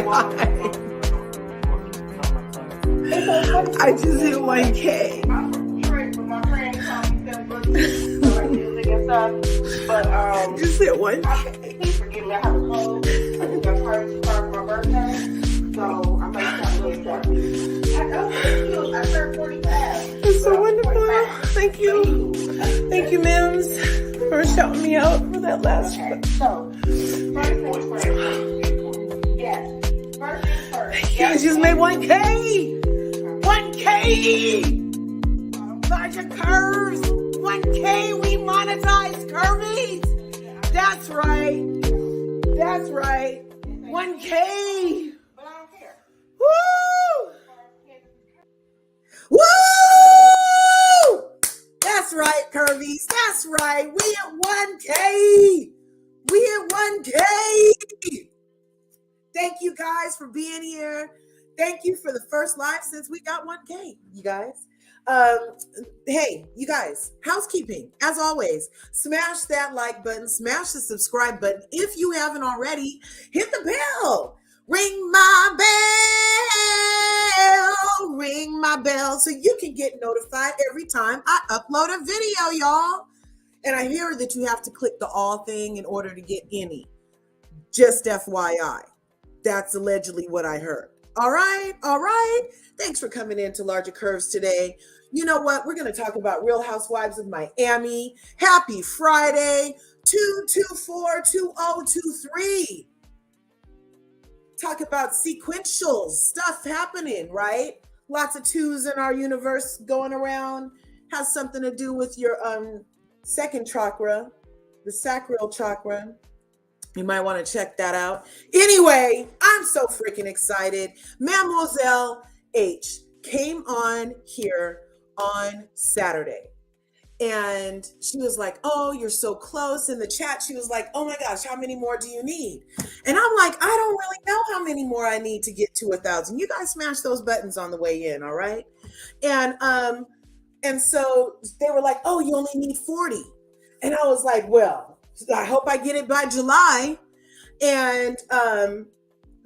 God. I just hit 1K. Just hit 1K. Please forgive me, I have a cold. I think I started my birthday. So I'm going to really start. I turned 45. That's so wonderful. Thank you. Thank you, Mims, for shouting me out for that last Okay, so first things first. Yes. First things first. You just made 1K. 1K. Larger curves. 1K. We monetize curvies. That's right. That's right. 1K. But I don't care. Woo! Woo! That's right, curvies. That's right. We at 1K. We at 1K. Thank you guys for being here. Thank you for the first live since we got 1K, you guys. Hey, you guys, housekeeping, as always, smash that like button, smash the subscribe button. If you haven't already, hit the bell. Ring my bell so you can get notified every time I upload a video, y'all. And I hear that you have to click the all thing in order to get any. Just FYI. That's allegedly what I heard. All right. Thanks for coming in to Larger Curves today. You know what? We're going to talk about Real Housewives of Miami. Happy Friday, 224-2023. Talk about sequential stuff happening, right? Lots of twos in our universe going around. Has something to do with your second chakra, the sacral chakra. You might want to check that out. Anyway, I'm so freaking excited. Mademoiselle H came on here on Saturday. And she was like, oh, you're so close. In the chat, she was like, oh my gosh, how many more do you need? And I'm like, I don't really know how many more I need to get to 1,000. You guys smash those buttons on the way in, all right? And so they were like, oh, you only need 40. And I was like, well, I hope I get it by July. And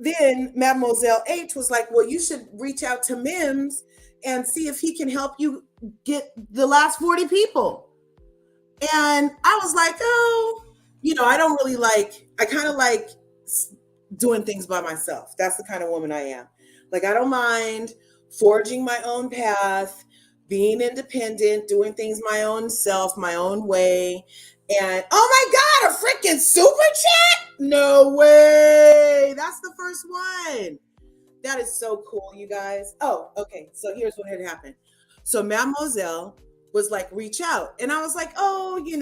then Mademoiselle H was like, well, you should reach out to Mims and see if he can help you get the last 40 people. And I was like, oh, I don't really I kind of like doing things by myself. That's the kind of woman I am. Like, I don't mind forging my own path, being independent, doing things my own self, my own way. And oh my God, a freaking super chat? No way. That's the first one. That is so cool, you guys. Oh, okay. So here's what had happened. So Mademoiselle was like, reach out. And I was like, oh, in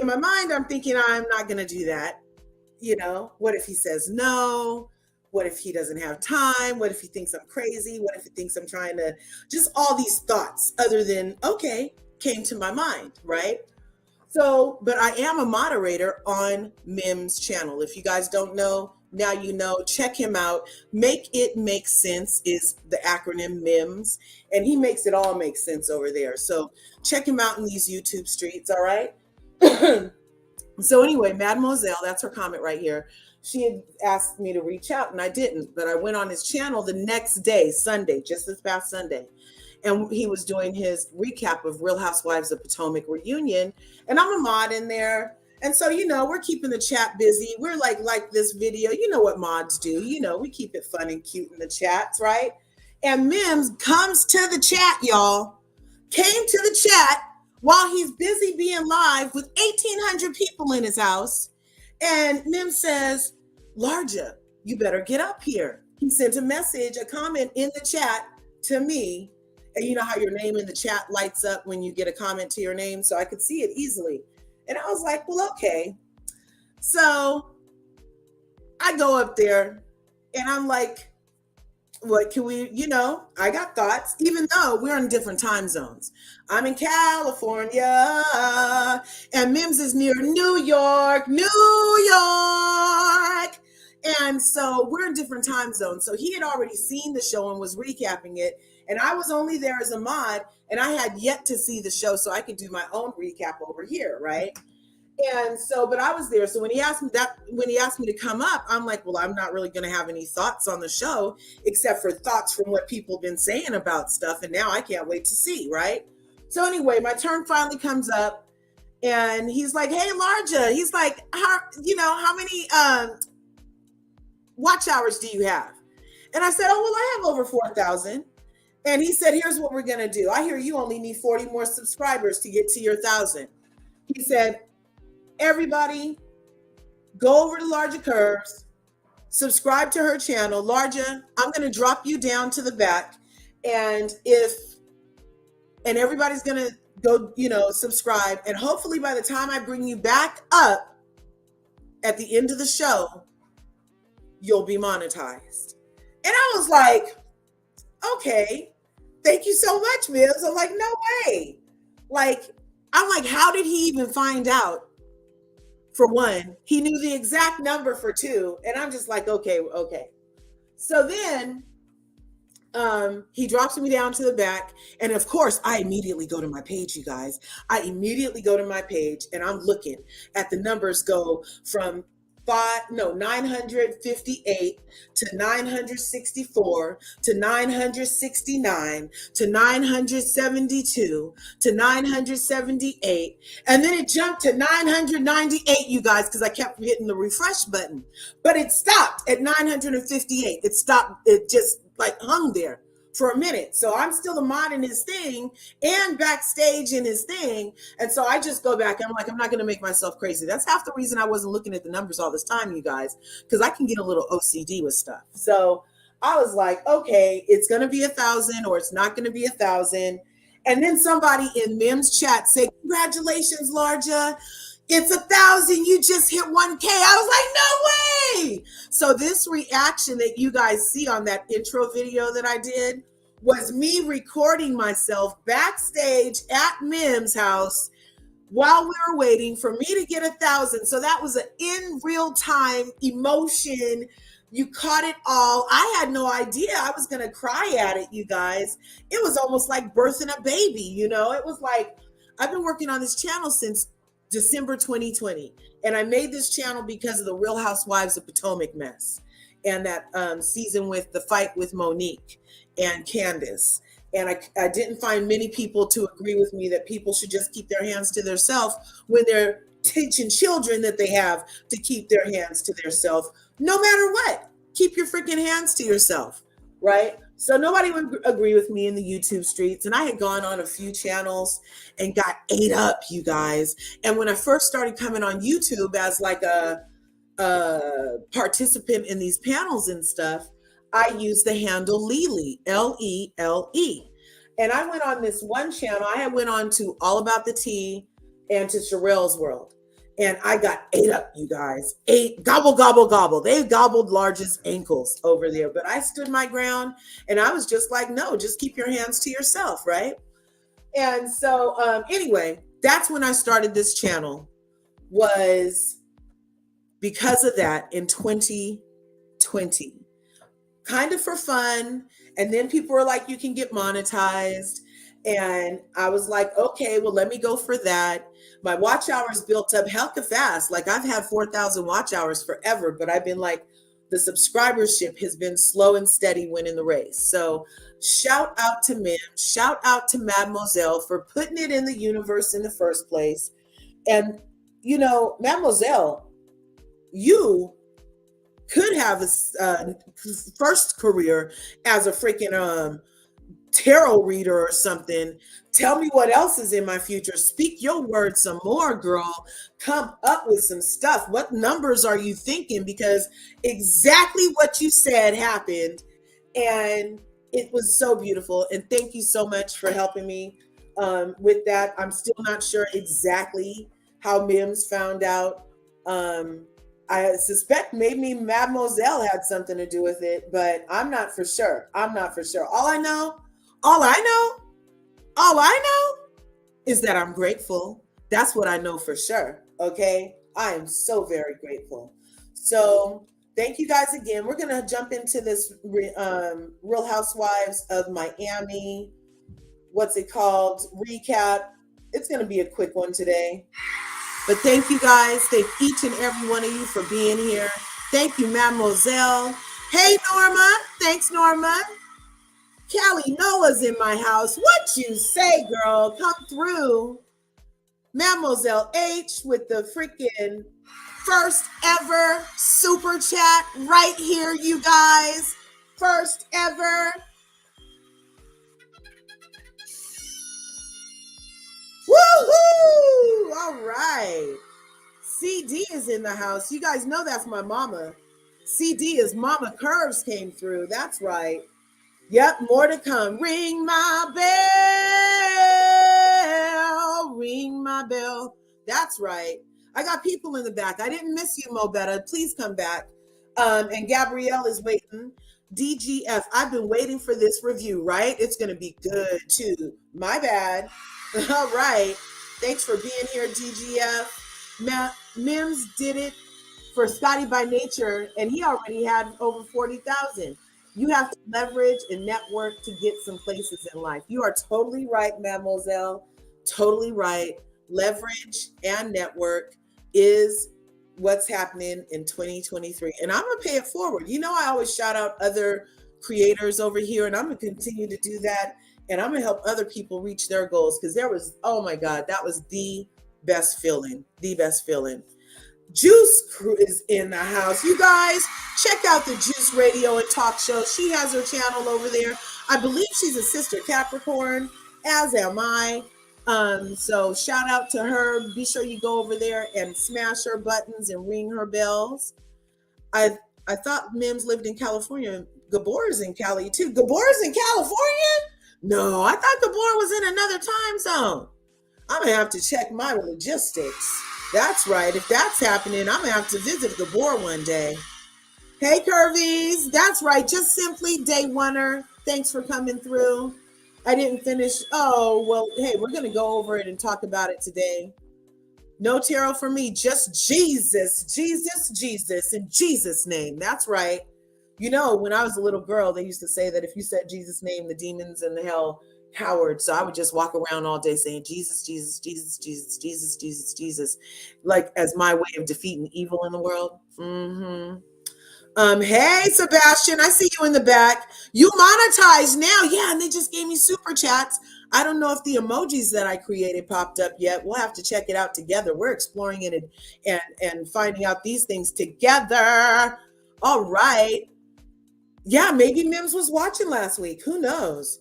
my mind, I'm thinking I'm not going to do that. What if he says no? What if he doesn't have time? What if he thinks I'm crazy? What if he thinks I'm trying to, just all these thoughts other than, okay, came to my mind, right? So, but I am a moderator on Mim's channel. If you guys don't know, now you know, check him out. Make It Make Sense is the acronym Mims, and he makes it all make sense over there. So check him out in these YouTube streets, all right? So anyway, Mademoiselle, that's her comment right here. She had asked me to reach out, and I didn't, but I went on his channel the next day, Sunday, just this past Sunday. And he was doing his recap of Real Housewives of Potomac reunion. And I'm a mod in there. And so, we're keeping the chat busy. We're like this video. You know what mods do. We keep it fun and cute in the chats, right? And Mims comes to the chat, y'all. Came to the chat while he's busy being live with 1,800 people in his house. And Mims says, Larja, you better get up here. He sent a comment in the chat to me. And you know how your name in the chat lights up when you get a comment to your name? So I could see it easily. And I was like, well, okay. So I go up there and I'm like, what can we, I got thoughts, even though we're in different time zones. I'm in California and Mims is near New York. And so we're in different time zones. So he had already seen the show and was recapping it. And I was only there as a mod, and I had yet to see the show, so I could do my own recap over here, right? And so, but I was there. So when he asked me to come up, I'm like, well, I'm not really going to have any thoughts on the show except for thoughts from what people have been saying about stuff. And now I can't wait to see, right? So anyway, my turn finally comes up and he's like, hey, Larja, he's like, how many watch hours do you have? And I said, oh, well, I have over 4,000. And he said, here's what we're going to do. I hear you only need 40 more subscribers to get to your 1,000. He said, everybody, go over to Larja Curves, subscribe to her channel. Larja, I'm going to drop you down to the back. And everybody's going to go, subscribe. And hopefully by the time I bring you back up at the end of the show, you'll be monetized. And I was like, okay, thank you so much, Mims. I'm like, no way. I'm like, how did he even find out? For one, he knew the exact number for two. And I'm just like, okay. So then he drops me down to the back. And of course, I immediately go to my page, you guys. I immediately go to my page and I'm looking at the numbers go from 958 to 964 to 969 to 972 to 978, and then it jumped to 998, you guys, because I kept hitting the refresh button, but it stopped at 958. It stopped. It just hung there for a minute. So I'm still a mod in his thing and backstage in his thing. And so I just go back. I'm like, I'm not going to make myself crazy. That's half the reason I wasn't looking at the numbers all this time, you guys, because I can get a little OCD with stuff. So I was like, okay, it's going to be 1,000 or it's not going to be 1,000. And then somebody in Mim's chat say, congratulations, Larja. It's 1,000. You just hit 1K. I was like, no way. So this reaction that you guys see on that intro video that I did was me recording myself backstage at Mim's house while we were waiting for me to get 1,000. So that was an in real time emotion. You caught it all. I had no idea I was going to cry at it, you guys. It was almost like birthing a baby, It was like, I've been working on this channel since December 2020. And I made this channel because of the Real Housewives of Potomac mess and that season with the fight with Monique and Candace. And I didn't find many people to agree with me that people should just keep their hands to themselves when they're teaching children that they have to keep their hands to themselves. No matter what, keep your freaking hands to yourself, right? So nobody would agree with me in the YouTube streets. And I had gone on a few channels and got ate up, you guys. And when I first started coming on YouTube as like a participant in these panels and stuff, I used the handle Lele, Lele. And I went on this one channel. I had went on to All About the Tea and to Sherelle's World. And I got ate up, you guys. Gobble, gobble, gobble. They gobbled Larja's ankles over there. But I stood my ground and I was just like, no, just keep your hands to yourself, right? And so anyway, that's when I started this channel, was because of that in 2020. Kind of for fun. And then people were like, you can get monetized. And I was like, okay, well, let me go for that. My watch hours built up hella fast. Like I've had 4,000 watch hours forever, but I've been like, the subscribership has been slow and steady winning the race. So shout out to Mim, shout out to Mademoiselle for putting it in the universe in the first place. And, Mademoiselle, you could have a first career as a freaking tarot reader or something. Tell me what else is in my future. Speak your word some more, girl. Come up with some stuff. What numbers are you thinking? Because exactly what you said happened, and it was so beautiful. And thank you so much for helping me with that. I'm still not sure exactly how Mims found out. I suspect maybe Mademoiselle had something to do with it, but I'm not for sure. All I know is that I'm grateful. That's what I know for sure. Okay. I am so very grateful. So thank you guys again. We're going to jump into this Real Housewives of Miami. What's it called? Recap. It's going to be a quick one today. But thank you guys. Thank each and every one of you for being here. Thank you, Mademoiselle. Hey, Norma. Thanks, Norma. Callie Noah's in my house. What you say, girl? Come through. Mademoiselle H with the freaking first ever super chat right here, you guys. First ever. Woohoo! All right. CD is in the house. You guys know that's my mama. CD is Mama Curves came through. That's right. Yep, more to come. Ring my bell. Ring my bell. That's right. I got people in the back. I didn't miss you, Mobetta. Please come back. And Gabrielle is waiting. DGF. I've been waiting for this review, right? It's going to be good, too. My bad. All right. Thanks for being here, DGF. Mims did it for Scotty by Nature, and he already had over 40,000. You have to leverage and network to get some places in life. You are totally right, Mademoiselle. Totally right. Leverage and network is what's happening in 2023. And I'm going to pay it forward. You know, I always shout out other creators over here, and I'm going to continue to do that. And I'm going to help other people reach their goals because there was, oh my God, that was the best feeling. The best feeling. Juice Crew is in the house. You guys, check out the Juice Radio and Talk Show. She has her channel over there. I believe she's a sister Capricorn, as am I. So shout out to her. Be sure you go over there and smash her buttons and ring her bells. I thought Mims lived in California. Gabor is in Cali too. Gabor is in California? No, I thought Gabor was in another time zone. I'm gonna have to check my logistics. That's right. If that's happening, I'm gonna have to visit Gabor one day. Hey, Curvies. That's right. Just simply day oneer. Thanks for coming through. I didn't finish. Oh, well, hey, we're gonna go over it and talk about it today. No tarot for me, just Jesus, Jesus, Jesus, in Jesus' name. That's right. You know, when I was a little girl, they used to say that if you said Jesus' name, the demons and the hell cowered. So I would just walk around all day saying Jesus, Jesus, Jesus, Jesus, Jesus, Jesus, Jesus, like as my way of defeating evil in the world. Hey, Sebastian, I see you in the back. You monetize now. Yeah, and they just gave me super chats. I don't know if the emojis that I created popped up yet. We'll have to check it out together. We're exploring it and finding out these things together. All right. Yeah, maybe Mims was watching last week. Who knows?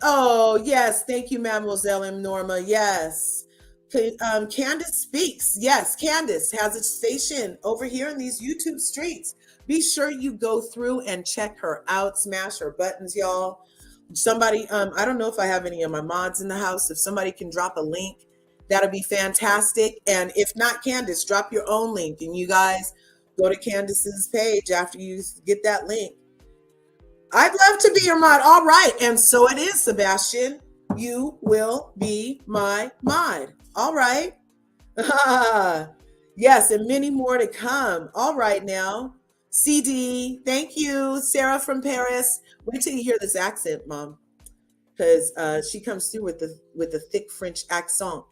Oh, yes. Thank you, Mademoiselle and Norma. Yes. Candace Speaks. Yes, Candace has a station over here in these YouTube streets. Be sure you go through and check her out. Smash her buttons, y'all. Somebody, I don't know if I have any of my mods in the house. If somebody can drop a link, that'll be fantastic. And if not, Candace, drop your own link. And you guys go to Candace's page after you get that link. I'd love to be your mod. All right. And so it is, Sebastian. You will be my mod. All right. Yes, and many more to come. All right now. CD, thank you. Sarah from Paris. Wait till you hear this accent, Mom. Because she comes through with the thick French accent.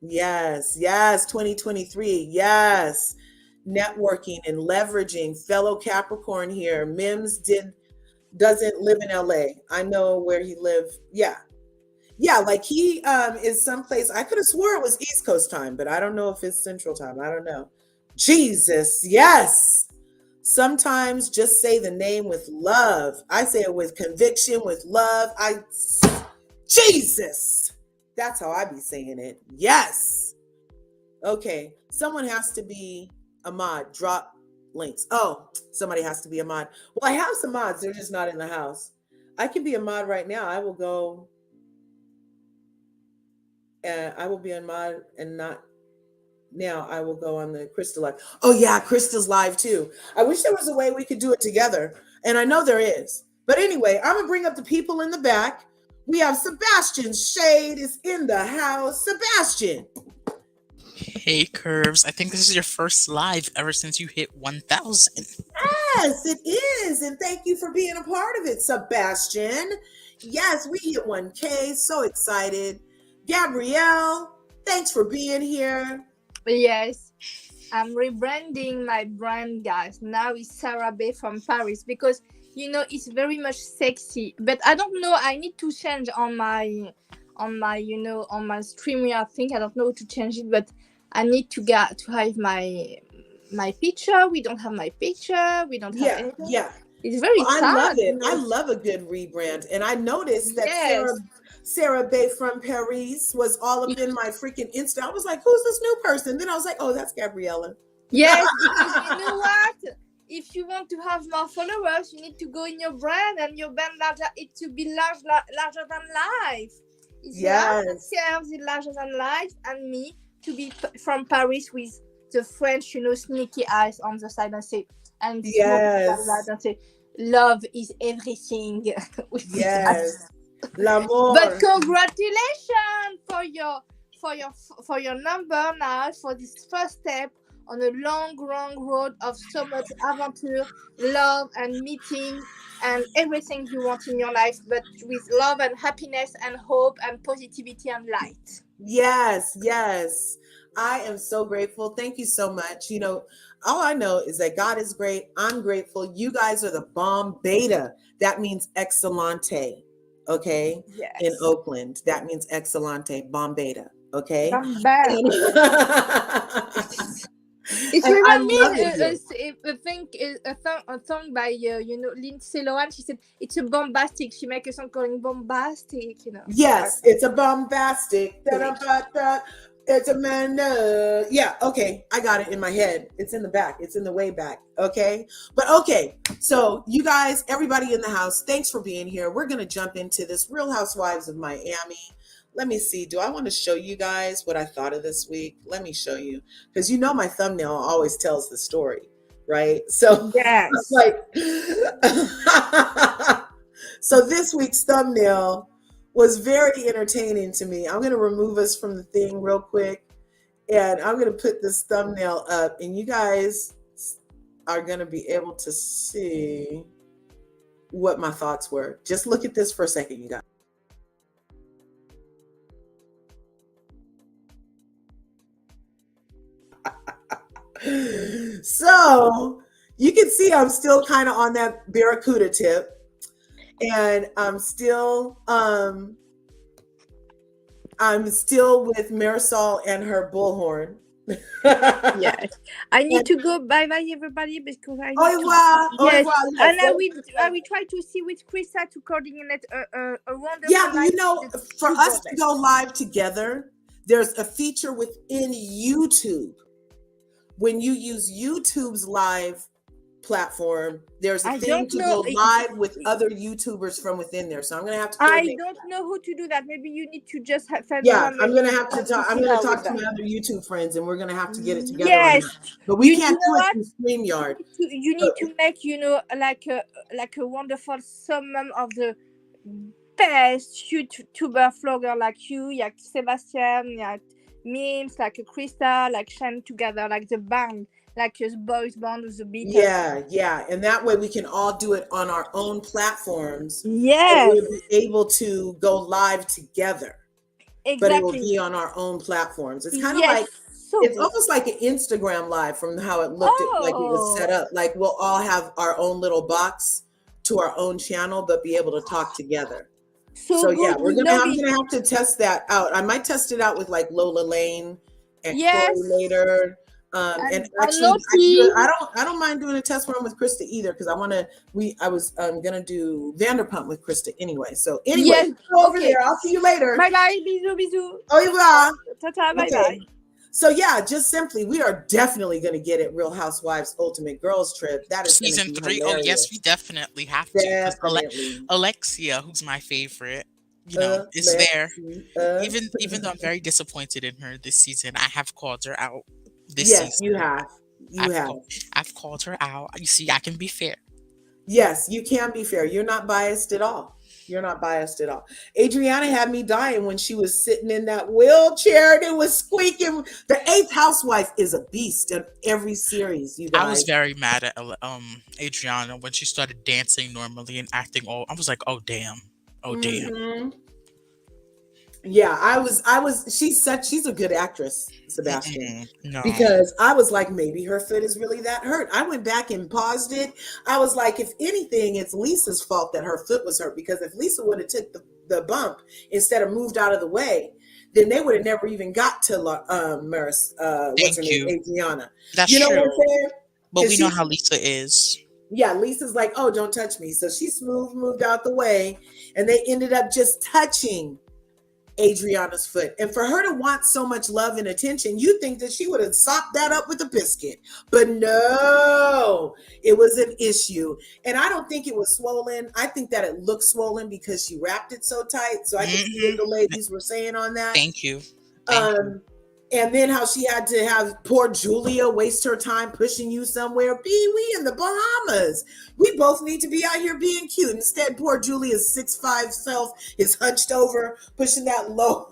Yes, 2023. Yes. Networking and leveraging. Fellow Capricorn here. Mims doesn't live in LA. I know where he lived. Yeah, like he is someplace. I could have swore it was East Coast time, but I don't know if it's Central time. I don't know. Jesus, yes. Sometimes just say the name with love. I say it with conviction, with love. Jesus. That's how I be saying it. Yes. Okay, someone has to be a mod. Drop links. Oh, somebody has to be a mod. Well, I have some mods. They're just not in the house. I can be a mod right now. I will go. I will be on mod and not now. I will go on the Crystal Live. Oh yeah, Crystal's live too. I wish there was a way we could do it together. And I know there is. But anyway, I'm going to bring up the people in the back. We have Sebastian Shade is in the house. Sebastian. Hey, Curves. I think this is your first live ever since you hit 1,000. Yes, it is. And thank you for being a part of it, Sebastian. Yes, we hit 1K. So excited. Gabrielle, Thanks for being here. Yes, I'm rebranding my brand, guys. Now it's Sarah Bay from Paris because it's very much sexy. But I don't know. I need to change on my streaming. I think I don't know how to change it, but I need to have my picture. We don't have my picture. We don't have Yeah, anything. yeah. It's very Well, I love sad. it. I love a good rebrand. And I noticed that Yes. Sarah Bay from Paris was all up in my freaking Insta. I was like, who's this new person? Then I was like, oh, that's Gabriella. Yes, because you know what? If you want to have more followers, you need to go in your brand and your brand larger. It to be larger than life. It's Yes. larger than life, and me to be from Paris with the French, sneaky eyes on the side and say, and Yes. and say, love is everything. Yes. L'amour. But congratulations for your number now for this first step on a long road of so much adventure, love and meeting and everything you want in your life, but with love and happiness and hope and positivity and light. Yes, yes. I am so grateful. Thank you so much. All I know is that God is great. I'm grateful. You guys are the bomb beta. That means excellente. Okay. Yes. In Oakland. That means excellente, bomb beta. Okay. It And I reminds love me it a song by Lindsay Lohan. She said it's a bombastic. She make a song calling bombastic. Yes, it's a bombastic. It's a man. Yeah, okay. I got it in my head. It's in the back. It's in the way back. Okay. But okay. So you guys, everybody in the house, thanks for being here. We're going to jump into this Real Housewives of Miami. Let me see. Do I want to show you guys what I thought of this week? Let me show you. Because my thumbnail always tells the story, right? So yes. So this week's thumbnail was very entertaining to me. I'm going to remove us from the thing real quick. And I'm going to put this thumbnail up. And you guys are going to be able to see what my thoughts were. Just look at this for a second, you guys. So you can see I'm still kind of on that Barracuda tip. And I'm still with Marisol and her bullhorn. Yes, I need to go. Bye everybody, because I Au revoir. Yes, Yes. and I will try to see with Krista to coordinate a wonderful. Yeah, for us to go live together, there's a feature within YouTube. When you use YouTube's live platform, there's a thing to go live with other YouTubers from within there. So I'm gonna have to. I don't know how to do that. Maybe you need to just have. I'm gonna have to talk. I'm gonna talk to my other YouTube friends, and we're gonna have to get it together. Yes, but we can't do it through StreamYard. You need to make like a wonderful summum of the best YouTuber vlogger like you, like Sebastian, like memes, like Krista, like Shan together, like the band. Like his boys band with the Beatles. Yeah. And that way we can all do it on our own platforms. Yes. We'll be able to go live together. Exactly. But it will be on our own platforms. It's kind of like, it's almost like an Instagram live from how it looked, like it was set up. Like we'll all have our own little box to our own channel, but be able to talk together. So yeah, I'm gonna have to test that out. I might test it out with like Lola Lane and Corey later. And actually, I don't mind doing a test run with Krista either, because I was gonna do Vanderpump with Krista anyway. So anyway, go over there. I'll see you later. Bye bye, bisous. Au revoir. Ta-ta, bye bye. So yeah, just simply, we are definitely gonna get it. Real Housewives Ultimate Girls Trip. That is season 3. Hilarious. Oh yes, we definitely have to. Definitely. Alexia, who's my favorite, is there. Even though I'm very disappointed in her this season, I have called her out. Yes, you have. I've called her out. You see, I can be fair. Yes, you can be fair. You're not biased at all. Adriana had me dying when she was sitting in that wheelchair and it was squeaking. The 8th housewife is a beast in every series, you guys. I was very mad at Adriana when she started dancing normally and acting all. I was like, oh damn. Mm-hmm. Yeah, she's a good actress, Sebastian. No. Because I was like, maybe her foot is really that hurt. I went back and paused it. I was like, if anything, it's Lisa's fault that her foot was hurt. Because if Lisa would have took the bump instead of moved out of the way, then they would have never even got to what's her Thank name, you. Adriana. That's You know what I'm true. saying? But Because we know how Lisa is. yeah, Lisa's like, oh, don't touch me. So she smooth moved out the way, and they ended up just touching Adriana's foot. And for her to want so much love and attention, you think that she would have sopped that up with a biscuit. But no, it was an issue. And I don't think it was swollen. I think that it looked swollen because she wrapped it so tight. So I could see what Hmm. the ladies were saying on that. Thank you. Thank you. Um, and then how she had to have poor Julia waste her time pushing you somewhere. We in the Bahamas. We both need to be out here being cute. Instead, poor Julia's 6'5" self is hunched over, pushing that low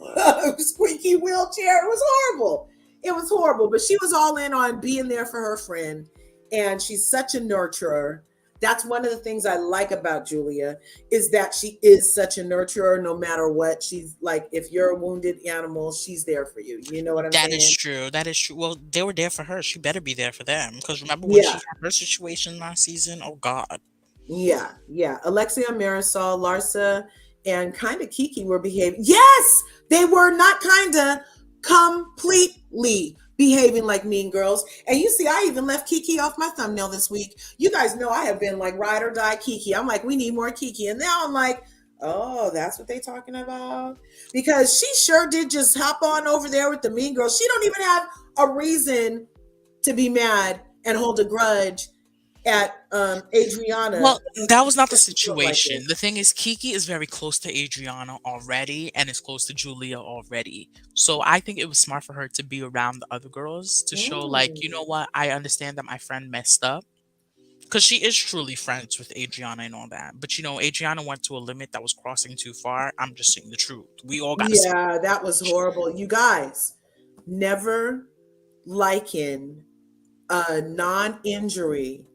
squeaky wheelchair. It was horrible. It was horrible. But she was all in on being there for her friend. And she's such a nurturer. That's one of the things I like about Julia is that she is such a nurturer no matter what. She's like, if you're a wounded animal, she's there for you. You know what I'm That is saying? true. That is true. Well, they were there for her. She better be there for them. Because remember when she Yeah, had her situation last season? Oh God. yeah, yeah. Alexia, Marisol, Larsa, and kind of Kiki were behaving. Yes, they were not kind of completely behaving like mean girls. And you see, I even left Kiki off my thumbnail this week. You guys know I have been like ride or die Kiki. I'm like, we need more Kiki. And now I'm like, oh, that's what they talking about? Because she sure did just hop on over there with the mean girls. She don't even have a reason to be mad and hold a grudge at Adriana. Well, that was not the Like situation. The this. thing is, Kiki is very close to Adriana already and is close to Julia already. So I think it was smart for her to be around the other girls to show, like, you know Mm. what? I understand that my friend messed up. Because she is truly friends with Adriana and all that. But, Adriana went to a limit that was crossing too far. I'm just saying the truth. We all got to say Yeah, that was horrible. You guys, never liken a non-injury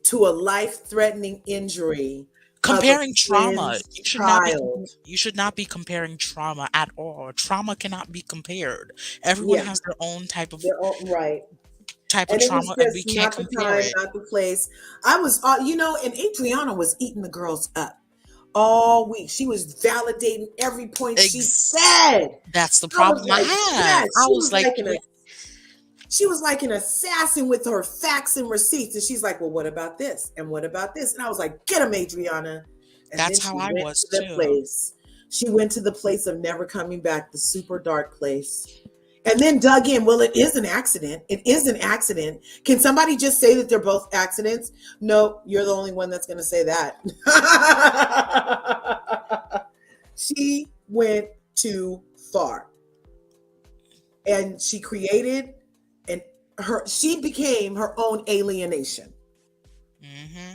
to a life-threatening injury of a comparing trauma. friend's child. You should not be comparing trauma at all. Trauma cannot be compared. Everyone Yeah, has their own they're all right. type of And it was trauma, and we just can't not the compare time, it. not the place. I was, and Adriana was eating the girls up all week. She was validating every point she Ex- said. that's the I was problem I like, have. yes, I was like, yeah, she was like an assassin with her facts and receipts. And she's like, well, what about this? And what about this? And I was like, get him, Adriana. And then that's she how I went was to the too. place. She went to the place of never coming back, the super dark place. And then dug in. Well, it is an accident. It is an accident. Can somebody just say that they're both accidents? No, you're the only one that's going to say that. She went too far. And she created and she became her own alienation. Hmm.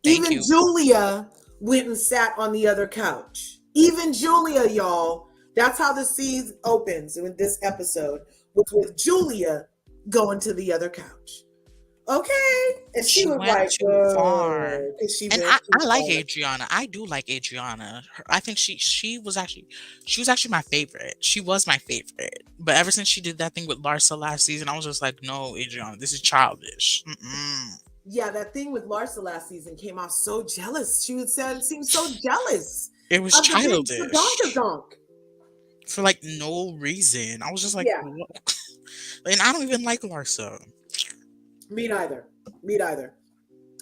Thank Even you. Julia went and sat on the other couch. Even Julia, y'all. That's how the season opens in this episode, with Julia going to the other couch. Okay. And she She was went like, too far. whoa, because she And went I too like far. Adriana. I do like Adriana. I think she was actually my favorite. She was my favorite. But ever since she did that thing with Larsa last season, I was just like, no, Adriana, this is childish. Mm-mm. Yeah, that thing with Larsa last season came off so jealous. She would seem so jealous It was of the big childish donk. for like no reason. I was just like, Yeah, what? And I don't even like Larsa. me neither. Me neither.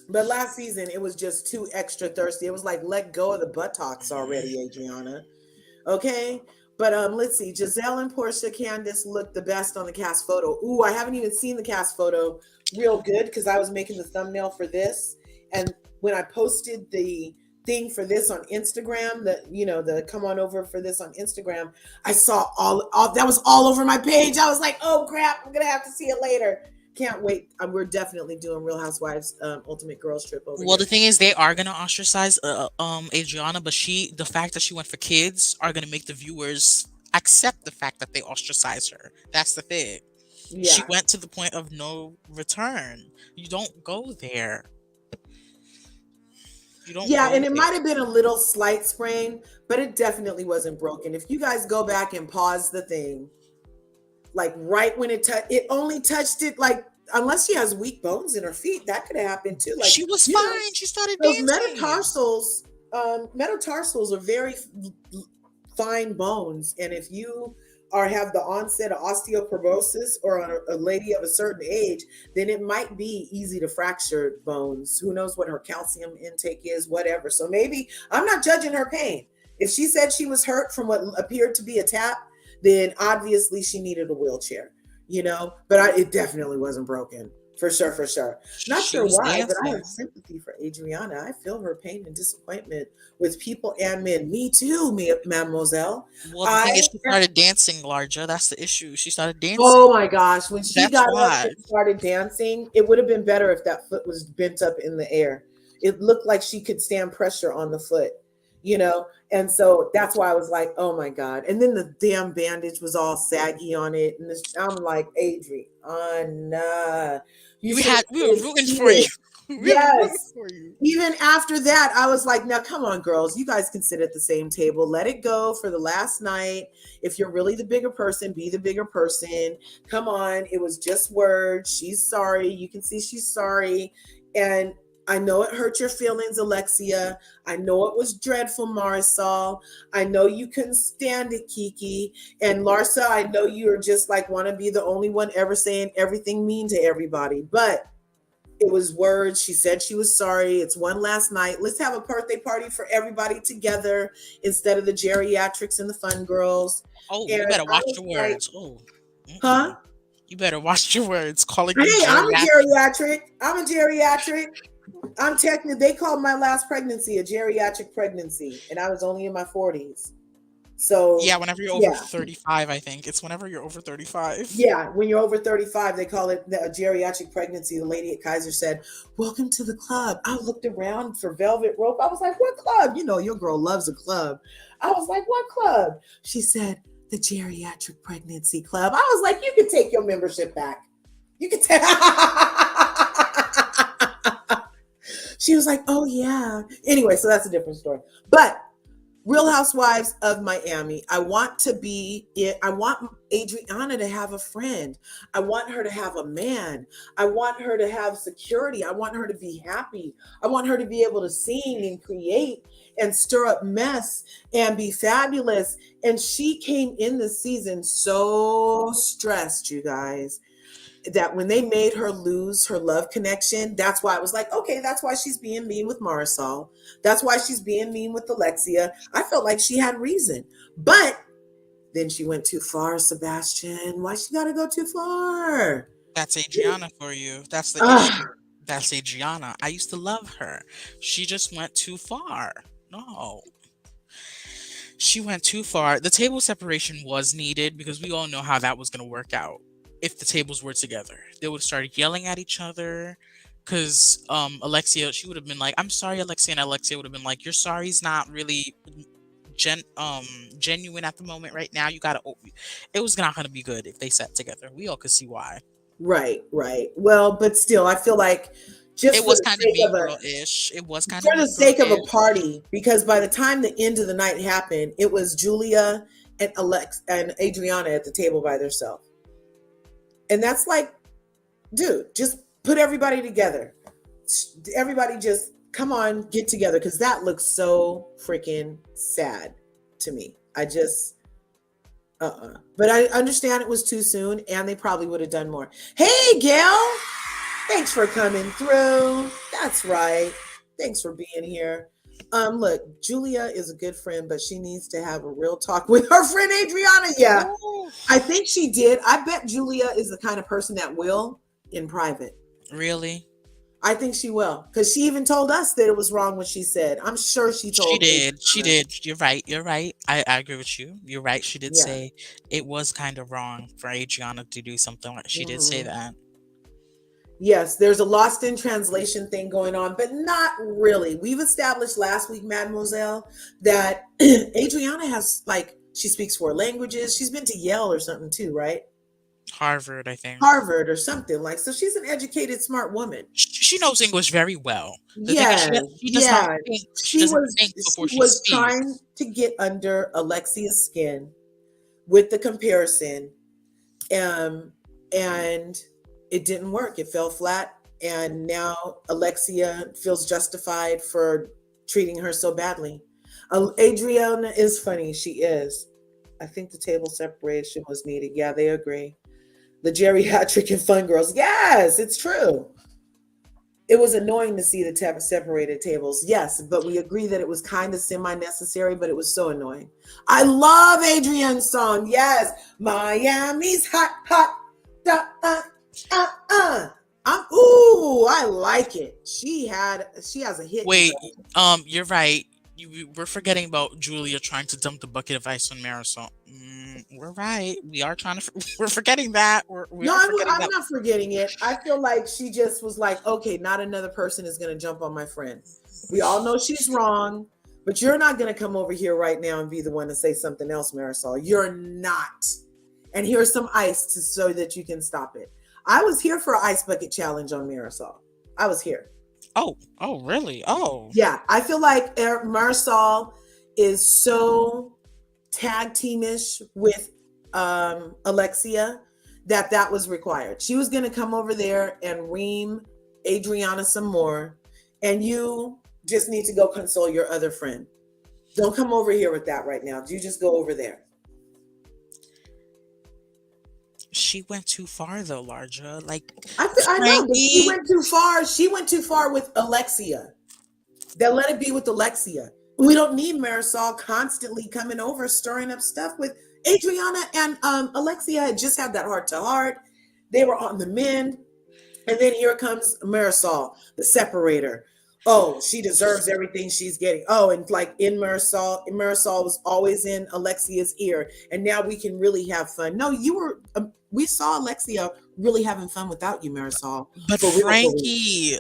But last season, it was just too extra thirsty. It was like, let go of the buttocks already, Adriana. Okay? But let's see. Giselle and Portia Candice looked the best on the cast photo. Ooh, I haven't even seen the cast photo real good because I was making the thumbnail for this. And when I posted the thing for this on Instagram, the come on over for this on Instagram, I saw all that was all over my page. I was like, oh crap, I'm gonna have to see it later. Can't wait. We're definitely doing Real Housewives Ultimate Girls Trip over Well, here. the thing is, they are gonna ostracize Adriana, but the fact that she went for kids are gonna make the viewers accept the fact that they ostracize her. That's the thing. She Yeah. went to the point of no return. You don't go there. You don't Yeah, and it rotate. might have been a little slight sprain, but it definitely wasn't broken. If you guys go back and pause the thing, like right when it only touched it, like unless she has weak bones in her feet, that could have happened too. Like, She was you know, fine. She started those dancing. metatarsals are very fine bones, and if you have the onset of osteoporosis or a lady of a certain age, then it might be easy to fracture bones. Who knows what her calcium intake is, whatever. So maybe I'm not judging her pain. If she said she was hurt from what appeared to be a tap, then obviously she needed a wheelchair, but it definitely wasn't broken. For sure, for sure. Not She sure was why, but I dancing. have sympathy for Adriana. I feel her pain and disappointment with people and men. Me too, mademoiselle. Well, the thing I is, she started dancing, Larger. That's the issue. She started Oh dancing. my gosh, when she That's got up why. and started dancing, it would have been better if that foot was bent up in the air. It looked like she could stand pressure on the foot, you know? And so that's why I was like, oh my God. And then the damn bandage was all saggy on it. And I'm like, Adriana, you should have We were rooting for you. succeeded. We were rooting Yes. for you. Even after that, I was like, now come on, girls. You guys can sit at the same table. Let it go for the last night. If you're really the bigger person, be the bigger person. Come on. It was just words. She's sorry. You can see she's sorry. And I know it hurt your feelings, Alexia. I know it was dreadful, Marisol. I know you couldn't stand it, Kiki. And Larsa, I know you're just like want to be the only one ever saying everything mean to everybody. But it was words. She said she was sorry. It's one last night. Let's have a birthday party for everybody together instead of the geriatrics and the fun girls. Oh, And you better I watch was your like, words. Oh, huh? you better watch your words. Calling you Hey, I'm a geriatric. geriatric. I'm a geriatric. I'm technically, they called my last pregnancy a geriatric pregnancy, and I was only in my 40s. So, Yeah, whenever you're over yeah. 35, I think. It's whenever you're over 35. Yeah, when you're over 35, they call it a geriatric pregnancy. The lady at Kaiser said, welcome to the club. I looked around for velvet rope. I was like, what club? You know, your girl loves a club. I was like, what club? She said, the geriatric pregnancy club. I was like, you can take your membership back. You can take. She was like, oh, yeah. Anyway, so that's a different story. But Real Housewives of Miami. I want Adriana to have a friend. I want her to have a man. I want her to have security. I want her to be happy. I want her to be able to sing and create and stir up mess and be fabulous. And she came in this season so stressed, you guys, that when they made her lose her love connection, that's why I was like, okay, that's why she's being mean with Marisol. That's why she's being mean with Alexia. I felt like she had reason. But then she went too far, Sebastian. Why she gotta go too far? That's Adriana for you. That's the Ugh. issue. That's Adriana. I used to love her. She just went too far. No. She went too far. The table separation was needed because we all know how that was going to work out. If the tables were together, they would have started yelling at each other. Because Alexia, she would have been like, "I'm sorry, Alexia," and Alexia would have been like, "Your sorry's not really genuine at the moment right now. You gotta." It was not gonna be good if they sat together. We all could see why. Right. Well, but still, I feel like just It for was the kind of sake mean of girl-ish. It was kind of mean a girl-ish. party, because by the time the end of the night happened, it was Julia and and Adriana at the table by themselves. And that's like, dude, just put everybody together. Everybody just come on, get together, because that looks so freaking sad to me. I just, But I understand it was too soon, and they probably would have done more. Hey, Gail, thanks for coming through. That's right. Thanks for being here. Look, Julia is a good friend, but she needs to have a real talk with her friend Adriana. Yeah. Ooh. I think she did. I bet Julia is the kind of person that will in private. Really? I think she will, because she even told us that it was wrong what she said. I'm sure she told. She did. She did. You're right. You're right. I agree with you. You're right. She did Yeah. say it was kind of wrong for Adriana to do something like she did say that. Yes, there's a lost in translation thing going on, but not really. We've established last week, Mademoiselle, that Adriana has, like, she speaks 4 languages. She's been to Yale or something too, right? Harvard, I think. Harvard or something, like, so she's an educated, smart woman. she knows English very well. The thing is, Yes, she does not yeah. think. She She doesn't was think she before she was trying speaks. to get under Alexia's skin with the comparison, um, and it didn't work. It fell flat, and now Alexia feels justified for treating her so badly. Adriana is funny. She is. I think the table separation was needed. Yeah, they agree. The geriatric and fun girls. Yes, it's true. It was annoying to see the separated tables. Yes, but we agree that it was kind of semi-necessary, but it was so annoying. I love Adrian's song. Yes, Miami's hot, hot. Da, uh, uh. Ooh, I like it. She has a hit. Wait, you're right. We're forgetting about Julia trying to dump the bucket of ice on Marisol. We're right. We are trying to. We're forgetting that. We No, are forgetting I'm that. not forgetting it. I feel like she just was like, okay, not another person is going to jump on my friend. We all know she's wrong, but you're not going to come over here right now and be the one to say something else, Marisol. You're not. And here's some ice so that you can stop it. I was here for an ice bucket challenge on Marisol. I was here. Oh, really? Oh, Yeah, I feel like Marisol is so tag teamish with Alexia that was required. She was going to come over there and ream Adriana some more, and you just need to go console your other friend. Don't come over here with that right now. You just go over there. she went too far though, Larja. Like, I know, but she Frankie. went too far. She went too far with Alexia. Then let it be with Alexia. We don't need Marisol constantly coming over, stirring up stuff with Adriana and Alexia had just had that heart to heart. They were on the mend. And then here comes Marisol, the separator. Oh, she deserves everything she's getting. Oh, and like in Marisol was always in Alexia's ear. And now we can really have fun. No, we saw Alexia really having fun without you, Marisol. But For real, for real. Frankie,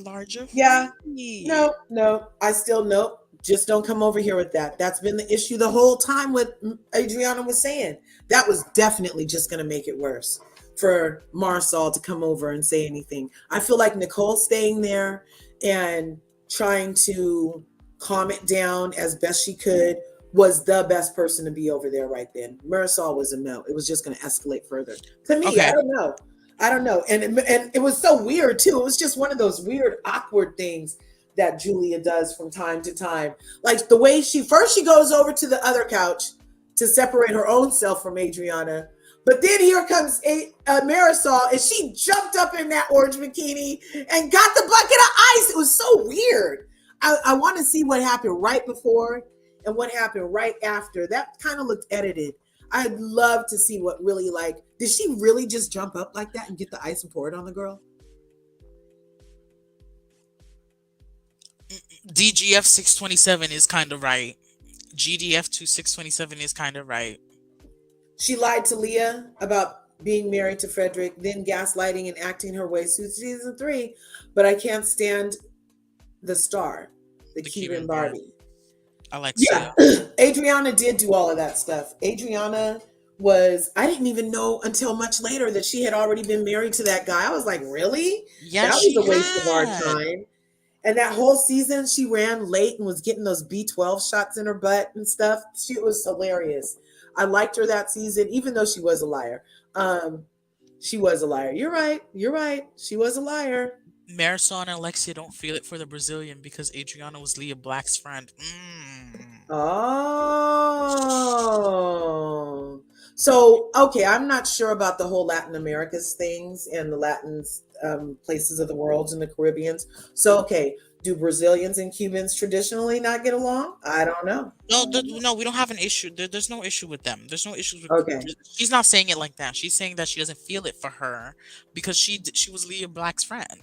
Larja. Yeah. Frankie. No. I still no. Just don't come over here with that. That's been the issue the whole time. What Adriana was saying. That was definitely just going to make it worse for Marisol to come over and say anything. I feel like Nicole staying there and trying to calm it down as best she could was the best person to be over there right then. Marisol was a no. It was just going to escalate further. To me, Okay. I don't know. And it was so weird too. It was just one of those weird, awkward things that Julia does from time to time. Like the way she goes over to the other couch to separate her own self from Adriana. But then here comes Marisol, and she jumped up in that orange bikini and got the bucket of ice. It was so weird. I want to see what happened right before and what happened right after. That kind of looked edited. I'd love to see what really did she really just jump up like that and get the ice and pour it on the girl? DGF 627 is kind of right. GDF 2627 is kind of right. She lied to Leah about being married to Frederick, then gaslighting and acting her way through season 3. But I can't stand the star, the Cuban Barbie. Alexia. Yeah, Adriana did do all of that stuff. Adriana I didn't even know until much later that she had already been married to that guy. I was like, really? Yeah, that was a waste of our time. And that whole season, she ran late and was getting those B12 shots in her butt and stuff. She was hilarious. I liked her that season, even though she was a liar. She was a liar. You're right. She was a liar. Marisol and Alexia don't feel it for the Brazilian because Adriana was Leah Black's friend. Oh. So, okay, I'm not sure about the whole Latin America's things and the Latin places of the world and the Caribbeans. So, okay, do Brazilians and Cubans traditionally not get along? I don't know. No, we don't have an issue. There's no issue with them. There's no issues with. Okay. She's not saying it like that. She's saying that she doesn't feel it for her because she was Leah Black's friend.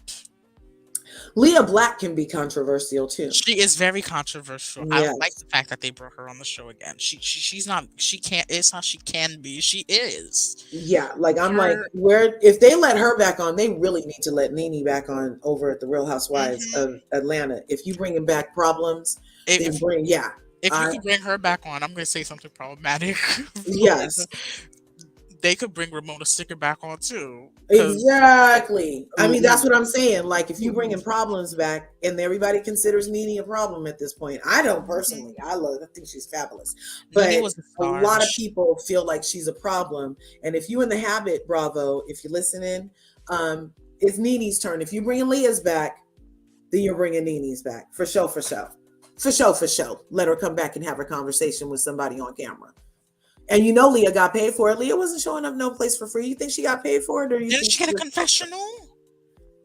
Leah Black can be controversial too. She is very controversial. Yes. I like the fact that they brought her on the show again. She's not. She can't. It's not. She can be. She is. Yeah, if they let her back on, they really need to let Nene back on over at the Real Housewives of Atlanta. If you bringing back problems, If you can bring her back on, I'm going to say something problematic. Yes. they could bring Ramona Sticker back on too. Cause Exactly. I mean, that's what I'm saying. Like, if you bring in problems back, and everybody considers Nene a problem at this point, I don't personally. I think she's fabulous, Nene but was a a star, lot of people feel like she's a problem. And if you in the habit, Bravo, if you're listening, it's Nene's turn. If you bring Leah's back, then you're bringing Nene's back for sure, for sure, for sure, for sure. Let her come back and have a conversation with somebody on camera. And you know Leah got paid for it. Leah wasn't showing up no place for free. You think she got paid for it, or do you didn't think she get a was... confessional?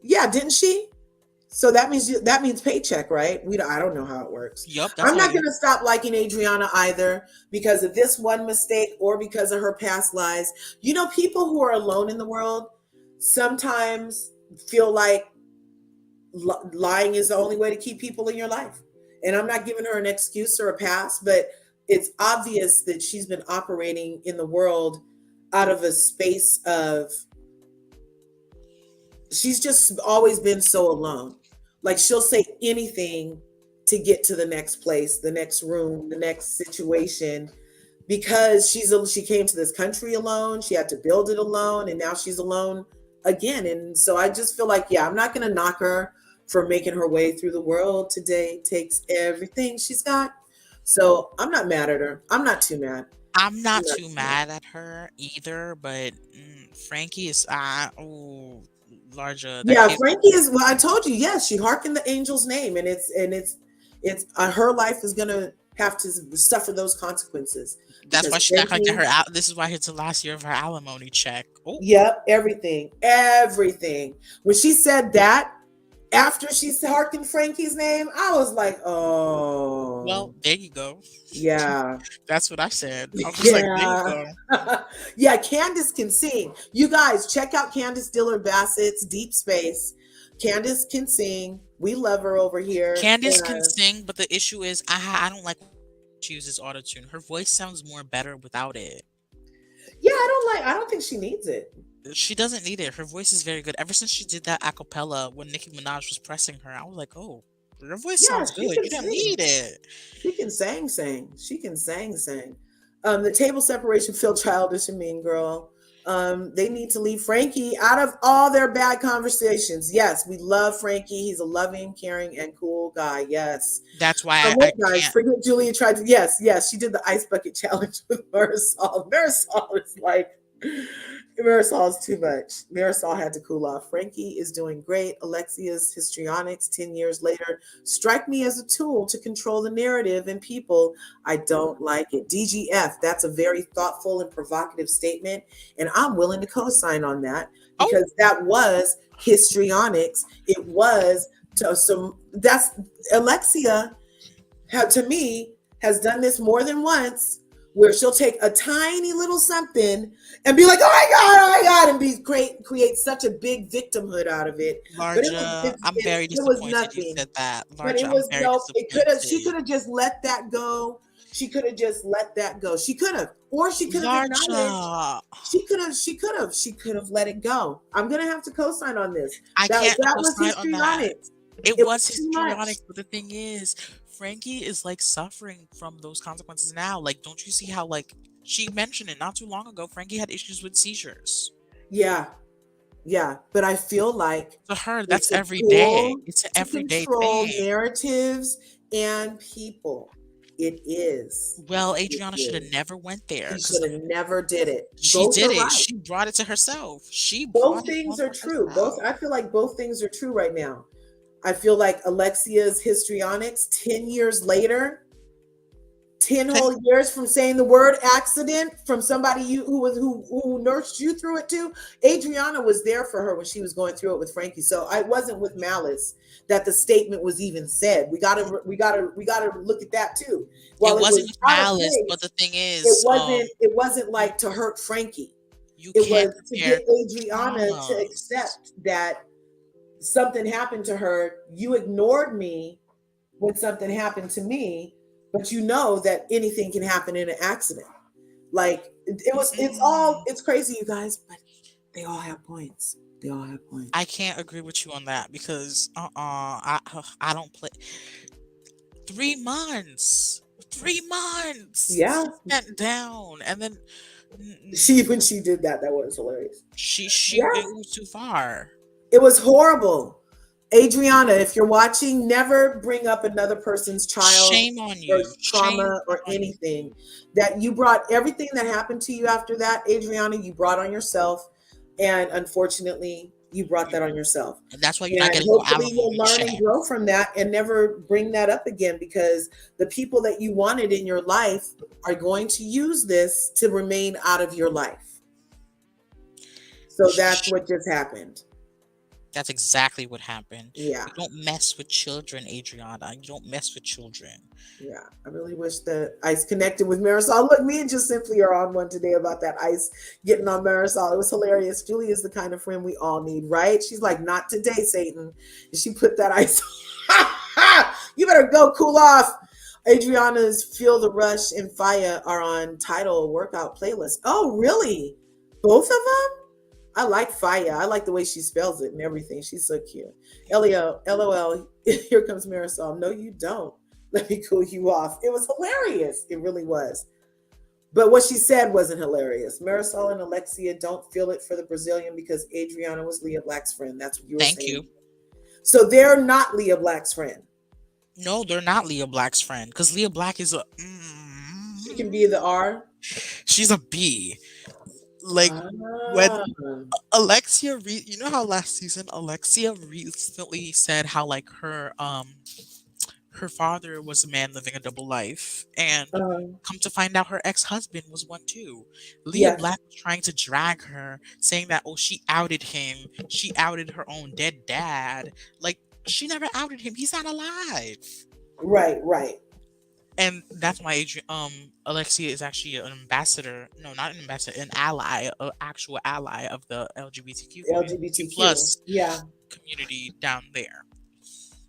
Yeah, didn't she? So that means paycheck, right? I don't know how it works. Yup, that's I'm how not it going is. to stop liking Adriana either because of this one mistake or because of her past lies. You know, people who are alone in the world sometimes feel like lying is the only way to keep people in your life. And I'm not giving her an excuse or a pass, but it's obvious that she's been operating in the world out of a space of, she's just always been so alone. Like, she'll say anything to get to the next place, the next room, the next situation, because she came to this country alone. She had to build it alone, and now she's alone again. And so I just feel like, yeah, I'm not going to knock her for making her way through the world. Today takes everything she's got. So I'm not mad at her. I'm not too mad. I'm I'm not not too too mad. mad at her either, but Frankie is oh larger that Yeah, kid. Frankie is. Well, I told you. Yes, she hearkened the angel's name, and it's her life is gonna have to suffer those consequences That's why because she's not gonna get Frankie. her out. This is why it's the last year of her alimony check. Oh, Yep, everything, everything. When she said that after she hearkened Frankie's name, I was like, well, oh, there you go. yeah, That's what I said. I was like, there you yeah, go. yeah. Candace can sing. You guys check out Candace Dillard Bassett's Deep Space. Candace can sing. We love her over here. Candice can And sing, but the issue is I don't like when she uses autotune. Her voice sounds more better without it. yeah, I don't think she needs it. She doesn't need it. Her voice is very good. Ever since she did that acapella when Nicki Minaj was pressing her, I was like, oh, your voice Yeah, sounds she good. can You don't sing. need it. She can sing. She can sing. The table separation feel childish and mean girl. They need to leave Frankie out of all their bad conversations. Yes, we love Frankie. He's a loving, caring, and cool guy. Yes. That's why Wait, I guys, can't. forget Julia tried to. Yes, she did the ice bucket challenge with Marisol. Marisol is like, Marisol is too much. Marisol had to cool off. Frankie is doing great. Alexia's histrionics 10 years later strike me as a tool to control the narrative and people. I don't like it. DGF, that's a very thoughtful and provocative statement. And I'm willing to co-sign on that Oh, because that was histrionics. It was some, that's Alexia to me has done this more than once where she'll take a tiny little something and be like, oh my God, and create such a big victimhood out of it. But Larja, I'm very it was disappointed you nothing. said that. But it Larja, I'm was very no, she disappointed. could have just let that go. She could have just let that go. She could have, or she could have acknowledged. Larja, She could have let it go. I'm gonna have to co-sign on this. I That can't was co-sign on that. histrionics. It It was was too much. histrionic, but the thing is, Frankie is like suffering from those consequences now. Like, don't you see how like she mentioned it not too long ago? Frankie had issues with seizures. Yeah, yeah, but I feel like To her, that's it's a every day. tool It's an to everyday control thing. narratives and people. It is. Well, It Adriana should have is. never went there She because should have never did it. she Both did are it. right. She brought it to herself. She Both brought it things on are for true. Both, herself. I feel like both things are true right now. I feel like Alexia's histrionics 10 years later, 10 Ten- whole years from saying the word accident from somebody who nursed you through it too. Adriana was there for her when she was going through it with Frankie. So I wasn't with malice that the statement was even said. We gotta look at that too. While It it wasn't was with out of malice, but the place, thing is, it wasn't like to hurt Frankie. you It can't was to compare get Adriana to traumas. accept that something happened to her. You ignored me when something happened to me, but you know that anything can happen in an accident. Like Mm-mm. it's crazy, you guys, but they all have points. They all have I points. can't agree with you on that because I don't play 3 months. 3 months Yeah. she spent down, and then When she did that, that was hilarious. She Yeah, it was too far. it was horrible. Adriana, if you're watching, never bring up another person's child Shame on or you. Shame trauma or on you. anything. That you brought everything that happened to you after that, Adriana, you brought on yourself. And unfortunately, you brought that on yourself. And that's why you're not And getting no hopefully you'll alimony learn and check. grow from that and never bring that up again, because the people that you wanted in your life are going to use this to remain out of your life. So that's what just happened. That's exactly what happened. Yeah. You don't mess with children, Adriana. You don't mess with children. Yeah, I really wish that Ice connected with Marisol. Look, me and Just Simply are on one today about that Ice getting on Marisol. It was hilarious. Julie is the kind of friend we all need, right? She's like, not today, Satan. And she put that ice on. You better go cool off. Adriana's Feel the Rush and Faya are on Title workout playlist. Oh, really? Both of them? I like Faya. I like the way she spells it and everything. She's so cute. Elio, LOL, here comes Marisol. No, you don't. Let me cool you off. It was hilarious. It really was. But what she said wasn't hilarious. Marisol and Alexia don't feel it for the Brazilian because Adriana was Leah Black's friend. That's what you were Thank saying. you. So they're not Leah Black's friend. No, they're not Leah Black's friend because Leah Black is a. She can be the R. She's a B. Like when Alexia, you know how last season Alexia recently said how like her father was a man living a double life, and come to find out her ex-husband was one too. Leah Yes. Black was trying to drag her, saying that she outed him. She outed her own dead dad. Like she never outed him. He's not alive. Right, right. And that's why Alexia is actually an ambassador. No, not an ambassador, an ally, an actual ally of the LGBTQ plus Yeah. community down there.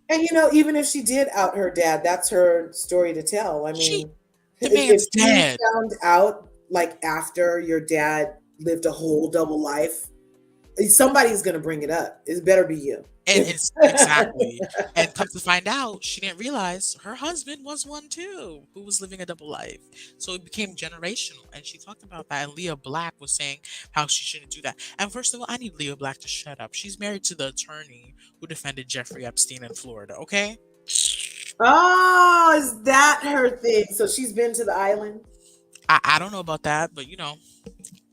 And even if she did out her dad, that's her story to tell. I mean, the if man's you dead. found out like after your dad lived a whole double life, somebody's gonna bring it up. It better be you. And it's exactly. And come to find out, she didn't realize her husband was one too, who was living a double life. So it became generational. And she talked about that. And Leah Black was saying how she shouldn't do that. And first of all, I need Leah Black to shut up. She's married to the attorney who defended Jeffrey Epstein in Florida, okay? Oh, is that her thing? So she's been to the island? I don't know about that, but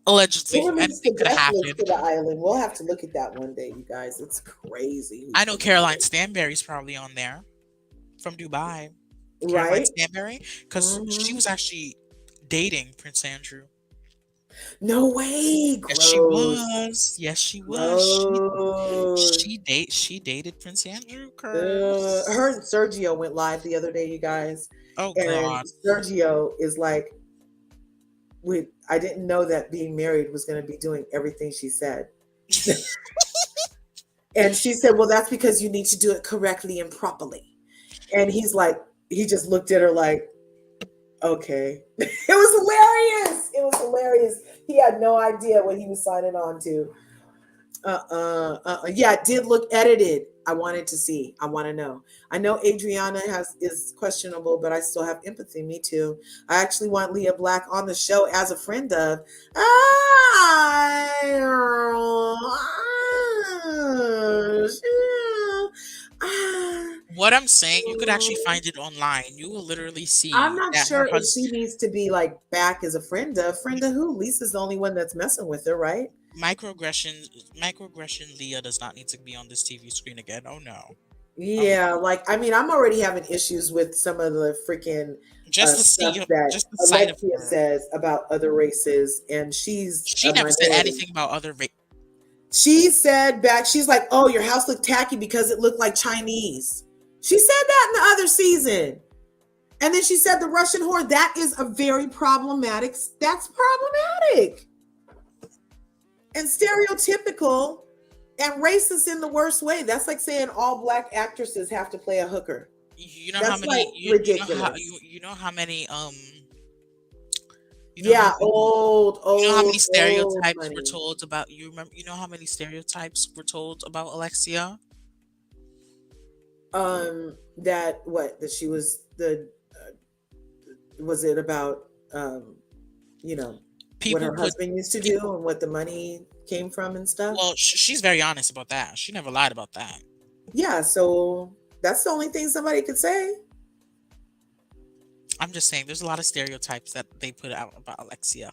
allegedly, anything could have happened. To the island. We'll have to look at that one day, you guys. It's crazy. I know Caroline Stanberry's probably on there from Dubai. Right? Caroline Stanberry, because she was actually dating Prince Andrew. No way. Yes, she was. Yes, she was. She dated Prince Andrew. Her and Sergio went live the other day, you guys. Oh and God. Sergio is like, I didn't know that being married was going to be doing everything she said. And she said, well, that's because you need to do it correctly and properly. And he's like, he just looked at her like, okay. It was hilarious. It was hilarious. He had no idea what he was signing on to. Yeah, it did look edited. I wanted to see. I want to know. I know Adriana is questionable, but I still have empathy. Me too. I actually want Leah Black on the show as a friend of. What I'm saying, you could actually find it online. You will literally see. I'm not sure if she needs to be like back as a friend of. Friend of who? Lisa's the only one that's messing with her, right? Microaggression Leah does not need to be on this TV screen again. Oh no. Yeah, like I mean, I'm already having issues with some of the freaking stuff that Alexia says about other races, and she never said anything about other races. She said back, she's like, "Oh, your house looked tacky because it looked like Chinese." She said that in the other season, and then she said the Russian whore. That is a very problematic. That's problematic. And stereotypical and racist in the worst way. That's like saying all black actresses have to play a hooker. You know how many ridiculous. You know how many old. You know how many stereotypes were told about you know how many stereotypes were told about Alexia? That she was was it about what People her put husband used to do people. and what the money came from and stuff. Well, she's very honest about that. She never lied about that. Yeah, so that's the only thing somebody could say. I'm just saying, there's a lot of stereotypes that they put out about Alexia,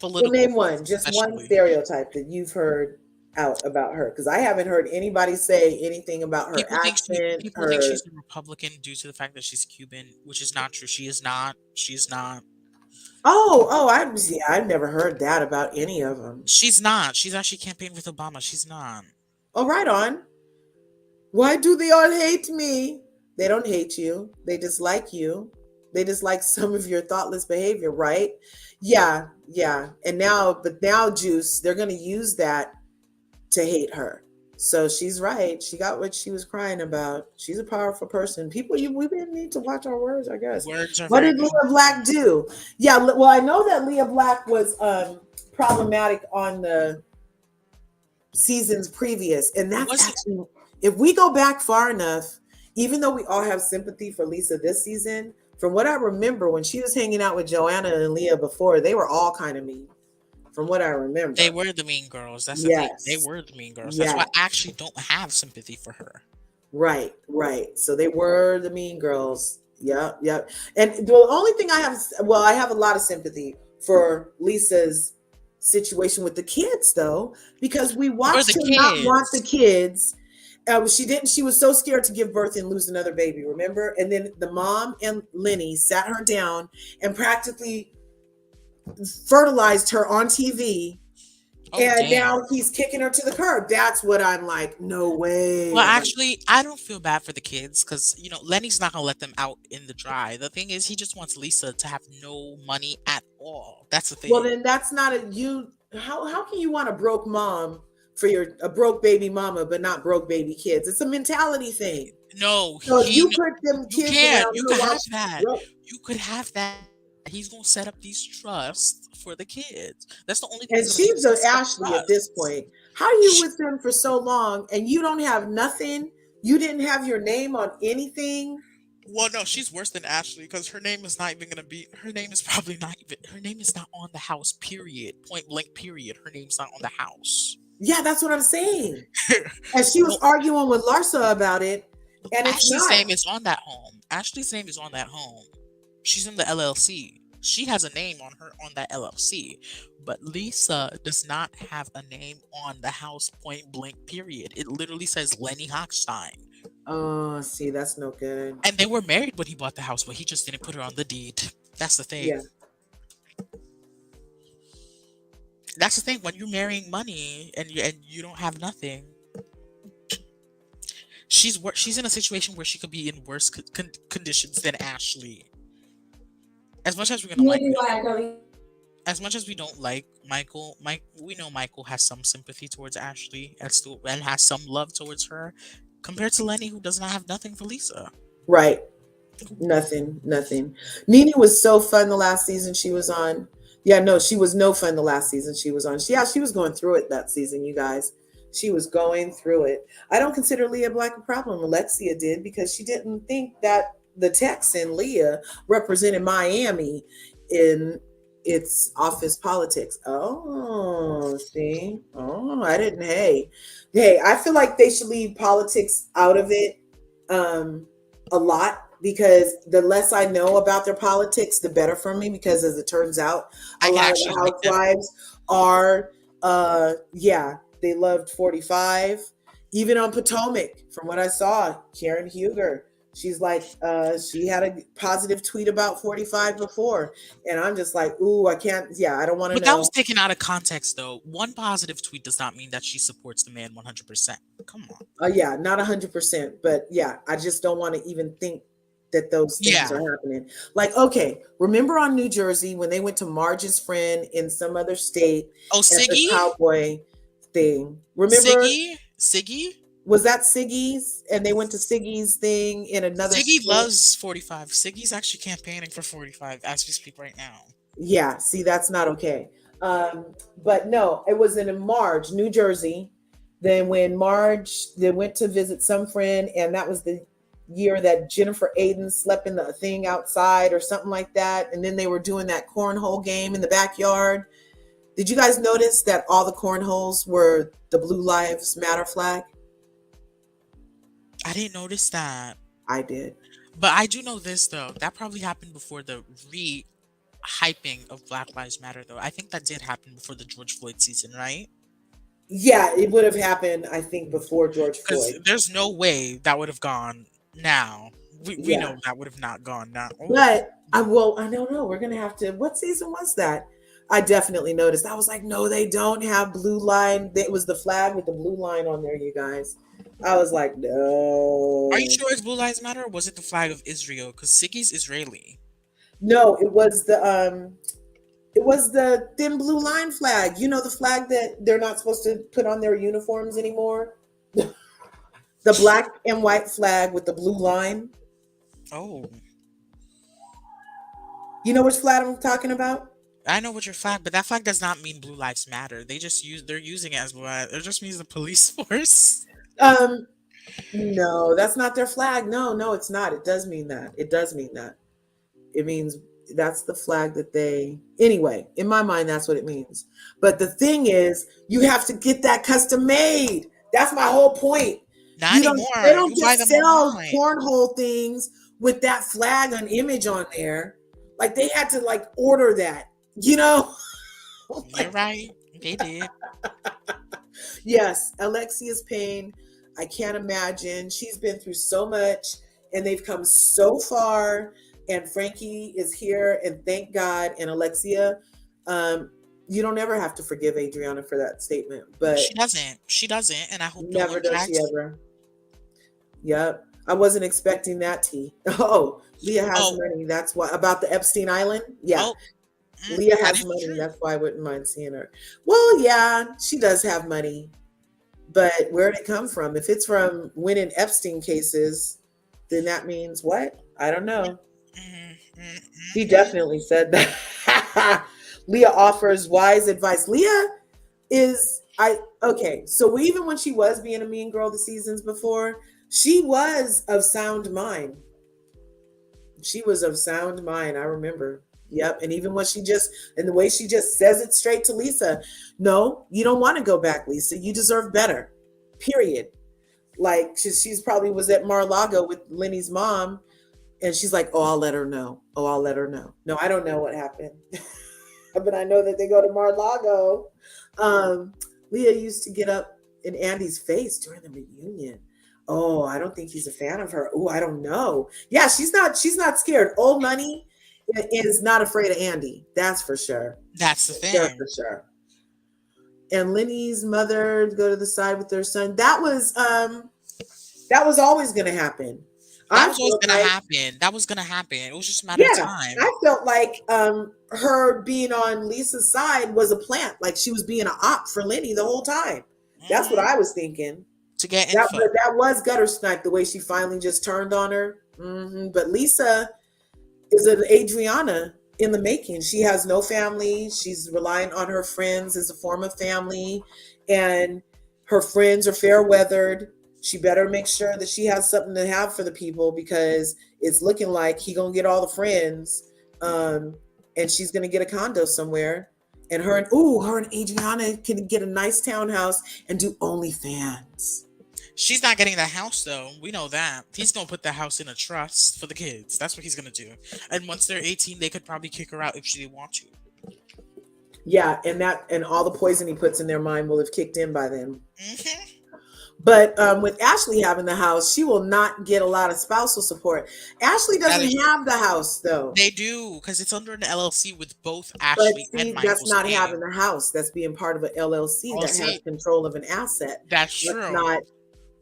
Well, political name one, ones just one especially. stereotype that you've heard out about her, because I haven't heard anybody say anything about her accent, People think her. she's a Republican due to the fact that she's Cuban, which is not true. She is not. She is not. I've never heard that about any of them. She's not. She's actually campaigned with Obama. She's not. Oh, right on. Why do they all hate me? They don't hate you. They dislike you. They dislike some of your thoughtless behavior, right? Yeah, yeah. But now, Juice, they're going to use that to hate her. So she's right. She got what she was crying about. She's a powerful person. We need to watch our words, I guess. Words are What very did Leah Black powerful. do? Yeah, well, I know that Leah Black was problematic on the seasons previous, and that's Was actually, if we go back far enough, even though we all have sympathy for Lisa this season, from what I remember when she was hanging out with Joanna and Leah before, they were all kind of mean, from what I they remember. were the mean girls. That's the thing. They Yes, were the mean girls. That's why yes, I actually don't have sympathy for her. right, right. So they were the mean girls. Yep, yep. And the only thing I have a lot of sympathy for Lisa's situation with the kids, though, because we For watched the her not want the kids. kids. She didn't. She was so scared to give birth and lose another baby. Remember? And then the mom and Lenny sat her down and practically fertilized her on TV. Oh And now damn. he's kicking her to the curb. That's what I'm like. No Well, way. actually, I don't feel bad for the kids because Lenny's not gonna let them out in the dry. The thing is, he just wants Lisa to have no money at all. That's the Well, thing. then that's not a you. How can you want a broke mom for a broke baby mama, but not broke baby kids? It's a mentality thing. No, So if you no, put them you kids can. around You her could while have she's that. broke, You could have that. He's gonna set up these trusts for the kids. That's the only thing and he's gonna do she's is gonna the set up Ashley at this trusts. point. How are you with them for so long and you don't have nothing? You didn't have your name on anything. Well, no, she's worse than Ashley because her name is not even gonna be. Her name is probably not even. Her name is not on the house. Period. Point blank. Period. Her name's not on the house. Yeah, that's what I'm saying. And she was No, arguing with Larsa about it, and it's Ashley's not. name is on that home. Ashley's name is on that home. She's in the LLC. She has a name on her on that LLC. But Lisa does not have a name on the house. Point blank. Period. It literally says Lenny Hochstein. Oh, see, that's no good. And they were married when he bought the house, but he just didn't put her on the deed. That's the thing. Yeah. That's the thing. When you're marrying money and you don't have nothing, she's in a situation where she could be in worse conditions than Ashley. As much as we're gonna like as much as we don't like Michael, we know Michael has some sympathy towards Ashley and has some love towards her, compared to Lenny, who does not have nothing for Lisa. Right. Nothing, nothing. Nene was so fun the last season she was on. Yeah, no, she was no fun the last season she was on. She was going through it that season, you guys. She was going through it. I don't consider Leah Black a problem. Alexia did because she didn't think that the Texan Leah represented Miami in its office politics. Oh, see? Oh, I didn't. Hey, I feel like they should leave politics out of it. A lot, because the less I know about their politics, the better for me, because as it turns out, a I can lot of actually the like them. housewives are yeah, they loved 45. Even on Potomac, from what I saw, Karen Huger, she's like she had a positive tweet about 45 before, and I'm just like, ooh, I can't, yeah, I don't want to But that was know. taken out of context, though. One positive tweet does not mean that she supports the man 100%. Come on. Yeah, not 100%, but yeah, I just don't want to even think that those things Yeah. are happening. Like, okay, remember on New Jersey when they went to Marge's friend in some other state Oh, at the Siggy? cowboy thing? Remember, Siggy? was that Siggy's? And they went to Siggy's thing in another Siggy state. loves 45. Siggy's actually campaigning for 45 as we speak right now. Yeah, see, that's not okay. But no, it was in Marge, New Jersey. Then when Marge they went to visit some friend, and that was the year that Jennifer Aiden slept in the thing outside or something like that. And then they were doing that cornhole game in the backyard. Did you guys notice that all the cornholes were the Blue Lives Matter flag? I didn't notice that. I did. But I do know this though. That probably happened before the hyping of Black Lives Matter though. I think that did happen before the George Floyd season, right? Yeah, it would have happened, I think, before George Because Floyd. there's no way that would have gone now. We Yeah. know that would have not gone now. Oh, But I don't know. We're gonna have to. What season was that? I definitely noticed. I was like, no, they don't have blue line. It was the flag with the blue line on there, you guys. I was like, are you no. sure it's Blue Lives Matter or was it the flag of Israel? Because Siggy's Israeli. No, it was the thin blue line flag. You know, the flag that they're not supposed to put on their uniforms anymore. The black and white flag with the blue line. Oh, You know which flag I'm talking about? I know what your flag, but that flag does not mean Blue Lives Matter. They're using it as Blue Lives. It just means the police force. Um, no, that's not their flag. No, it's not. It does mean that. It does mean that. It means that's the flag that they, anyway, in my mind, that's what it means. But the thing is, you have to get that custom made. That's my whole point. Not They anymore. don't You buy just them sell online. cornhole things with that flag and image on there. Like they had to like order that, you know? You're right. They did. Yes, Alexia's pain. I can't imagine. She's been through so much and they've come so far. And Frankie is here, and thank God. And Alexia, you don't ever have to forgive Adriana for that statement, but She doesn't. She doesn't, and I hope no never one does she tries. ever. Yep. I wasn't expecting that tea. Oh, Leah has Oh, money. That's why about the Epstein Island. Yeah. oh, Leah that has is money. true. That's why I wouldn't mind seeing her. Well, yeah, she does have money. But where'd it come from? If it's from winning Epstein cases, then that means what? I don't know. Mm, mm, He mm, mm. definitely said that. Leah offers wise advice. Leah is okay. So even when she was being a mean girl the seasons before, she was of sound mind. She was of sound mind. I remember. Yep. And even when and the way she just says it straight to Lisa, no, you don't want to go back, Lisa. You deserve better. Period. Like she's probably was at Mar-a-Lago with Lenny's mom. And she's like, oh, I'll let her know. Oh, I'll let her know. No, I don't know what happened. But I know that they go to Mar-a-Lago. Leah used to get up in Andy's face during the reunion. Oh, I don't think he's a fan of her. Oh, I don't know. Yeah, she's not scared. Old Money is not afraid of Andy. That's for sure. That's the That's thing. for sure. And Lenny's mother go to the side with their son. That was always gonna happen. That I was always feel gonna like happen. That was gonna happen. It was just a matter of yeah, time. I felt like her being on Lisa's side was a plant, like she was being an op for Lenny the whole time. That's what Hmm. I was thinking. To get But info. that was gutter snipe the way she finally just turned on her. But Lisa is an Adriana in the making. She has no family. She's relying on her friends as a form of family, and her friends are fair weathered. She better make sure that she has something to have for the people because it's looking like he gonna get all the friends, and she's gonna get a condo somewhere. And her and Adriana can get a nice townhouse and do OnlyFans. She's not getting the house though. We know that. He's gonna put the house in a trust for the kids. That's what he's gonna do. And once they're 18, they could probably kick her out if she want to. Yeah, and all the poison he puts in their mind will have kicked in by then. Hmm. But with Ashley having the house, she will not get a lot of spousal support. Ashley That doesn't is have the house though. They do because it's under an LLC with both But Ashley and see, that's Michael's not having name. the house. That's being part of an LLC Oh, that has see, control of an asset. that's That's true. not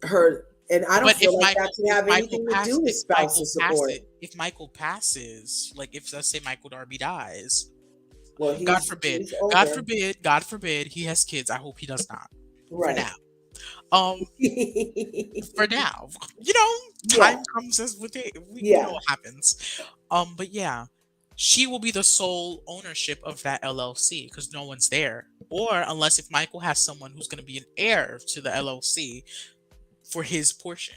her. And I don't But feel like that should have anything to do with spousal support. if Michael passes, like if let's say Michael Darby dies, Well, God forbid, he's God older. forbid, God forbid, he has kids. I hope he does not. For Right. now. For now, time Yeah. comes as with it. We Yeah. know what happens. But yeah, she will be the sole ownership of that LLC because no one's there, or unless if Michael has someone who's going to be an heir to the LLC for his portion.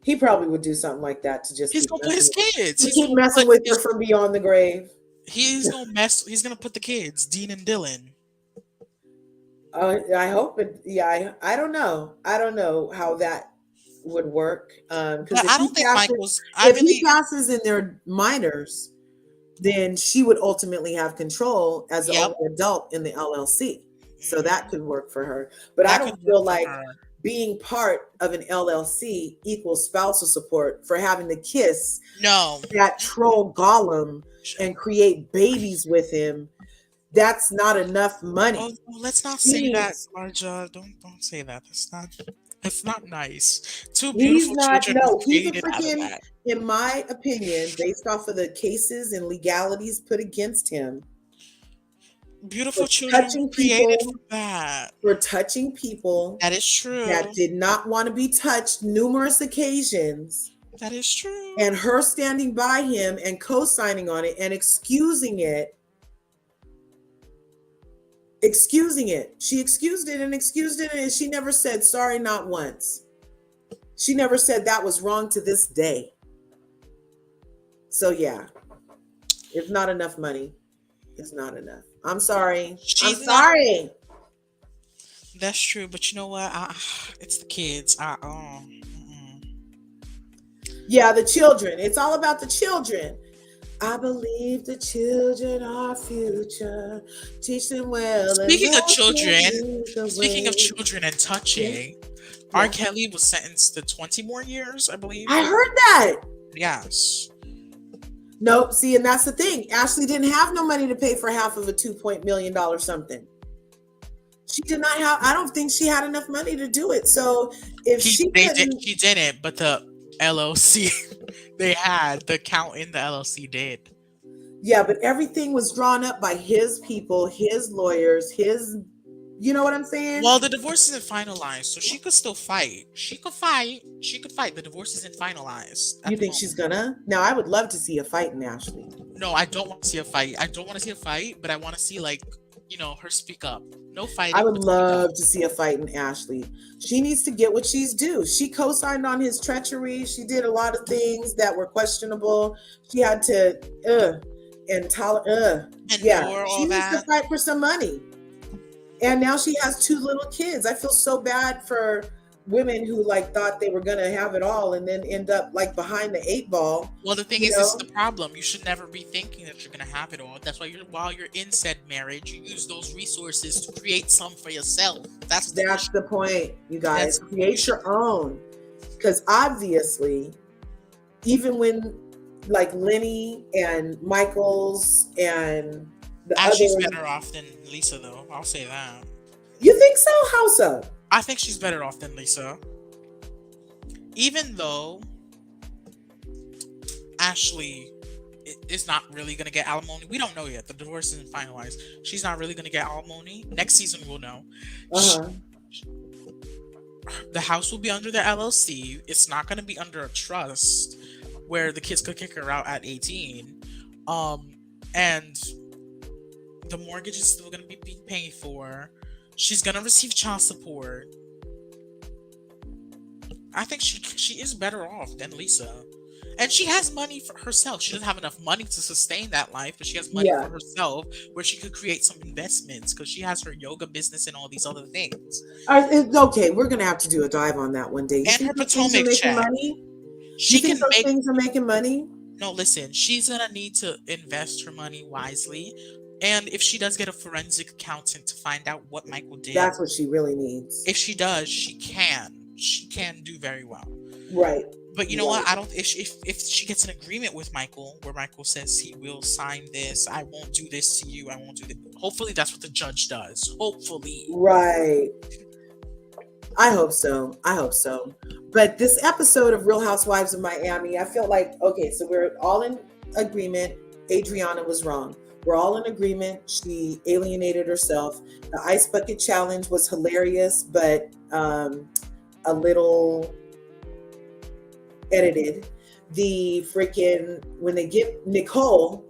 He probably would do something like that to just He's keep gonna put his kids. to He's keep gonna messing put with her his, from beyond the grave. he's gonna mess. He's gonna put the kids, Dean and Dylan. I hope it. Yeah, I don't know. I don't know how that would work. Because But I don't think Michael's. I if he really. passes in their minors, then she would ultimately have control as the Yep. only adult in the LLC. So that Mhm. could work for her. But I That could don't work feel for like her. being part of an LLC equals spousal support for having to kiss No. that troll golem and create babies with him. That's not enough Oh, money. no, let's not She say that, needs, Marja. Don't say that. That's not nice. Two he's beautiful not, children were no, he's a created out of freaking, that. in my opinion, based off of the cases and legalities put against him, for Beautiful children were touching created people, for that. for touching people That is that true. did not want to be touched numerous occasions, That is true. and her standing by him and co-signing on it and excusing it. Excusing it. She excused it and excused it, and she never said sorry, not once. She never said that was wrong to this day. So yeah, it's not enough money. It's not enough. I'm sorry. I'm She's not. sorry. That's true, but you know what? It's the kids. Yeah, the children. It's all about the children. I believe the children are future. Teach them well and Speaking of let them children, lead the speaking of way. children and Yeah, touching, R. yeah. Kelly was sentenced to 20 more years, I believe. I heard that. Yes. Nope. See, and that's the thing. Ashley didn't have no money to pay for half of a $2 million something. She did not have. I don't think she had enough money to do it. So if she couldn't, She didn't, but the LLC they had the count in the LLC did. yeah. But everything was drawn up by his people, his lawyers, his. You know what I'm saying? Well, the divorce isn't finalized, so she could still fight. She could fight. She could fight. The divorce isn't finalized You at the think moment. she's gonna? Now, I would love to see a fight in Ashley. No, I don't want to see a fight. I don't want to see a fight, but I want to see her speak up. No fighting, I would but speak up. love to see a fight in Ashley. She needs to get what she's due. She co-signed on his treachery. She did a lot of things that were questionable. She had to, yeah. Endure She all needs to that. fight for some money. And now she has two little kids. I feel so bad for women who thought they were gonna have it all and then end up behind the eight ball. Well, the thing You is, this is know? the problem. You should never be thinking that you're gonna have it all. That's why while you're in said marriage, you use those resources to create some for yourself. That's the That's issue. the point, you guys. That's the Create issue. your own. Because obviously, even when Lenny and Michaels and the Ashley's other, better off than Lisa, though. I'll say that. you think so? How so? I think she's better off than Lisa. Even though Ashley is not really going to get alimony. We don't know yet. The divorce isn't finalized. She's not really going to get alimony. Next season, we'll know. Uh-huh. The house will be under the LLC. It's not going to be under a trust where the kids could kick her out at 18. And the mortgage is still going to be being paid for. She's going to receive child support. I think she is better off than Lisa. And she has money for herself. She doesn't have enough money to sustain that life, but she has money Yeah. for herself where she could create some investments because she has her yoga business and all these other things. Okay, we're gonna have to do a dive on that one day. You And think her those things are Potomac making check. money? She You think can those make things are making money? no, listen, she's gonna need to invest her money wisely. And if she does get a forensic accountant to find out what Michael did, That's what she really needs. if she does, she can do very well. Right. But you know Right. what? I don't. If she gets an agreement with Michael, where Michael says he will sign this, I won't do this to you. I won't do this. Hopefully, that's what the judge does. Hopefully, Right. I hope so. I hope so. But this episode of Real Housewives of Miami, I feel like, okay, so we're all in agreement. Adriana was wrong. We're all in agreement. She alienated herself. The ice bucket challenge was hilarious, but a little edited. The freaking, when they get Nicole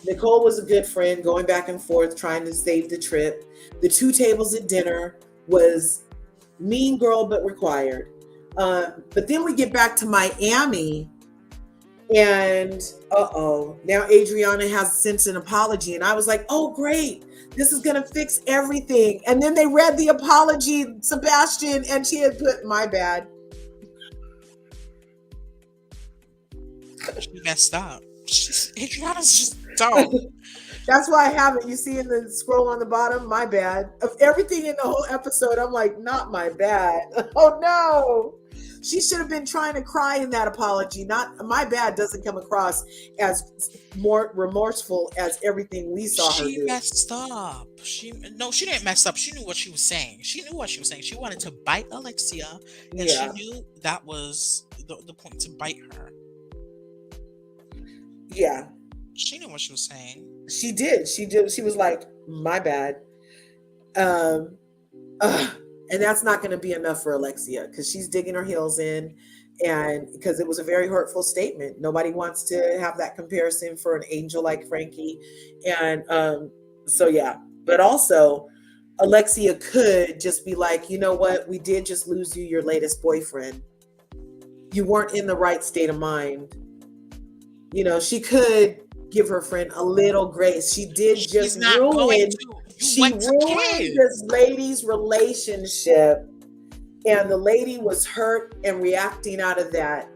was a good friend going back and forth trying to save the trip. The two tables at dinner was mean girl but required. But then we get back to Miami And now Adriana has sent an apology, and I was like, oh great, this is gonna fix everything. And then they read the apology, Sebastian, and she had put my bad. She messed up. Adriana's just dumb. That's why I have it. You see in the scroll on the bottom, my bad. Of everything in the whole episode, I'm like, not my bad. Oh no. She should have been trying to cry in that apology. Not my bad doesn't come across as more remorseful as everything we saw her She do. messed up. She didn't mess up. She knew what she was saying. She knew what she was saying. She wanted to bite Alexia, and she Yeah. knew that was the point, to bite her. Yeah. She knew what she was saying. She did. She was like, my bad. And that's not going to be enough for Alexia, because she's digging her heels in, and because it was a very hurtful statement. Nobody wants to have that comparison for an angel like Frankie. And so yeah, but also Alexia could just be like, you know what, we did just lose you, your latest boyfriend. You weren't in the right state of mind. You know, she could give her friend a little grace. She did just ruin. She ruined this lady's relationship, and the lady was hurt and reacting out of that.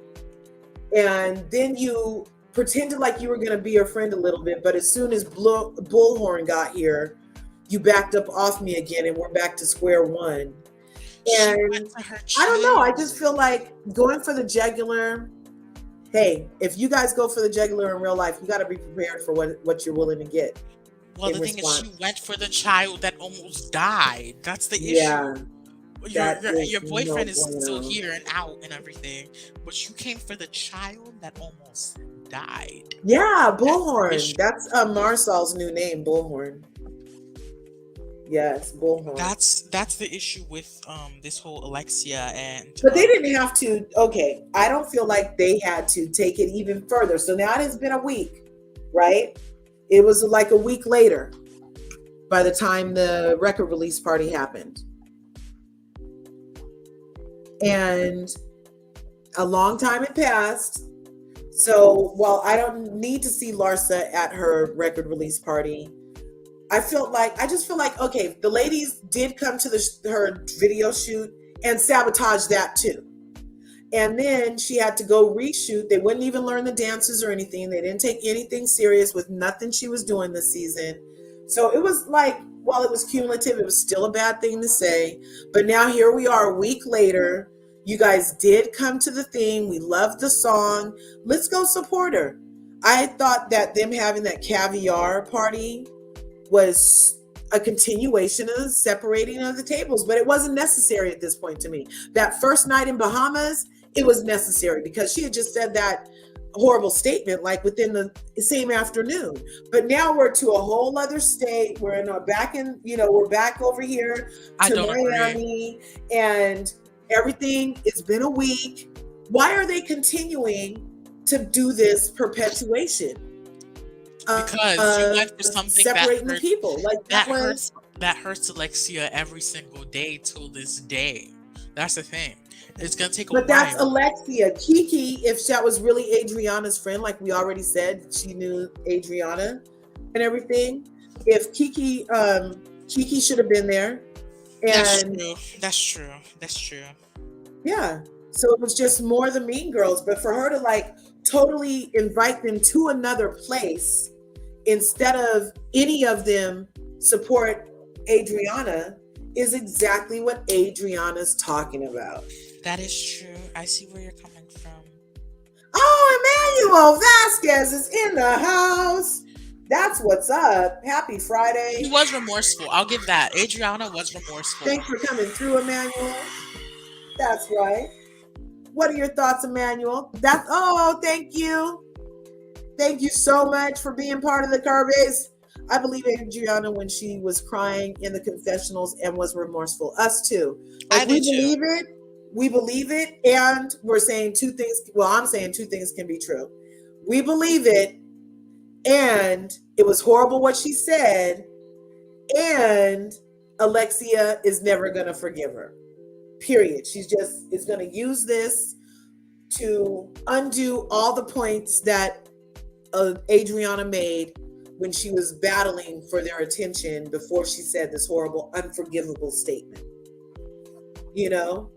And then you pretended like you were going to be her friend a little bit, but as soon as Bullhorn got here, you backed up off me again, and we're back to square one. And I don't know. I just feel like going for the jugular. Hey, if you guys go for the jugular in real life, you got to be prepared for what you're willing to get. Well, the thing is, she went for the child that almost died. That's the issue. Your boyfriend is still here and out and everything, but you came for the child that almost died. Yeah, Bullhorn. That's Marsal's new name, Bullhorn. Yes, Bullhorn. That's the issue with this whole Alexia and. But they didn't have to. Okay, I don't feel like they had to take it even further. So now it has been a week, right? It was like a week later by the time the record release party happened. And a long time had passed. So while I don't need to see Larsa at her record release party, I just feel like, okay, the ladies did come to her video shoot and sabotage that too. And then she had to go reshoot. They wouldn't even learn the dances or anything. They didn't take anything serious with nothing she was doing this season. So it was like, while it was cumulative, it was still a bad thing to say. But now here we are a week later. You guys did come to the thing. We loved the song. Let's go support her. I thought that them having that caviar party was a continuation of the separating of the tables, but it wasn't necessary at this point to me. That first night in Bahamas, it was necessary because she had just said that horrible statement like within the same afternoon. But now we're to a whole other state. We're back over here to Miami, and everything. It's been a week. Why are they continuing to do this perpetuation? Because you went for something separating the people like that hurts Alexia every single day till this day. That's the thing. It's gonna take a while. But that's Alexia. Kiki, if that was really Adriana's friend, like we already said, she knew Adriana and everything. If Kiki should have been there. And That's true. Yeah. So it was just more the Mean Girls, but for her to like totally invite them to another place instead of any of them support Adriana is exactly what Adriana's talking about. That is true. I see where you're coming from. Oh, Emmanuel Vasquez is in the house. That's what's up. Happy Friday. He was remorseful. I'll give that. Adriana was remorseful. Thanks for coming through, Emmanuel. That's right. What are your thoughts, Emmanuel? Thank you. Thank you so much for being part of the Curvys. I believe Adriana when she was crying in the confessionals and was remorseful. Us too. Like, we believe it. We believe it. And we're saying two things. Well, I'm saying two things can be true. We believe it. And it was horrible what she said. And Alexia is never going to forgive her. Period. She's just is going to use this to undo all the points that Adriana made when she was battling for their attention before she said this horrible, unforgivable statement. You know?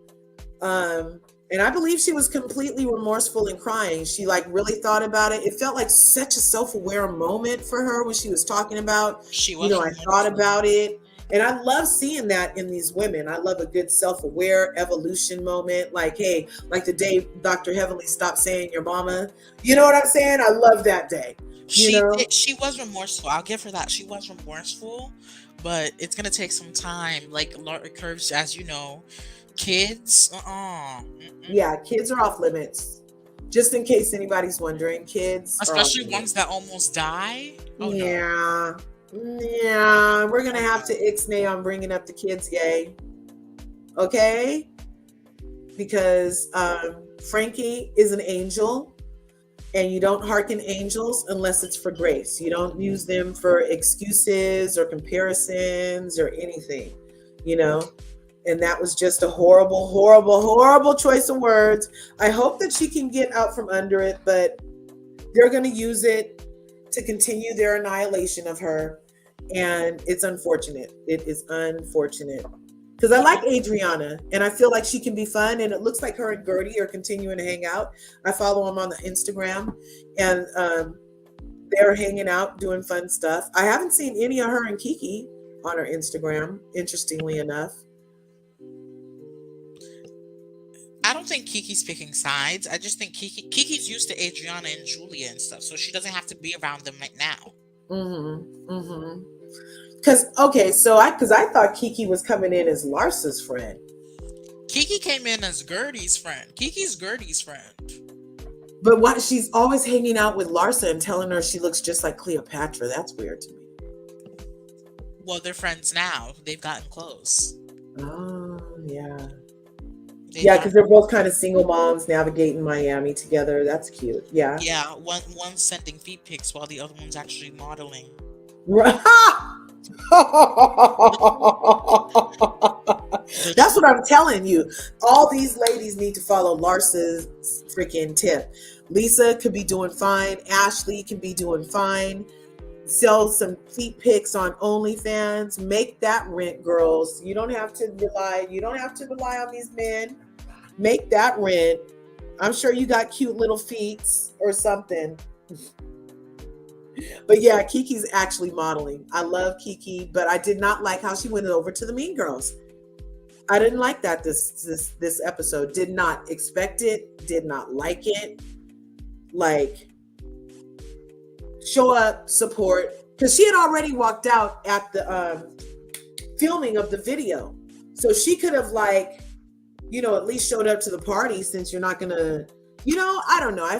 And I believe she was completely remorseful and crying. She like really thought about it. It felt like such a self-aware moment for her when she was talking about, She you was know, I thought remorseful. about it. And I love seeing that in these women. I love a good self-aware evolution moment. Like, hey, like the day Dr. Heavenly stopped saying your mama. You know what I'm saying? I love that day. You She know? did. She was remorseful. I'll give her that. She was remorseful, but it's gonna take some time. Like Laura Curves, as you know, kids. Yeah, kids are off limits. Just in case anybody's wondering, kids are off Especially limits. ones that almost die. Oh no. Yeah. Yeah. We're going to have to ixnay on bringing up the kids, yay. Okay? Because Frankie is an angel, and you don't hearken angels unless it's for grace. You don't use them for excuses or comparisons or anything, you know? And that was just a horrible, horrible, horrible choice of words. I hope that she can get out from under it, but they're going to use it to continue their annihilation of her. And it's unfortunate. It is unfortunate. Because I like Adriana, and I feel like she can be fun. And it looks like her and Gertie are continuing to hang out. I follow them on the Instagram, and they're hanging out, doing fun stuff. I haven't seen any of her and Kiki on her Instagram, interestingly enough. I don't think Kiki's picking sides. I just think Kiki's used to Adriana and Julia and stuff, so she doesn't have to be around them right now. Because I thought Kiki was coming in as Larsa's friend. Kiki came in as Gertie's friend. Kiki's Gertie's friend. But what, she's always hanging out with Larsa and telling her she looks just like Cleopatra. That's weird to me. Well, they're friends now. They've gotten close. Oh, yeah. Yeah, because they're both kind of single moms navigating Miami together. That's cute. Yeah. Yeah, one's sending feet pics while the other one's actually modeling. That's what I'm telling you. All these ladies need to follow Larsa's freaking tip. Lisa could be doing fine. Ashley can be doing fine. Sell some feet pics on OnlyFans. Make that rent, girls. You don't have to rely on these men. Make that rent. I'm sure you got cute little feet or something. But yeah, Kiki's actually modeling. I love Kiki, but I did not like how she went over to the Mean Girls. I didn't like that this episode. Did not expect it. Did not like it. Like, show up, support, because she had already walked out at the filming of the video, so she could have at least showed up to the party, since you're not gonna, I don't know. I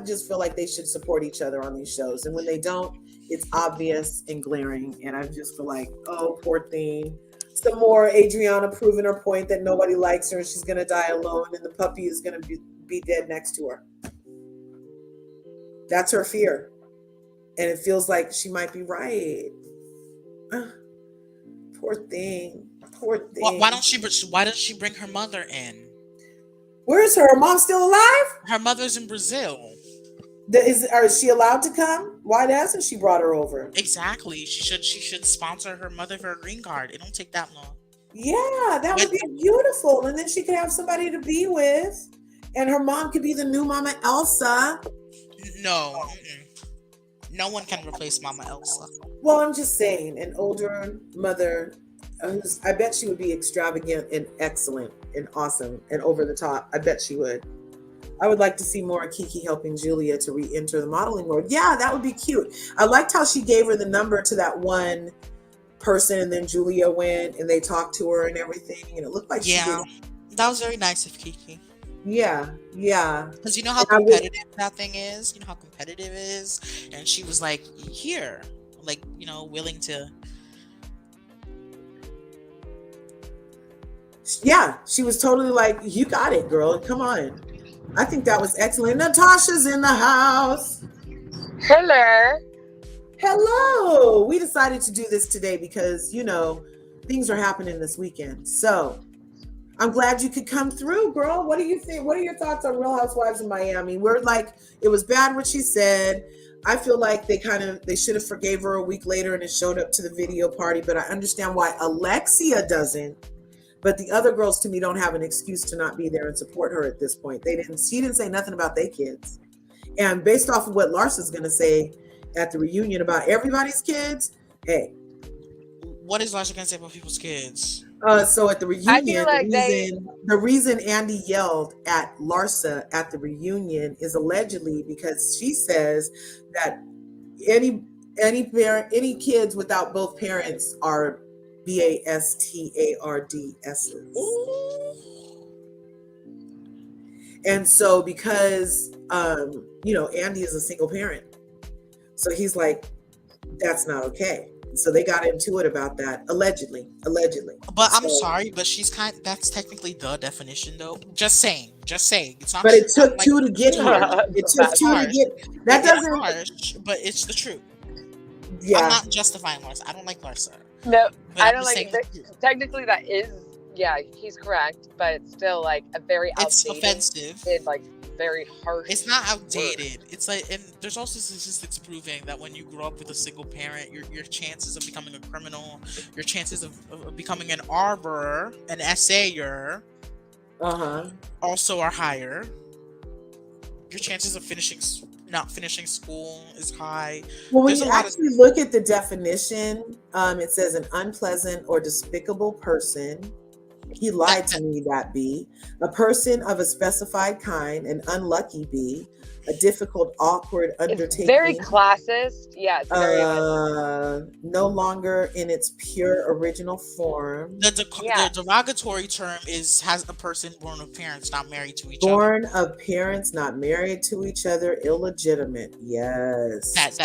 just feel like they should support each other on these shows, and when they don't, it's obvious and glaring, and I just feel like, oh, poor thing. Some more Adriana proving her point that nobody likes her and she's gonna die alone, and the puppy is gonna be dead next to her. That's her fear. And it feels like she might be right. Poor thing. Poor thing. Why doesn't she bring her mother in? Where is her? Her mom still alive? Her mother's in Brazil. Is she allowed to come? Why hasn't she brought her over? Exactly. She should sponsor her mother for a green card. It don't take that long. Yeah, that would be beautiful. And then she could have somebody to be with. And her mom could be the new Mama Elsa. No. No one can replace Mama Elsa. Well, I'm just saying, an older mother, I bet she would be extravagant and excellent and awesome and over the top. I bet she would. I would like to see more of Kiki helping Julia to re-enter the modeling world. Yeah, that would be cute. I liked how she gave her the number to that one person, and then Julia went and they talked to her and everything, and it looked like she did. That was very nice of Kiki. Yeah. Because you know how competitive that thing is? You know how competitive it is? And she was like, here. Like, willing to... Yeah, she was totally like, you got it, girl. Come on. I think that was excellent. Natasha's in the house. Hello. We decided to do this today because, things are happening this weekend. So I'm glad you could come through, girl. What do you think? What are your thoughts on Real Housewives of Miami? We're like, it was bad what she said. I feel like they should have forgave her a week later and it showed up to the video party, but I understand why Alexia doesn't. But the other girls to me don't have an excuse to not be there and support her at this point. She didn't say nothing about their kids. And based off of what Larsa's gonna say at the reunion about everybody's kids, hey. What is Larsa gonna say about people's kids? So at the I feel reunion, like the reason Andy yelled at Larsa at the reunion is allegedly because she says that any kids without both parents are BASTARDS. And so because Andy is a single parent, so he's like, that's not okay. So they got into it about that allegedly. But I'm sorry, but that's technically the definition though. Just saying. It's not. But it took two to get here. It took two to get. That doesn't. Harsh, but it's the truth. Yeah. I'm not justifying Larsa. I don't like Larsa. No, But I I'm don't just like saying it. Technically, that is, yeah, he's correct, but it's still like a very it's outdated, offensive. like very harsh. It's not outdated. It's like, and there's also statistics proving that when you grow up with a single parent, your chances of becoming a criminal, your chances of becoming an arborer, an essayer, also are higher. Your chances of not finishing school is high. Well, when you actually look at the definition, it says an unpleasant or despicable person. He lied to me, that B. A person of a specified kind, an unlucky B. A difficult, awkward undertaking. It's very classist. Yeah, it's very no longer in its pure original form. The derogatory term has a person born of parents not married to each other. Born of parents not married to each other, illegitimate. Yes. That's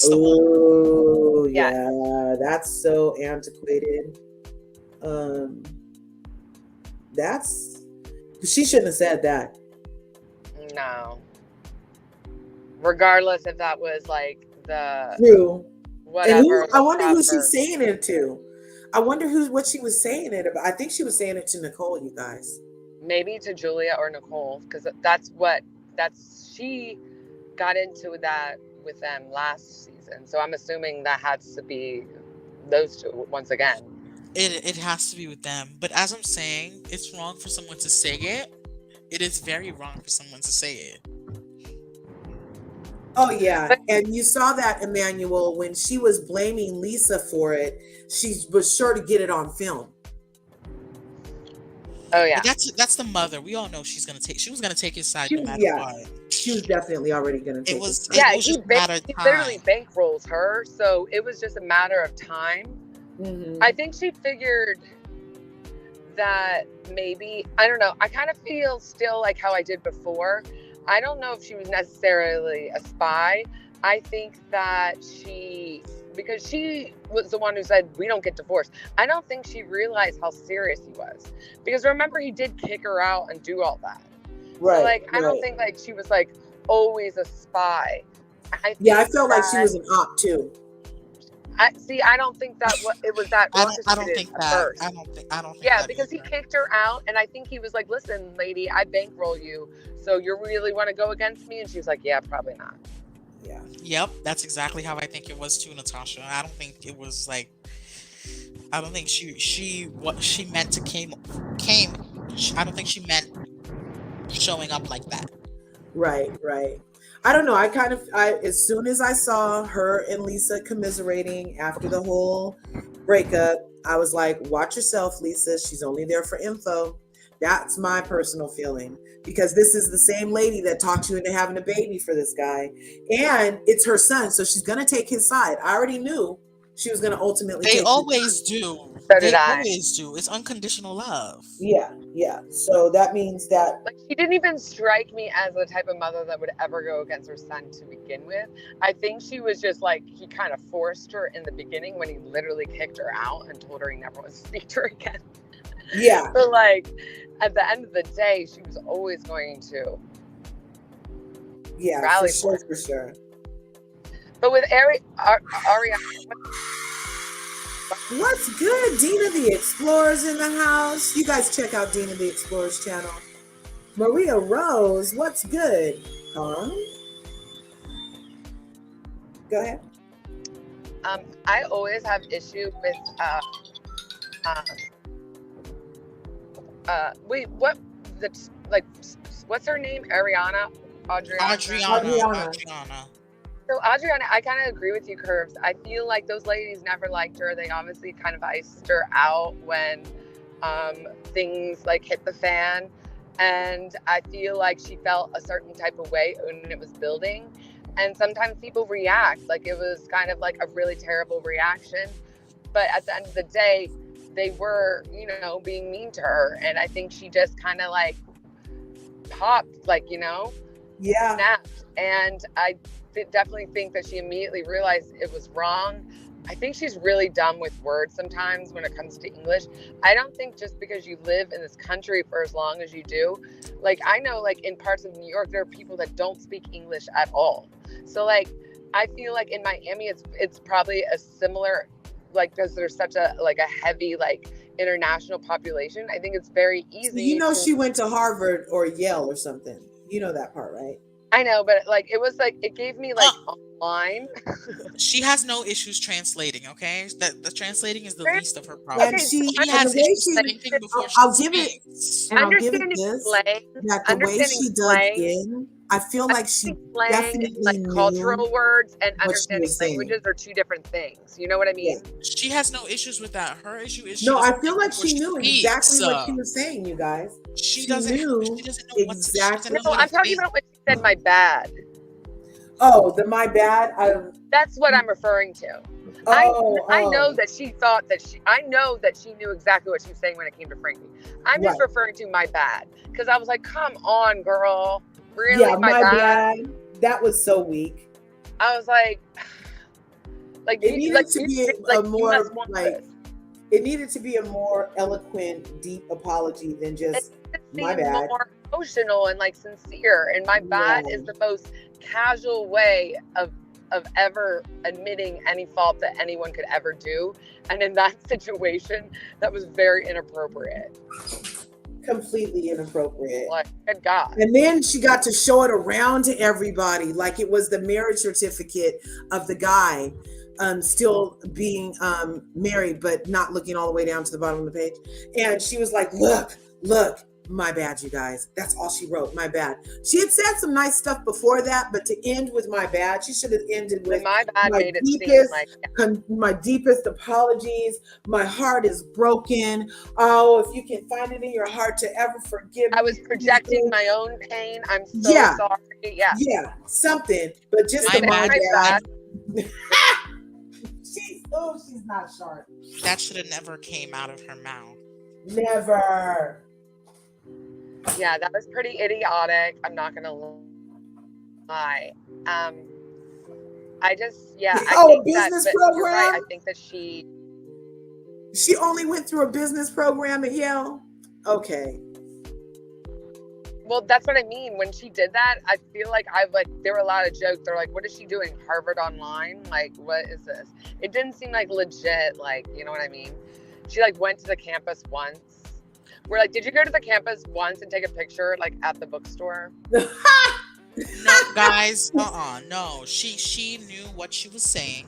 the whole. Yeah, that's so antiquated. She shouldn't have said that. No. Regardless if that was like the true whatever. I wonder who she's saying it to. I wonder what she was saying it about. I think she was saying it to Nicole, you guys. Maybe to Julia or Nicole, because she got into that with them last season. So I'm assuming that has to be those two once again. It has to be with them. But as I'm saying, it's wrong for someone to say it. It is very wrong for someone to say it. Oh, yeah. And you saw that, Emmanuel, when she was blaming Lisa for it, she was sure to get it on film. Oh, yeah. But that's the mother. We all know she was going to take his side no matter what. She was definitely already going to take his side. Yeah, he literally bankrolls her. So it was just a matter of time. Mm-hmm. I think she figured that maybe, I don't know, I kind of feel still like how I did before. I don't know if she was necessarily a spy. I think that because she was the one who said, we don't get divorced. I don't think she realized how serious he was. Because remember, he did kick her out and do all that. Right. So I don't think like she was like always a spy. I felt like she was an op too. I don't think that it was that. I don't think that. First. I don't think. Yeah, because he kicked her out, and I think he was like, "Listen, lady, I bankroll you, so you really want to go against me?" And she was like, "Yeah, probably not." Yeah. Yep, that's exactly how I think it was too, Natasha. I don't think it was like. I don't think what she meant to came. I don't think she meant showing up like that. Right. I don't know. As soon as I saw her and Lisa commiserating after the whole breakup, I was like, watch yourself, Lisa. She's only there for info. That's my personal feeling, because this is the same lady that talked you into having a baby for this guy. And it's her son. So she's going to take his side. I already knew she was going to ultimately They always do. So they always do. It's unconditional love. Yeah. So that means that she didn't even strike me as the type of mother that would ever go against her son to begin with. I think she was just like, he kind of forced her in the beginning when he literally kicked her out and told her he never would speak to her again. Yeah. So like at the end of the day, she was always going to rally for sure. But with Ariana, What's good? Dina the Explorer's in the house. You guys check out Dina the Explorer's channel. Maria Rose, what's good? Huh? Go ahead. I always have issue with wait, what's her name? Adriana. So Adriana, I kind of agree with you, Curves. I feel like those ladies never liked her. They obviously kind of iced her out when things like hit the fan. And I feel like she felt a certain type of way when it was building. And sometimes people react like it was kind of like a really terrible reaction. But at the end of the day, they were, being mean to her. And I think she just kind of like popped, snapped. And I definitely think that she immediately realized it was wrong. I think she's really dumb with words sometimes when it comes to English. I don't think just because you live in this country for as long as you do, like I know like in parts of New York, there are people that don't speak English at all. So like, I feel like in Miami, it's probably a similar, like, because there's such a heavy, like international population. I think it's very easy. She went to Harvard or Yale or something. You know that part, right? I know, but like it was like it gave me like online. She has no issues translating. Okay, the translating is the least of her problems. And she has issues thinking before I'll she give it. speaks. And I'll give it this: that the way she dug in, I feel like she definitely like knew cultural words and what she understanding was saying. languages are two different things. You know what I mean? Yeah. She has no issues with that. Her issue is I feel like she knew exactly what she was saying. You guys, she doesn't know exactly. No, I'm talking about when she said "my bad." Oh, the "my bad." That's what I'm referring to. I know that she thought that I know that she knew exactly what she was saying when it came to Frankie. I'm just referring to "my bad" because I was like, "Come on, girl, really?" Yeah, my bad. That was so weak. I was like, it needed to be a more like. It needed to be a more eloquent, deep apology than just "my bad." More emotional and like sincere. And "my bad" is the most casual way of ever admitting any fault that anyone could ever do. And in that situation, that was very inappropriate. Completely inappropriate. Like, good God. And then she got to show it around to everybody like it was the marriage certificate of the guy still being married, but not looking all the way down to the bottom of the page. And she was like, look, "my bad, you guys." That's all she wrote, "my bad." She had said some nice stuff before that, but to end with "my bad," she should have ended with "my bad" made it deepest, seem like my deepest apologies. My heart is broken. Oh, if you can find it in your heart to ever forgive me. I was projecting my own pain. I'm so sorry. Yeah. Yeah, something. But just "my "my bad." She's not sharp. That should have never came out of her mouth. Never. Yeah, that was pretty idiotic. I'm not gonna lie. I just, I think business that, program. You're right. I think that she only went through a business program at Yale. Okay. Well, that's what I mean. When she did that, I feel like there were a lot of jokes. They're like, "What is she doing? Harvard online? Like, what is this?" It didn't seem like legit. Like, you know what I mean? She like went to the campus once. We're like, "Did you go to the campus once and take a picture like at the bookstore?" No, guys. No. She knew what she was saying.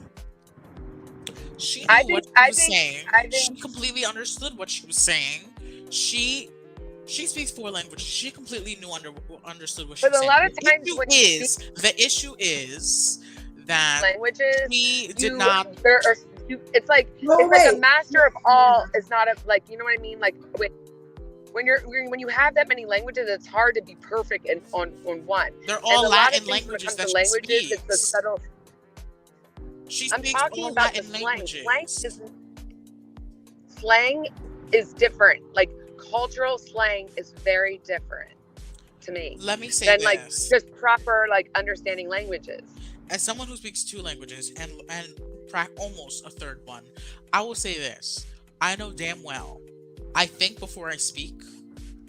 She knew what she was saying. She completely understood what she was saying. She speaks 4 languages. She completely understood what she was saying. But a lot of times the issue is that languages she did not. It's like a master of all. It's not like, you know what I mean? Like when you have that many languages, it's hard to be perfect on one. They're all Latin languages that she speaks. It's the subtle. I'm talking about Latin languages. Slang is different. Like cultural slang is very different to me. Let me say than like just proper like understanding languages. As someone who speaks 2 languages and almost a third one, I will say this: I know damn well I think before I speak,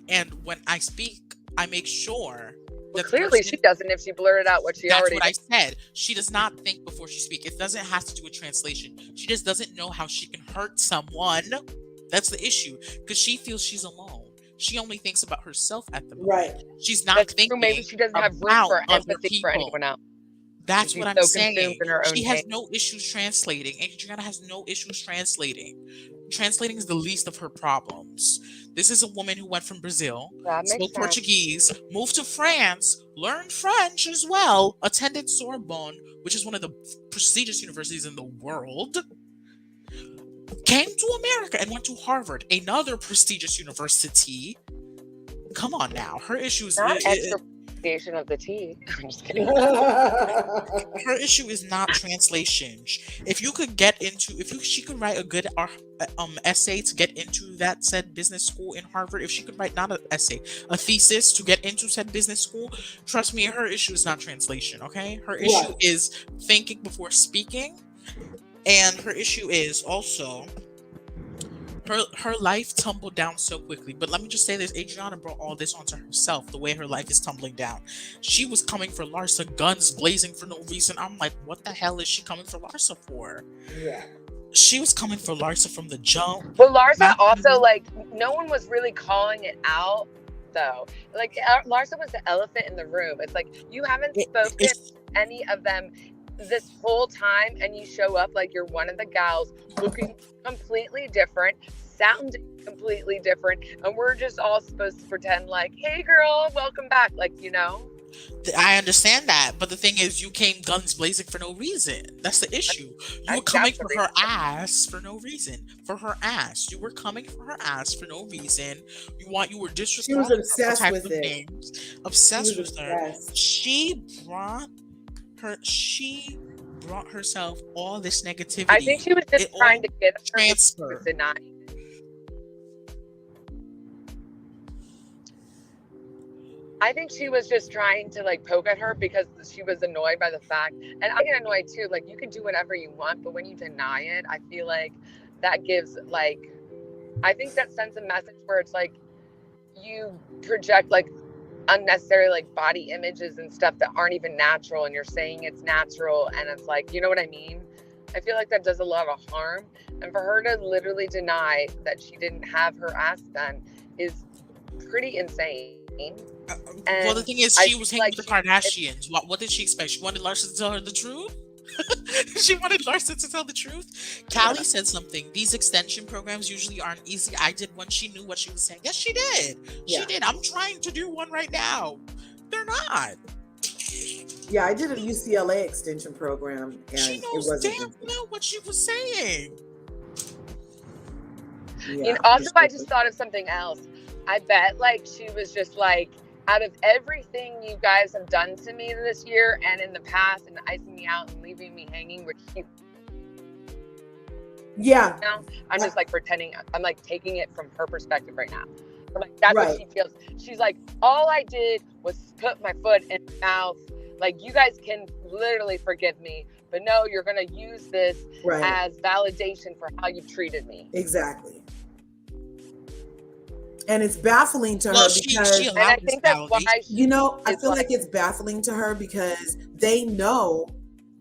and when I speak, I make sure that the Clearly, person, she doesn't if she blurted out what she that's already what I did. said. She does not think before she speaks. It doesn't have to do with translation. She just doesn't know how she can hurt someone. That's the issue. Because she feels she's alone. She only thinks about herself at the moment. Right. She's not That's true. thinking Maybe she doesn't have room about for other empathy for people. anyone else. That's She's what I'm so saying. consumed in her own She has pain. no issues translating. Adriana has no issues translating. Translating is the least of her problems. This is a woman who went from Brazil, That makes spoke sense. Portuguese, moved to France, learned French as well, attended Sorbonne, which is one of the prestigious universities in the world, came to America and went to Harvard, another prestigious university. Come on now. Her issue is Not extra pronunciation of the T. I'm just kidding. her issue is not translation. If you could get into, she could write a good essay to get into that said business school in Harvard, if she could write not an essay, a thesis to get into said business school, trust me, her issue is not translation. Okay, her issue Right. is thinking before speaking, and her issue is also her life tumbled down so quickly. But let me just say this, Adriana brought all this onto herself, the way her life is tumbling down. She was coming for Larsa, guns blazing for no reason. I'm like, what the hell is she coming for Larsa for? Yeah. She was coming for Larsa from the jump. Well, Larsa also, like, no one was really calling it out, though. Like, Larsa was the elephant in the room. It's like, you haven't spoken to any of them this whole time, and you show up like you're one of the gals, looking completely different, sounding completely different, and we're just all supposed to pretend like, hey girl, welcome back, like, you know. I understand that, but the thing is, you came guns blazing for no reason. That's the issue. You were coming for her ass for no reason. For her ass, you were coming for her ass for no reason. You were disrespecting. She was obsessed with it. Things. Obsessed with her. She brought herself all this negativity. I think she was just trying to get her transfer. to deny. I think she was just trying to like poke at her because she was annoyed by the fact, and I get annoyed too. Like, you can do whatever you want, but when you deny it, I feel like that gives like, I think that sends a message where it's like you project like unnecessary like body images and stuff that aren't even natural, and you're saying it's natural, and it's like, you know what I mean? I feel like that does a lot of harm, and for her to literally deny that she didn't have her ass done is pretty insane. Well, the thing is, she was hanging with the Kardashians. What did she expect? She wanted Larsa to tell her the truth? She wanted Larsa to tell the truth? Callie said something. These extension programs usually aren't easy. I did one. She knew what she was saying. Yes, she did. She did. I'm trying to do one right now. They're not. Yeah, I did a UCLA extension program, and she knows it wasn't damn well what she was saying. Yeah, and also, I just thought of something else. I bet like she was just like, out of everything you guys have done to me this year and in the past, and icing me out and leaving me hanging, which yeah, now I'm just like pretending. I'm like taking it from her perspective right now. I'm like, that's what she feels. She's like, all I did was put my foot in her mouth. Like, you guys can literally forgive me, but no, you're gonna use this as validation for how you treated me. Exactly. And it's baffling to her because and I think that's why I feel like it's baffling to her because they know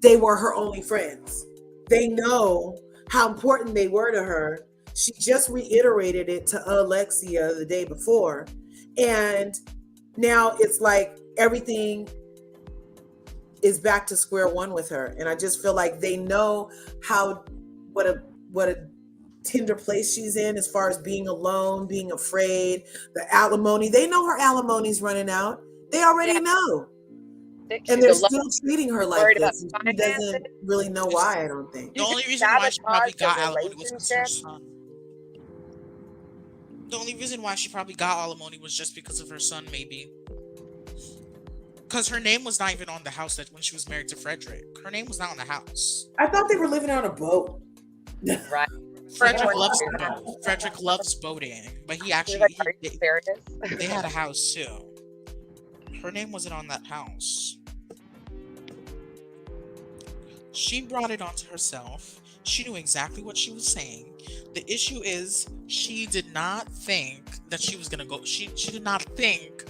they were her only friends. They know how important they were to her. She just reiterated it to Alexia the day before. And now it's like everything is back to square one with her. And I just feel like they know what a tender place she's in as far as being alone, being afraid, the alimony. They know her alimony's running out. They already know. And they're still treating her like this. She doesn't really know why, I don't think. The only reason why she probably got alimony was because her son. The only reason why she probably got alimony was just because of her son, maybe. Because her name was not even on the house that when she was married to Frederick. Her name was not on the house. I thought they were living on a boat. Right. Frederick loves boating, but he actually they had a house too. Her name wasn't on that house. She brought it onto herself. She knew exactly what she was saying. The issue is she did not think that she was gonna go. She did not think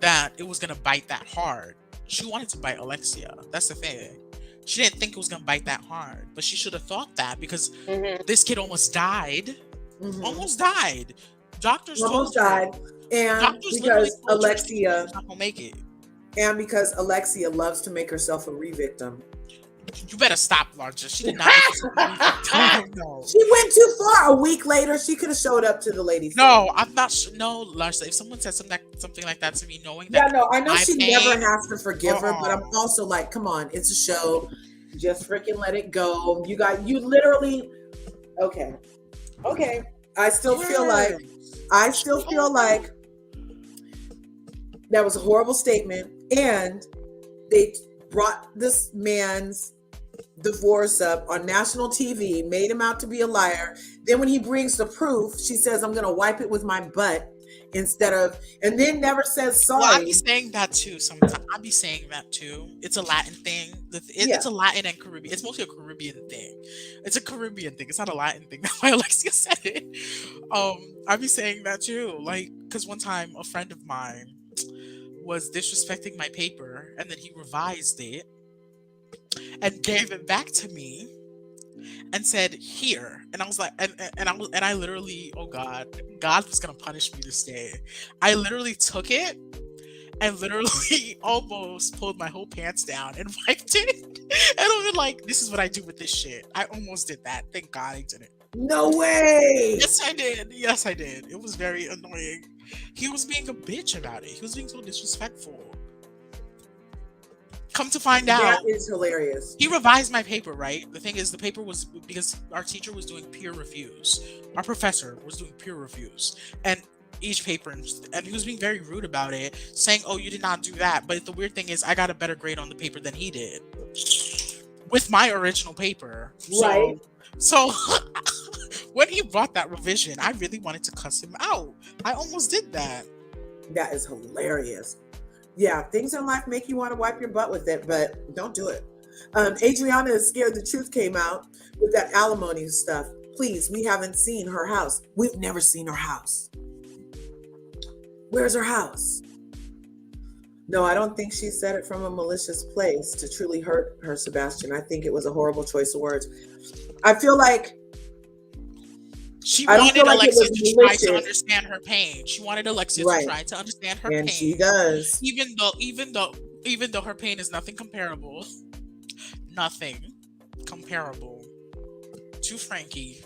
that it was gonna bite that hard. She wanted to bite Alexia. That's the thing. She didn't think it was gonna bite that hard, but she should have thought that because this kid almost died. Almost died. Doctors Almost told her. died. And Doctors literally because told her Alexia, she's not gonna make it. and because Alexia loves to make herself a re-victim. You better stop, Larger. She did not make herself a re-victim. No. She went too far. A week later, she could have showed up to the lady. No, I'm not sure. No, Larsa, if someone said something like that to me, knowing that. Yeah, no, I know my she pain- never has to forgive her, but I'm also like, come on, it's a show. Just freaking let it go. You literally, okay. I still feel like that was a horrible statement, and they brought this man's divorce up on national TV, made him out to be a liar. Then when he brings the proof, she says, I'm gonna wipe it with my butt instead of, and then never says sorry. Well, I be saying that too sometimes. I be saying that too. It's a Latin thing. It's a Latin and Caribbean. It's mostly a Caribbean thing. It's a Caribbean thing. It's not a Latin thing. That's why Alexia said it. I be saying that too. Like, because one time a friend of mine was disrespecting my paper, and then he revised it and gave it back to me and said, here. And I was like, and I literally, oh God was gonna punish me this day. I literally took it and literally almost pulled my whole pants down and wiped it. And I was like, this is what I do with this shit. I almost did that. Thank God I didn't. No way. Yes, I did. Yes, I did. It was very annoying. He was being a bitch about it. He was being so disrespectful. Come to find out, that is hilarious. He revised my paper, right? The thing is, the paper was because our teacher was doing peer reviews. Our professor was doing peer reviews, and each paper, and he was being very rude about it, saying, "Oh, you did not do that." But the weird thing is, I got a better grade on the paper than he did with my original paper. Right. So when he brought that revision, I really wanted to cuss him out. I almost did that. That is hilarious. Yeah, things in life make you want to wipe your butt with it, but don't do it. Adriana is scared the truth came out with that alimony stuff. Please, we haven't seen her house. We've never seen her house. Where's her house? No, I don't think she said it from a malicious place to truly hurt her, Sebastian. I think it was a horrible choice of words. I feel like she I don't wanted feel like Alexia it was to try malicious. to understand her pain. She wanted Alexia Right. to try to understand her And pain. she does. Even though her pain is nothing comparable to Frankie.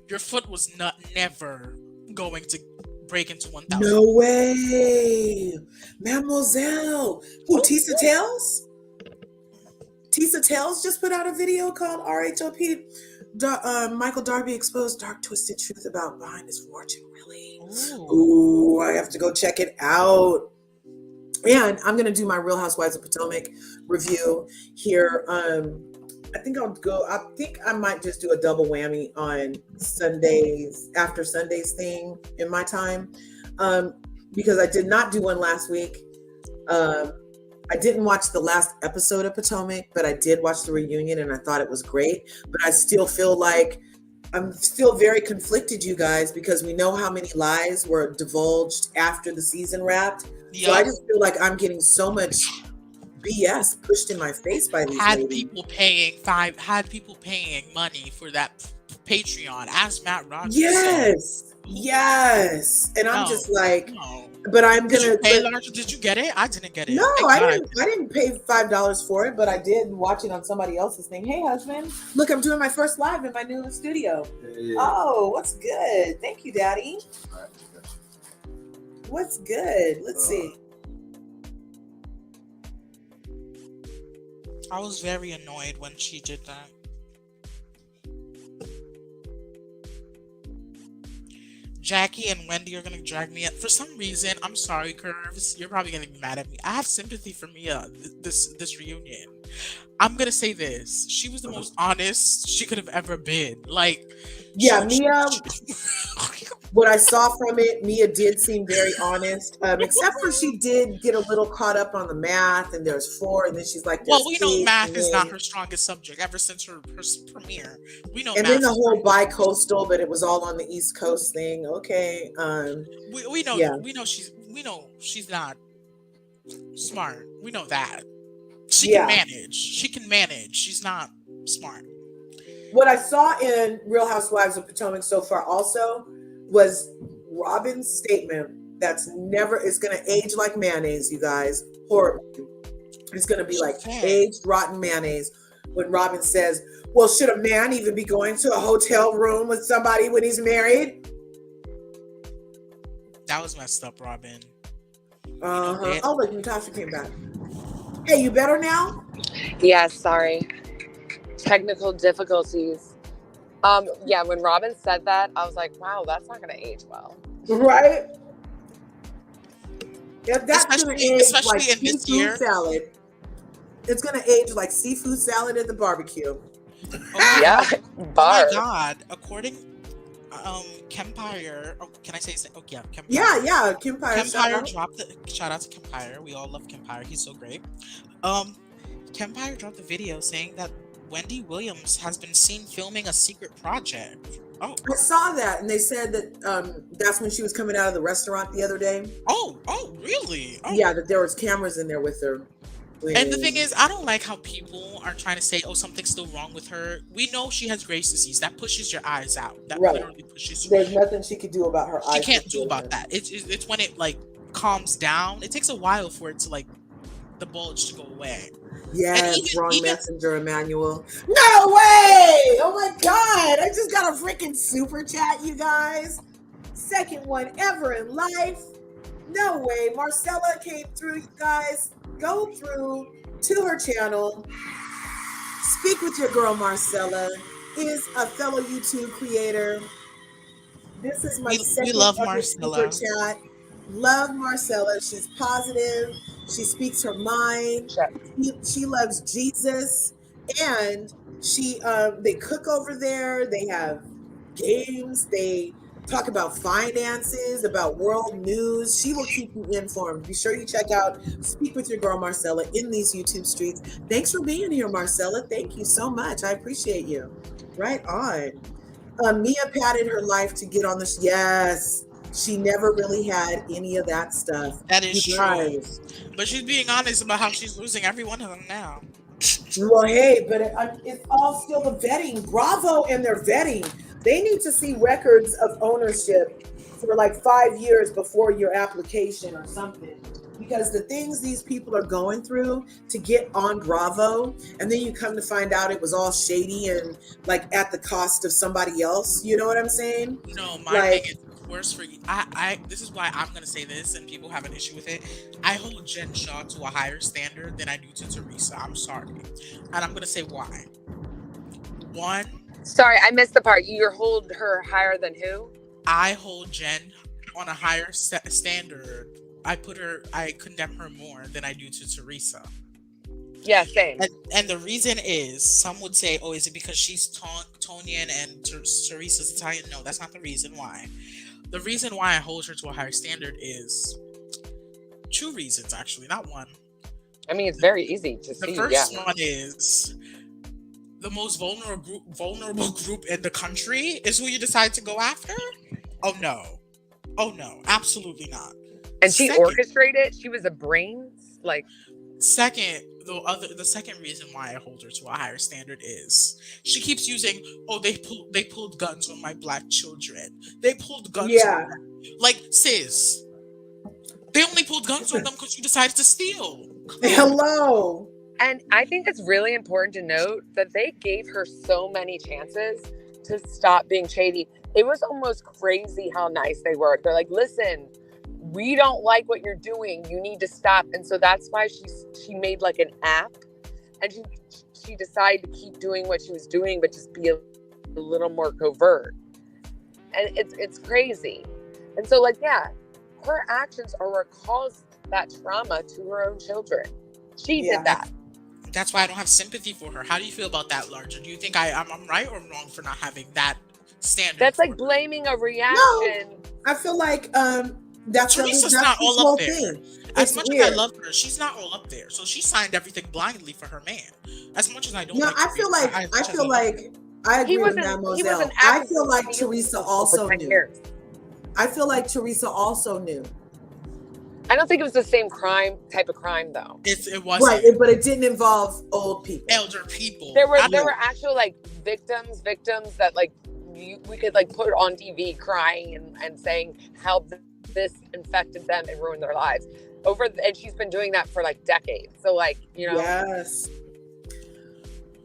Your foot was never going to break into 1,000. No way. Mademoiselle. Who, Tisa Tales? Tisa Tales just put out a video called RHOP. Michael Darby exposed dark, twisted truth about behind his fortune. Really? Ooh, I have to go check it out. And I'm gonna do my Real Housewives of Potomac review here. I think I might just do a double whammy on Sundays, after Sundays thing in my time. Because I did not do one last week. I didn't watch the last episode of Potomac, but I did watch the reunion and I thought it was great. But I still feel like I'm still very conflicted, you guys, because we know how many lies were divulged after the season wrapped. Yep. So I just feel like I'm getting so much BS pushed in my face by these ladies. People paying money for that Patreon, as Matt Rogers Yes. And I'm just like, no. But I'm gonna. Did you get it? I didn't get it. No, I didn't pay $5 for it, but I did watch it on somebody else's thing. Hey, husband, look, I'm doing my first live in my new studio. Hey. Oh, what's good? Thank you, Daddy. All right, what's good? Let's see. I was very annoyed when she did that. Jackie and Wendy are gonna drag me up for some reason. I'm sorry, Curves. You're probably gonna be mad at me. I have sympathy for Mia this reunion. I'm gonna say this: she was the most honest she could have ever been. Like, yeah, Mia. What I saw from it, Mia did seem very honest, except for she did get a little caught up on the math, and there's 4, and then she's like, well, we know math is not her strongest subject ever since her premiere. We know, and math then the whole bi-coastal, but it was all on the East Coast thing. Okay, we know, yeah. we know she's not Smart. We know that. She Yeah. can manage. She can manage. She's not smart. What I saw in Real Housewives of Potomac so far also was Robin's statement that's never, it's going to age like mayonnaise, you guys. Horribly. It's going to be like aged rotten mayonnaise when Robin says, well, should a man even be going to a hotel room with somebody when he's married? That was messed up, Robin. Uh-huh. Oh, look, Natasha came back. Hey, you better now? Yeah, sorry. Technical difficulties. Yeah, when Robin said that, I was like, wow, that's not going to age well. Right? Yeah, that's going to age especially like in this seafood year. salad. It's going to age like seafood salad at the barbecue. Oh Yeah, oh bar. my God. According Kempire. Oh, can I say? Oh yeah, Kempire. Yeah, Kempire. Kempire dropped the shout out to Kempire. We all love Kempire. He's so great. Kempire dropped a video saying that Wendy Williams has been seen filming a secret project. Oh, I saw that, and they said that that's when she was coming out of the restaurant the other day. Oh, really? Oh. Yeah, that there was cameras in there with her. And the thing is, I don't like how people are trying to say, "Oh, something's still wrong with her." We know she has Graves' disease. That pushes your eyes out. That literally pushes you. There's nothing she could do about her eyes. She can't do about that. It's when it like calms down. It takes a while for it to like the bulge to go away. Yes, wrong messenger, Emmanuel. No way! Oh my God! I just got a freaking super chat, you guys. Second one ever in life. No way. Marcella came through, you guys. Go through to her channel. Speak with your girl, Marcella. Is a fellow YouTube creator. This is my second love ever Marcella. super chat. Love Marcella. She's positive. She speaks her mind. She loves Jesus, and she they cook over there. They have games. They talk about finances, about world news. She will keep you informed. Be sure you check out Speak with Your Girl Marcella in these YouTube streets. Thanks for being here, Marcella. Thank you so much. I appreciate you. Right on. Mia padded her life to get on this. Yes. She never really had any of that stuff. That is true. But she's being honest about how she's losing every one of them now. Well, hey, but it's all still the vetting. Bravo and their vetting. They need to see records of ownership for like 5 years before your application or something. Because the things these people are going through to get on Bravo, and then you come to find out it was all shady and like at the cost of somebody else. You know what I'm saying? No, my thing is worse for you. This is why I'm gonna say this, and people have an issue with it. I hold Jen Shaw to a higher standard than I do to Teresa. I'm sorry, and I'm gonna say why. One. Sorry, I missed the part. You hold her higher than who? I hold Jen on a higher standard. I condemn her more than I do to Teresa. Yeah, same. And the reason is, some would say, oh, is it because she's Tonian and Teresa's Italian? No, that's not the reason why. The reason why I hold her to a higher standard is 2 reasons, actually, not one. I mean, it's very easy to see. The first one is the most vulnerable group in the country is who you decide to go after? Oh, no, absolutely not. And she orchestrated. She was a brains. Like, second, the second reason why I hold her to a higher standard is she keeps using, oh, they pulled guns on my black children. They pulled guns on them. Like, sis, they only pulled guns on them because you decided to steal. Hello. And I think it's really important to note that they gave her so many chances to stop being shady. It was almost crazy how nice they were. They're like, listen, we don't like what you're doing. You need to stop. And so that's why she made like an app, and she decided to keep doing what she was doing, but just be a little more covert. And it's crazy. And so like, yeah, her actions are what caused that trauma to her own children. She did that. That's why I don't have sympathy for her. How do you feel about that, Larger? Do you think I'm right or wrong for not having that standard? That's like blaming a reaction. No, I feel like that's Teresa's not all up there. As much as I love her, she's not all up there. So she signed everything blindly for her man. As much as I don't. No, I feel like I agree with Mademoiselle. I feel like Teresa also knew. I feel like Teresa also knew. I don't think it was the same type of crime though. It wasn't. Right, but it didn't involve old people. Elder people. There were actual like victims that like we could like put on TV crying and saying how this infected them and ruined their lives and she's been doing that for like decades. So like, you know. Yes.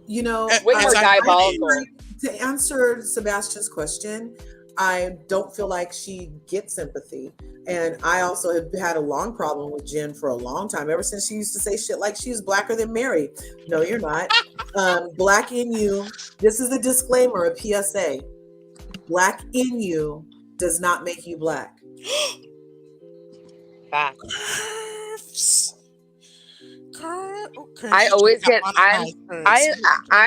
You know, way more diabolical. To answer Sebastian's question, I don't feel like she gets sympathy. And I also have had a long problem with Jen for a long time, ever since she used to say shit like she was blacker than Mary. No, you're not. Black in you. This is a disclaimer, a PSA. Black in you does not make you black. Curves. I always get I'm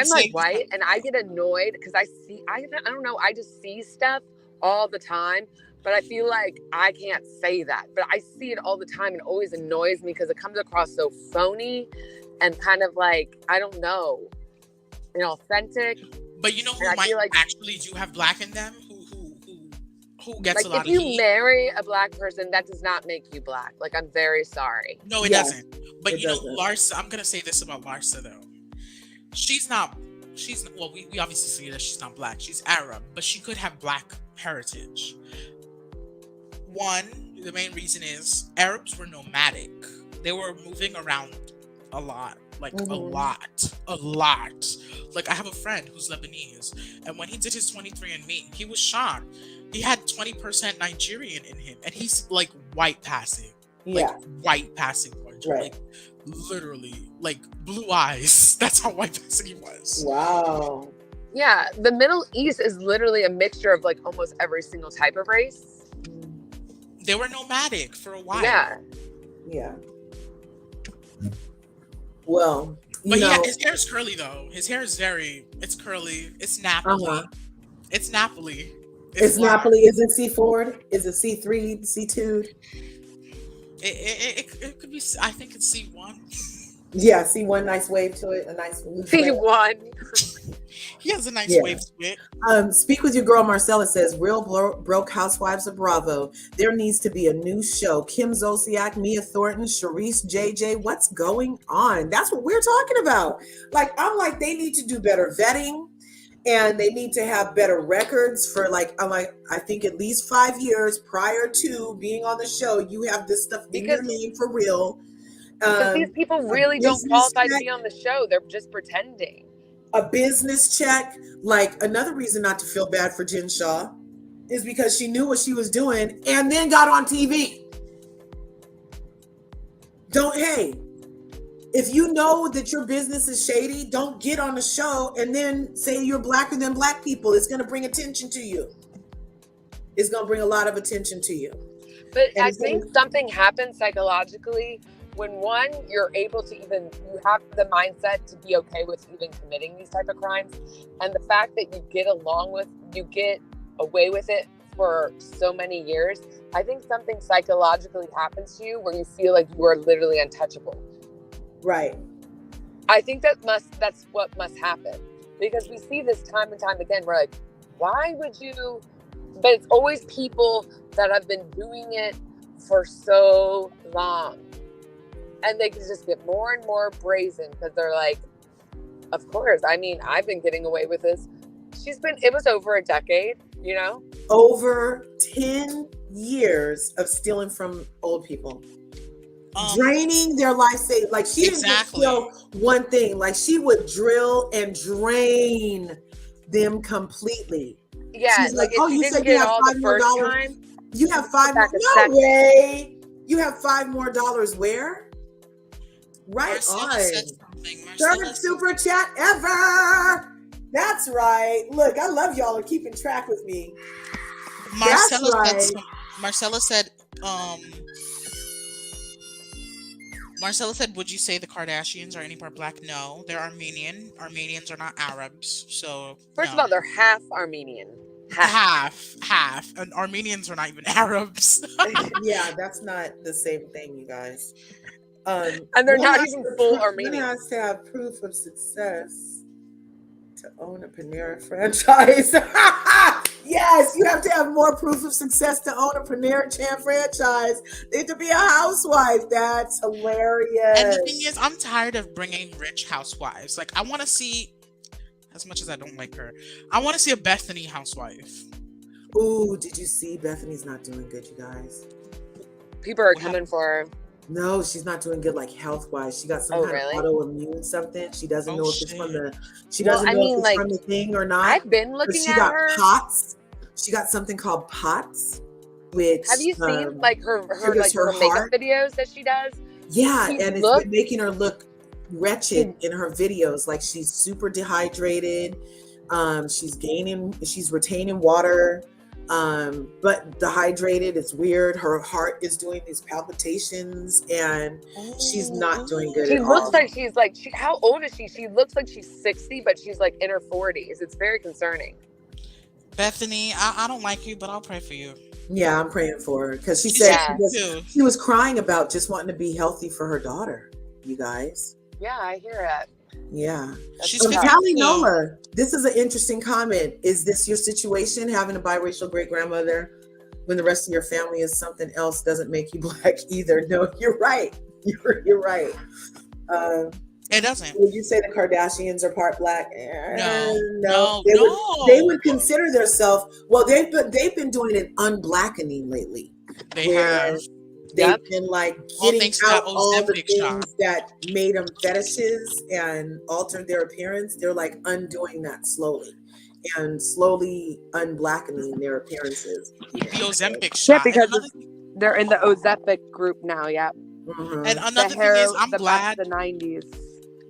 like white and I get annoyed because I don't know, I just see stuff all the time, but I feel like I can't say that, but I see it all the time and it always annoys me because it comes across so phony and kind of like, I don't know, inauthentic. But you know who might like, actually do have black in them? Who gets like a lot of heat? If you heat? marry a black person, that does not make you black. Like, I'm very sorry. No, it doesn't. But you know, Larsa, I'm gonna say this about Larsa though. She's well, we obviously see that she's not black. She's Arab, but she could have black heritage. One, the main reason is Arabs were nomadic. They were moving around a lot. Like a lot. Like I have a friend who's Lebanese, and when he did his 23andMe, he was shocked. He had 20% Nigerian in him, and he's like white passing. Yeah. Like white passing. Right. Like literally, like blue eyes. That's how white passing he was. Wow. Yeah, the Middle East is literally a mixture of like almost every single type of race. They were nomadic for a while. Yeah. Yeah. Well, but yeah, his hair is curly though. His hair is it's curly. It's Napoli. It's Napoli. It's Napoli. Is it C4? Is it C3? C2? It could be. I think it's C1. Yeah, C1. Nice wave to it. A nice C1. He has a nice wave to it. Speak with your girl Marcella says, real broke housewives of Bravo. There needs to be a new show. Kim Zolciak, Mia Thornton, Charisse JJ. What's going on? That's what we're talking about. Like, I'm like, they need to do better vetting. And they need to have better records for I think at least 5 years prior to being on the show, you have this stuff in your name for real. Because these people really don't qualify to be on the show. They're just pretending. A business check. Like, another reason not to feel bad for Jen Shaw is because she knew what she was doing and then got on TV. If you know that your business is shady, don't get on the show and then say you're blacker than black people. It's going to bring attention to you. It's going to bring a lot of attention to you. But I think something happens psychologically when you're able to you have the mindset to be okay with even committing these type of crimes. And the fact that you get away with it for so many years, I think something psychologically happens to you where you feel like you are literally untouchable. Right. I think that's what must happen, because we see this time and time again. We're like, why would you? But it's always people that have been doing it for so long, and they can just get more and more brazen because they're like, of course. I mean, I've been getting away with this. It was over a decade, over 10 years of stealing from old people. Draining their life savings. Like, she didn't just steal one thing. Like, she would drill and drain them completely. Yeah. She's like, oh, you said you have $5 more. You have $5 more. No way. You have $5 more where? Right on. Third super chat ever. That's right. Look, I love y'all are keeping track with me. Marcella said, would you say the Kardashians are any part black? No, they're Armenian. Armenians are not Arabs. So first of all, they're half Armenian. Half. And Armenians are not even Arabs. Yeah, that's not the same thing, you guys. And they're not even full Armenian. One has to have proof of success to own a Panera franchise. Yes, you have to have more proof of success to own a Panera Chan franchise than to be a housewife. That's hilarious. And the thing is, I'm tired of bringing rich housewives. Like, I want to see, as much as I don't like her, I want to see a Bethany housewife. Ooh, did you see Bethany's not doing good, you guys? People are coming for her. No, she's not doing good, like health wise. She got some kind of autoimmune something. She doesn't know if it's from the. She doesn't know if it's from the thing or not. I've been looking at her. She got POTS. She got something called POTS. Which have you seen like her her makeup videos that she does? Yeah, and it's been making her look wretched in her videos. Like she's super dehydrated. She's retaining water. But dehydrated, it's weird. Her heart is doing these palpitations and she's not doing good at all. She looks like she's like, how old is she? She looks like she's 60, but she's like in her 40s. It's very concerning. Bethany, I don't like you, but I'll pray for you. Yeah, I'm praying for her because she said she was crying about just wanting to be healthy for her daughter, you guys. Yeah, I hear that. Yeah. She's Callie Nola, this is an interesting comment. Is this your situation, having a biracial great grandmother when the rest of your family is something else doesn't make you black either? No, you're right. You're right. It doesn't. Would you say the Kardashians are part black? No. They would consider themselves. Well, they've been doing an unblackening lately. They have. They've been like getting out all the things that made them fetishes and altered their appearance. They're like undoing that slowly and slowly unblackening their appearances. The Ozempic shot. Yeah, because they're in the Ozempic group now. Yeah. Mm-hmm. And another thing is, I'm glad. The 90s.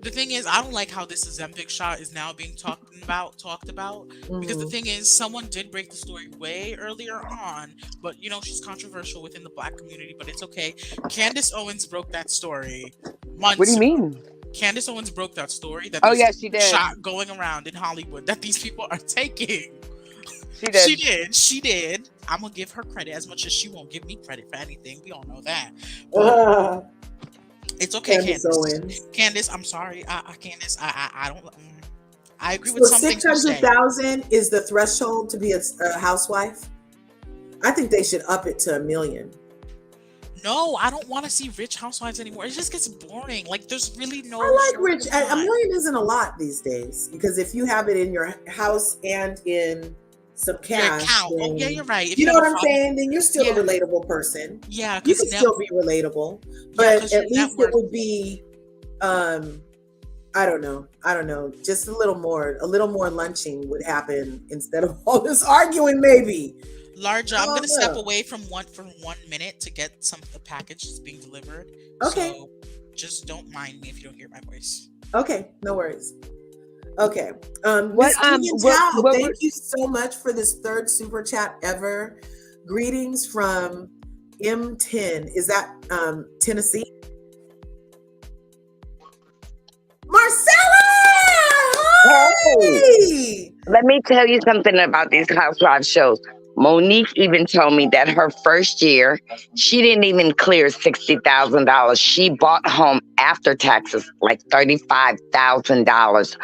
The thing is, I don't like how this Ozempic shot is now being talked about, because the thing is, someone did break the story way earlier on, but you know, she's controversial within the black community, but it's okay. Candace Owens broke that story months What do you mean? Candace Owens broke that story. That she did. Shot going around in Hollywood that these people are taking. She did. I'm gonna give her credit as much as she won't give me credit for anything. We all know that. But it's okay, Candace, I'm sorry. Candace, I don't. I agree with something. 600,000 is the threshold to be a housewife. I think they should up it to $1 million. No, I don't want to see rich housewives anymore. It just gets boring. Like there's really no. I like rich. $1 million isn't a lot these days because if you have it in your house and in some cash, then, yeah, you're right. If you know what I'm saying? Then you're still a relatable person. Yeah, you can still be relatable, but at least it would be, I don't know, just a little more lunching would happen instead of all this arguing. Maybe. Larger. I'm gonna step away for 1 minute to get a package that's being delivered. Okay. So just don't mind me if you don't hear my voice. Okay, no worries. Okay. Thank you so much for this third super chat ever. Greetings from M10. Is that Tennessee? Marcella! Hey! Let me tell you something about these housewives shows. Monique even told me that her first year, she didn't even clear $60,000. She bought home after taxes like $35,000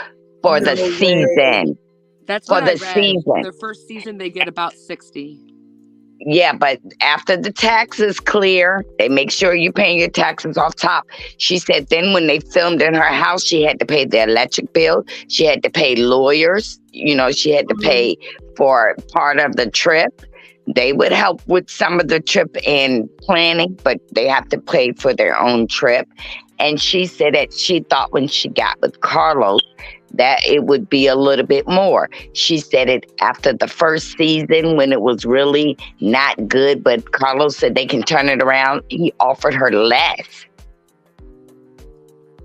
for the season. That's what I read. Their first season, they get about 60. Yeah, but after the taxes clear, they make sure you're paying your taxes off top. She said then when they filmed in her house, she had to pay the electric bill. She had to pay lawyers. You know, she had to pay for part of the trip. They would help with some of the trip and planning, but they have to pay for their own trip. And she said that she thought when she got with Carlos that it would be a little bit more. She said it after the first season when it was really not good, but Carlos said they can turn it around. He offered her less.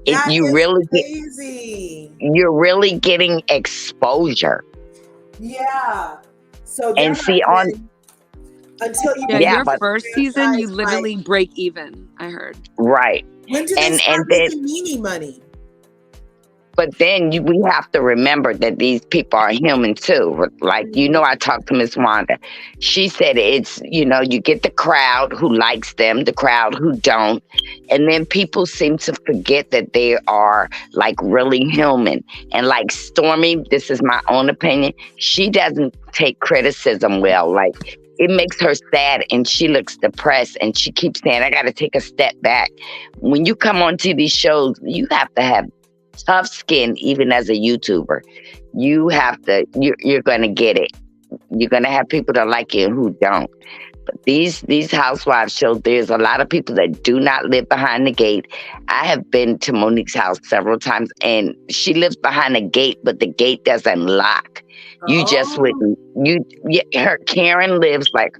You're really getting exposure. Yeah. So and see until you your first season, you literally break even. I heard. Right. When do they start making meanie money? But then we have to remember that these people are human too. Like, I talked to Miss Wanda. She said it's, you get the crowd who likes them, the crowd who don't. And then people seem to forget that they are like really human. And like Stormy, this is my own opinion, she doesn't take criticism well. Like, it makes her sad and she looks depressed and she keeps saying, I got to take a step back. When you come on TV shows, you have to have tough skin, even as a YouTuber. You have to, you're going to get it. You're going to have people that like you and who don't. But these housewives shows, there's a lot of people that do not live behind the gate. I have been to Monique's house several times and she lives behind a gate, but the gate doesn't lock. You just wouldn't, Karen lives like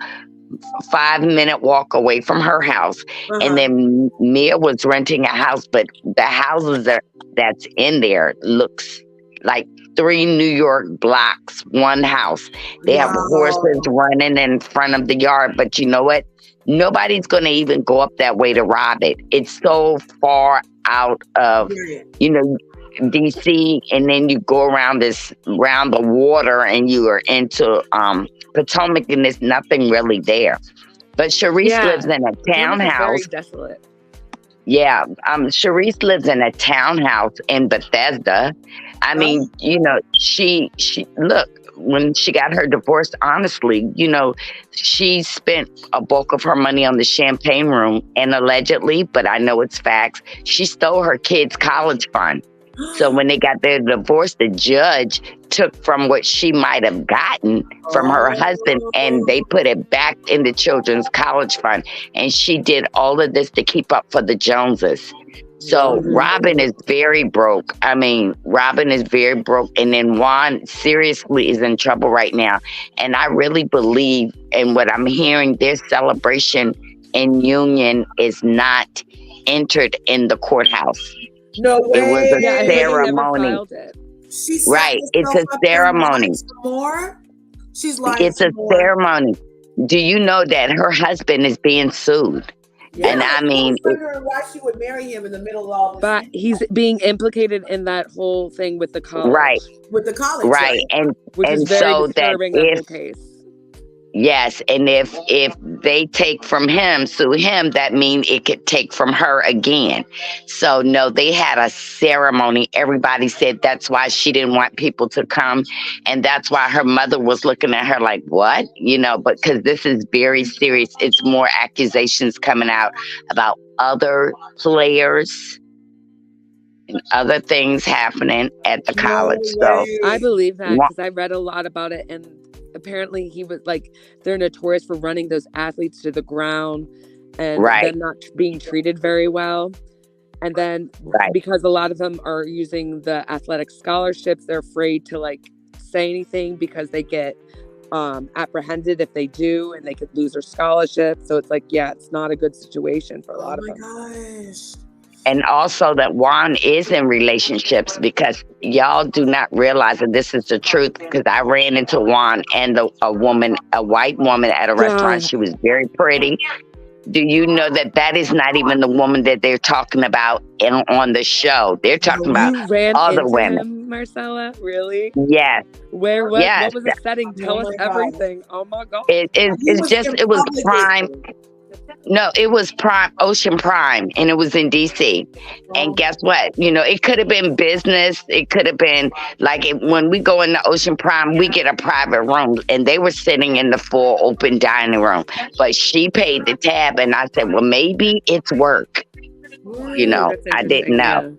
5-minute walk away from her house. And then Mia was renting a house, but the houses that's in there looks like 3 New York blocks, one house. They have horses running in front of the yard, but you know what? Nobody's going to even go up that way to rob it. It's so far out of, DC, and then you go around the water and you are into Potomac, and there's nothing really there. But Sharice lives in a townhouse. Very desolate. Yeah, Sharice lives in a townhouse in Bethesda. I mean, she look, when she got her divorce, honestly, she spent a bulk of her money on the champagne room, and allegedly, but I know it's facts, she stole her kids' college fund. So when they got their divorce, the judge took from what she might have gotten from her husband and they put it back in the children's college fund. And she did all of this to keep up for the Joneses. So Robin is very broke. I mean, Robin is very broke. And then Juan seriously is in trouble right now. And I really believe, and what I'm hearing, their celebration in union is not entered in the courthouse. No way. It was a ceremony. Right. It's a ceremony. She's lying. It's a ceremony. Do you know that her husband is being sued? Yeah, and I mean, I was wondering why she would marry him in the middle of all this. But he's being implicated in that whole thing with the college. Right. With the college. Right. Which is very so disturbing, that whole case. Yes, and if they take from him, sue him, that means it could take from her again. So no, they had a ceremony. Everybody said that's why she didn't want people to come, and that's why her mother was looking at her like, what? But because this is very serious. It's more accusations coming out about other players and other things happening at the college. So I believe that because I read a lot about it, and apparently he was like, they're notorious for running those athletes to the ground and them not being treated very well. And then because a lot of them are using the athletic scholarships, they're afraid to like say anything because they get apprehended if they do, and they could lose their scholarship. So it's like, it's not a good situation for a lot of them. Oh my gosh. And also that Juan is in relationships, because y'all do not realize that this is the truth, because I ran into Juan and a white woman at a restaurant. She was very pretty. Do you know that is not even the woman that they're talking about on the show? They're talking about other women. Him, Marcella? Really? Yes. Where? What was the setting? Tell us everything. Oh my God. It was prime. No, it was Ocean Prime, and it was in DC. And guess what? It could have been business. It could have been like when we go in the Ocean Prime, we get a private room, and they were sitting in the full open dining room. But she paid the tab, and I said, well, maybe it's work. I didn't know.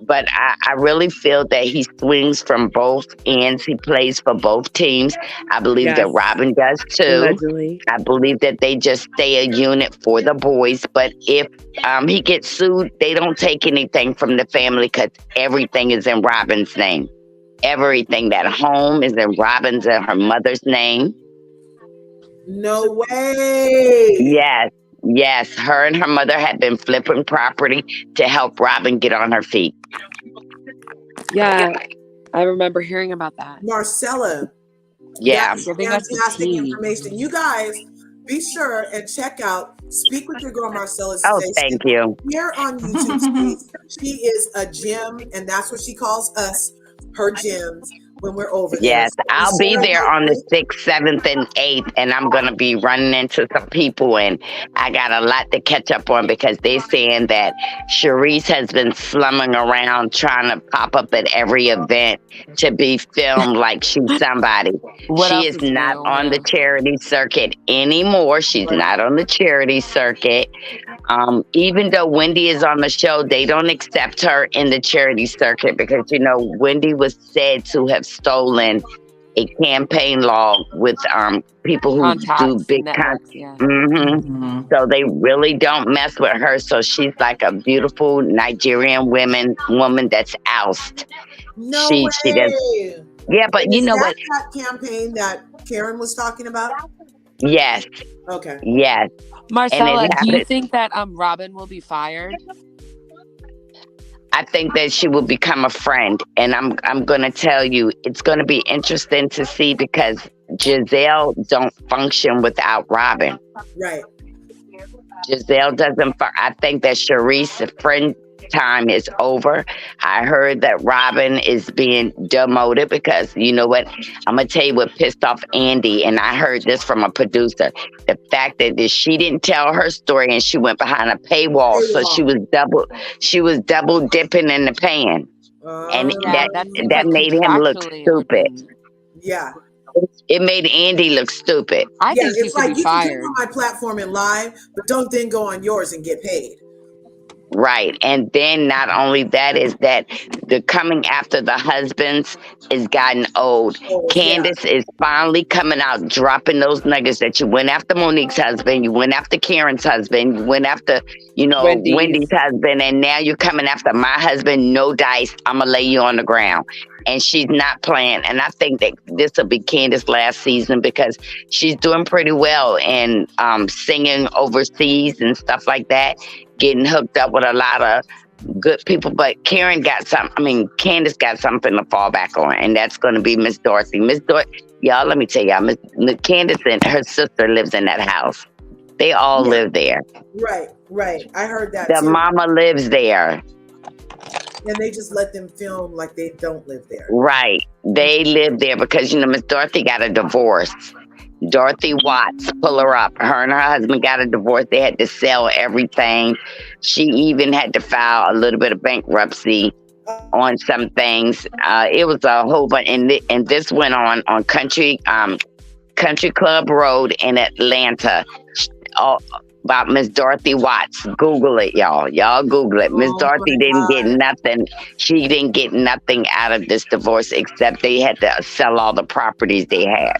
But I really feel that he swings from both ends. He plays for both teams. I believe that Robin does too. Allegedly. I believe that they just stay a unit for the boys. But if he gets sued, they don't take anything from the family, because everything is in Robin's name. Everything. That home is in Robin's and her mother's name. No way. Yes, her and her mother had been flipping property to help Robin get on her feet. Yeah, I remember hearing about that. Marcella. Yeah. That's fantastic information. You guys, be sure and check out Speak with your girl Marcella. Oh, thank you. Here on YouTube, she is a gym, and that's what she calls us, her gyms, when we're over there. Yes, I'll be there on the 6th, 7th, and 8th, and I'm going to be running into some people, and I got a lot to catch up on because they're saying that Sharice has been slumming around trying to pop up at every event to be filmed like she's somebody. She is not on the charity circuit anymore. She's not on the charity circuit. Even though Wendy is on the show, they don't accept her in the charity circuit because, you know, Wendy was said to have stolen a campaign log with people who do big contracts. Yeah. So they really don't mess with her. So she's like a beautiful Nigerian woman that's ousted. No way. She does. Yeah, but you know what? That campaign that Karen was talking about? Yes. Okay. Yes. Marcella, do you think that Robin will be fired? I think that she will become a friend, and I'm going to tell you, it's going to be interesting to see because Giselle don't function without Robin. Right. Giselle doesn't. I think that Sharice's friend time is over. I heard that Robin is being demoted because you know what? I'm gonna tell you what pissed off Andy, and I heard this from a producer. The fact that she didn't tell her story and she went behind a paywall, so she was double dipping in the pan, and that made him look stupid. Yeah. It made Andy look stupid. I think she it's should like be you fired. can come on my platform and live, but don't then go on yours and get paid. Right. And then not only that is that the coming after the husbands is gotten old. Candace is finally coming out, dropping those nuggets that you went after Monique's husband, you went after Karen's husband, you went after, Wendy's husband, and now you're coming after my husband. No dice. I'm going to lay you on the ground. And she's not playing. And I think that this will be Candace's last season because she's doing pretty well in singing overseas and stuff like that, getting hooked up with a lot of good people. But Candace got something to fall back on, and that's going to be Miss Dorothy. Y'all, let me tell y'all, Miss Candace and her sister lives in that house. They all live there. Right. I heard that The mama lives there. And they just let them film like they don't live there. Right. They live there because, Miss Dorothy got a divorce. Dorothy Watts, pull her up. Her and her husband got a divorce. They had to sell everything. She even had to file a little bit of bankruptcy on some things. It was a whole bunch. And this went on Country Club Road in Atlanta. About Miss Dorothy Watts. Google it, y'all. Y'all Google it. Miss Dorothy didn't get nothing. She didn't get nothing out of this divorce except they had to sell all the properties they had.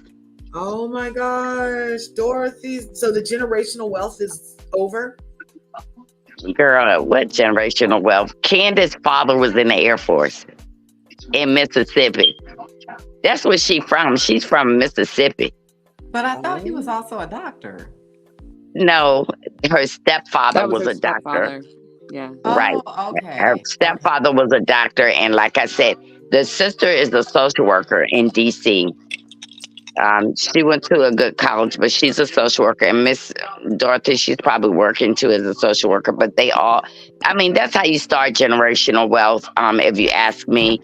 Oh my gosh, Dorothy. So the generational wealth is over? Girl, what generational wealth? Candace's father was in the Air Force in Mississippi. That's where she's from. She's from Mississippi. But I thought he was also a doctor. No, her stepfather was a doctor. Yeah. Right. Okay. Her stepfather was a doctor. And like I said, the sister is a social worker in D.C. She went to a good college, but she's a social worker. And Miss Dorothy, she's probably working too as a social worker. But that's how you start generational wealth, if you ask me.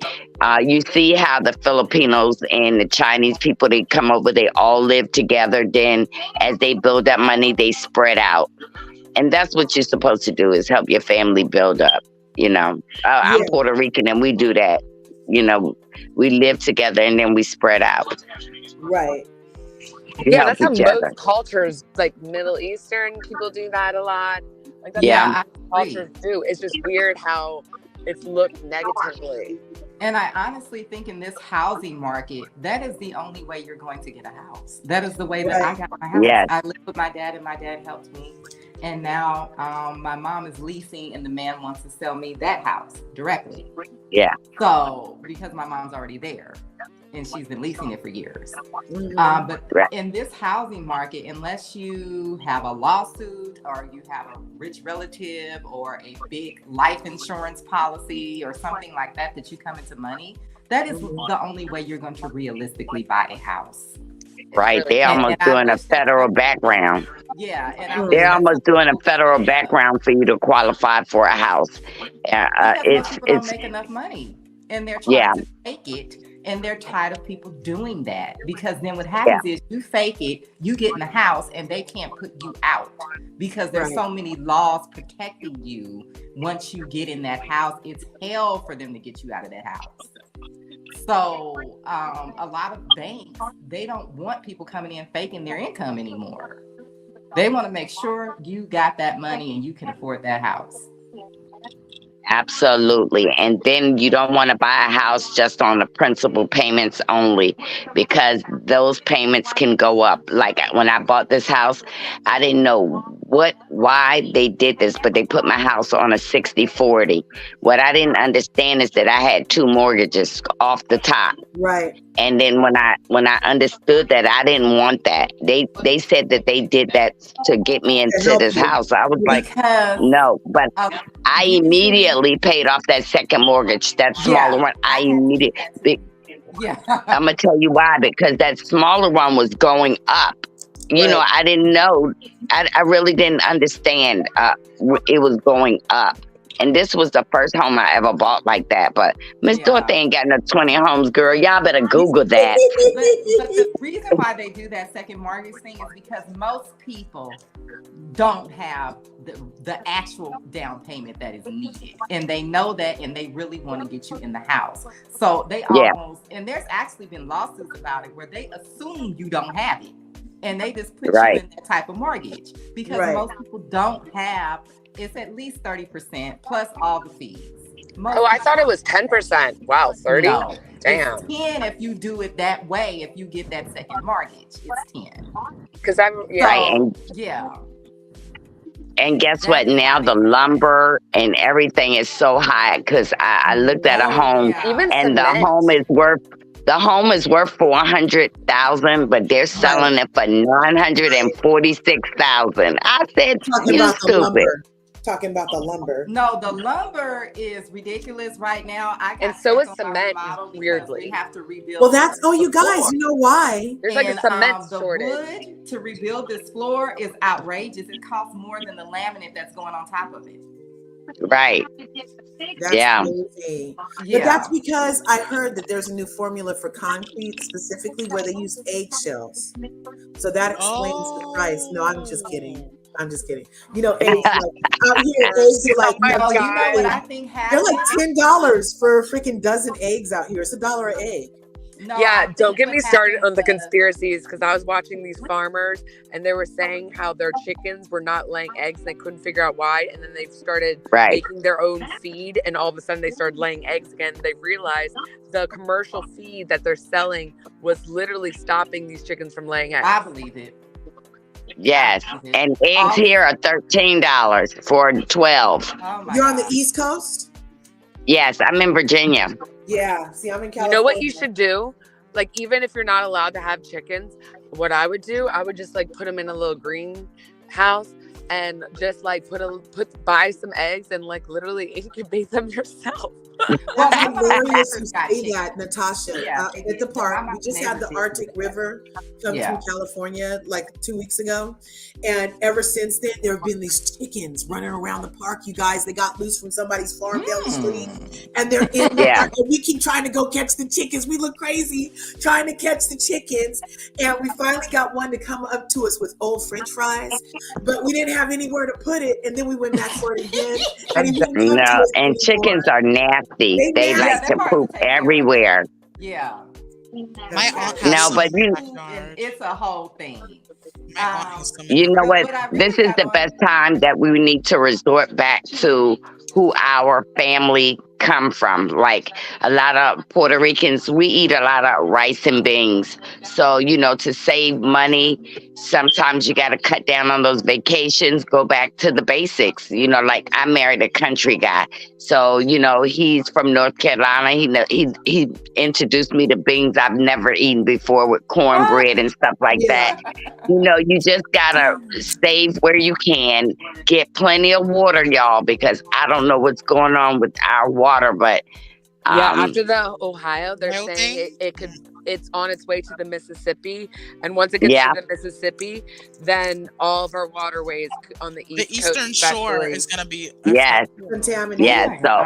You see how the Filipinos and the Chinese people, they come over, they all live together. Then as they build up money, they spread out. And that's what you're supposed to do, is help your family build up. I'm Puerto Rican and we do that. We live together and then we spread out. Right. Yeah, that's how most cultures, like Middle Eastern people, do that a lot. Like that's how cultures do. It's just weird how it's looked negatively. And I honestly think in this housing market, that is the only way you're going to get a house. That is the way that I got my house. Yes. I lived with my dad and my dad helped me. And now my mom is leasing and the man wants to sell me that house directly. Yeah. So, because my mom's already there and she's been leasing it for years. But in this housing market, unless you have a lawsuit or you have a rich relative or a big life insurance policy or something like that you come into money, that is the only way you're going to realistically buy a house. Right. They're almost doing a federal background. Yeah, and I was They're that's almost doing a federal background for you to qualify for a house. because most people don't make enough money, and they're yeah, trying to fake it, and they're tired of people doing that. Because then what yeah, happens is you fake it, you get in the house, and they can't put you out because there's Right. so many laws protecting you. Once you get in that house, it's hell for them to get you out of that house. So a lot of banks, they don't want people coming in faking their income anymore. They want to make sure you got that money and you can afford that house. absolutely. And then you don't want to buy a house just on the principal payments only, because those payments can go up. Like when I bought this house, I didn't know why they did this, but they put my house on a 60/40. What I didn't understand is that I had 2 mortgages off the top. Right. And then when I understood that, I didn't want that. They said that they did that to get me into help this you. house. I was like, Because no, but I usually, immediately paid off that second mortgage, that smaller yeah, one. I I had to do immediately, that too. Yeah. I'm gonna tell you why, because that smaller one was going up. You know, Right. I didn't know. I really didn't understand. It was going up. And this was the first home I ever bought like that. But Miss Dorothy Yeah. ain't got no 20 homes, girl. Y'all better Google that. But the reason why they do that second mortgage thing is because most people don't have the actual down payment that is needed. And they know that, and they really want to get you in the house. So they Yeah, almost, and there's actually been lawsuits about it where they assume you don't have it. And they just put you right. in that type of mortgage because Right. most people don't have, it's at least 30% plus all the fees. Most Oh, I people thought it was 10%. Wow, 30? no, Damn. it's 10 if you do it that way. If you get that second mortgage, it's 10. Because I'm, yeah. Right. So yeah, And guess that what? is Now why the they do that. lumber and everything is so high, because I looked at a Oh home, yeah, Even and the cement. home is worth 400,000, but they're Right. selling it for 946,000. I said, Talking you about the stupid. lumber. Talking about the lumber. no, the lumber is ridiculous right now. I And got so stuck is on our cement, remodel because we weirdly. have to rebuild Well, that's the you guys. floor. You know why? There's like a And cement the shortage. wood to rebuild this floor is outrageous. It costs more than the laminate that's going on top of it. Right. That's Yeah. crazy. But Yeah. that's because I heard that there's a new formula for concrete, specifically where they use eggshells. So that explains the price. No, I'm just kidding. Oh. I'm just kidding. You know, eggs like out here, eggs are like Oh my Oh, you know what I God. think they're like happened? $10 for a freaking dozen eggs out here. It's $1 an egg. No, I Yeah, think don't get what me started happened on the was conspiracies, because I was watching these farmers and they were saying how their chickens were not laying eggs and they couldn't figure out why. And then they started Right. making their own feed, and all of a sudden they started laying eggs again. They realized the commercial feed that they're selling was literally stopping these chickens from laying eggs. I believe it. Yes. I believe it. And eggs All here are $13 for 12. Oh my You're on the God. East Coast? Yes, I'm in Virginia. Yeah. See, I'm in You California. know what you should do? Like, even if you're not allowed to have chickens, what I would do, I would just like put them in a little greenhouse and just like buy some eggs and like literally incubate them yourself. Well, That's my hilarious neighbors you got say chickens. that, Natasha. Yeah, At the park, my we just had the neighbors Arctic did. River come Yeah. through California like 2 weeks ago. And ever since then, there have been these chickens running around the park, you guys. They got loose from somebody's farm down the street. Mm. And they're in the Yeah. park. And we keep trying to go catch the chickens. We look crazy trying to catch the chickens. And we finally got one to come up to us with old French fries. But we didn't have anywhere to put it. And then we went back for it again. And he didn't come to No, us and anymore. chickens are nasty. They They nasty. Yeah, like they're to hard to poop take care of. everywhere. Yeah. My That's aunt right. has No, some but in you her And backyard. it's a whole thing. My aunt has some in you her know But what? what I This really is got the on, best time that we need to resort back to who our family come from. Like a lot of Puerto Ricans, we eat a lot of rice and beans. So, to save money, sometimes you got to cut down on those vacations, go back to the basics. Like I married a country guy. So, he's from North Carolina. He introduced me to beans I've never eaten before with cornbread and stuff like Yeah. that. You just got to save where you can. Get plenty of water, y'all, because I don't know what's going on with our water, but Yeah, after the Ohio, they're Ohio saying thing? it's on its way to the Mississippi, and once it gets to the Mississippi, then all of our waterways on the Eastern Shore is going to be contaminated. Yes, so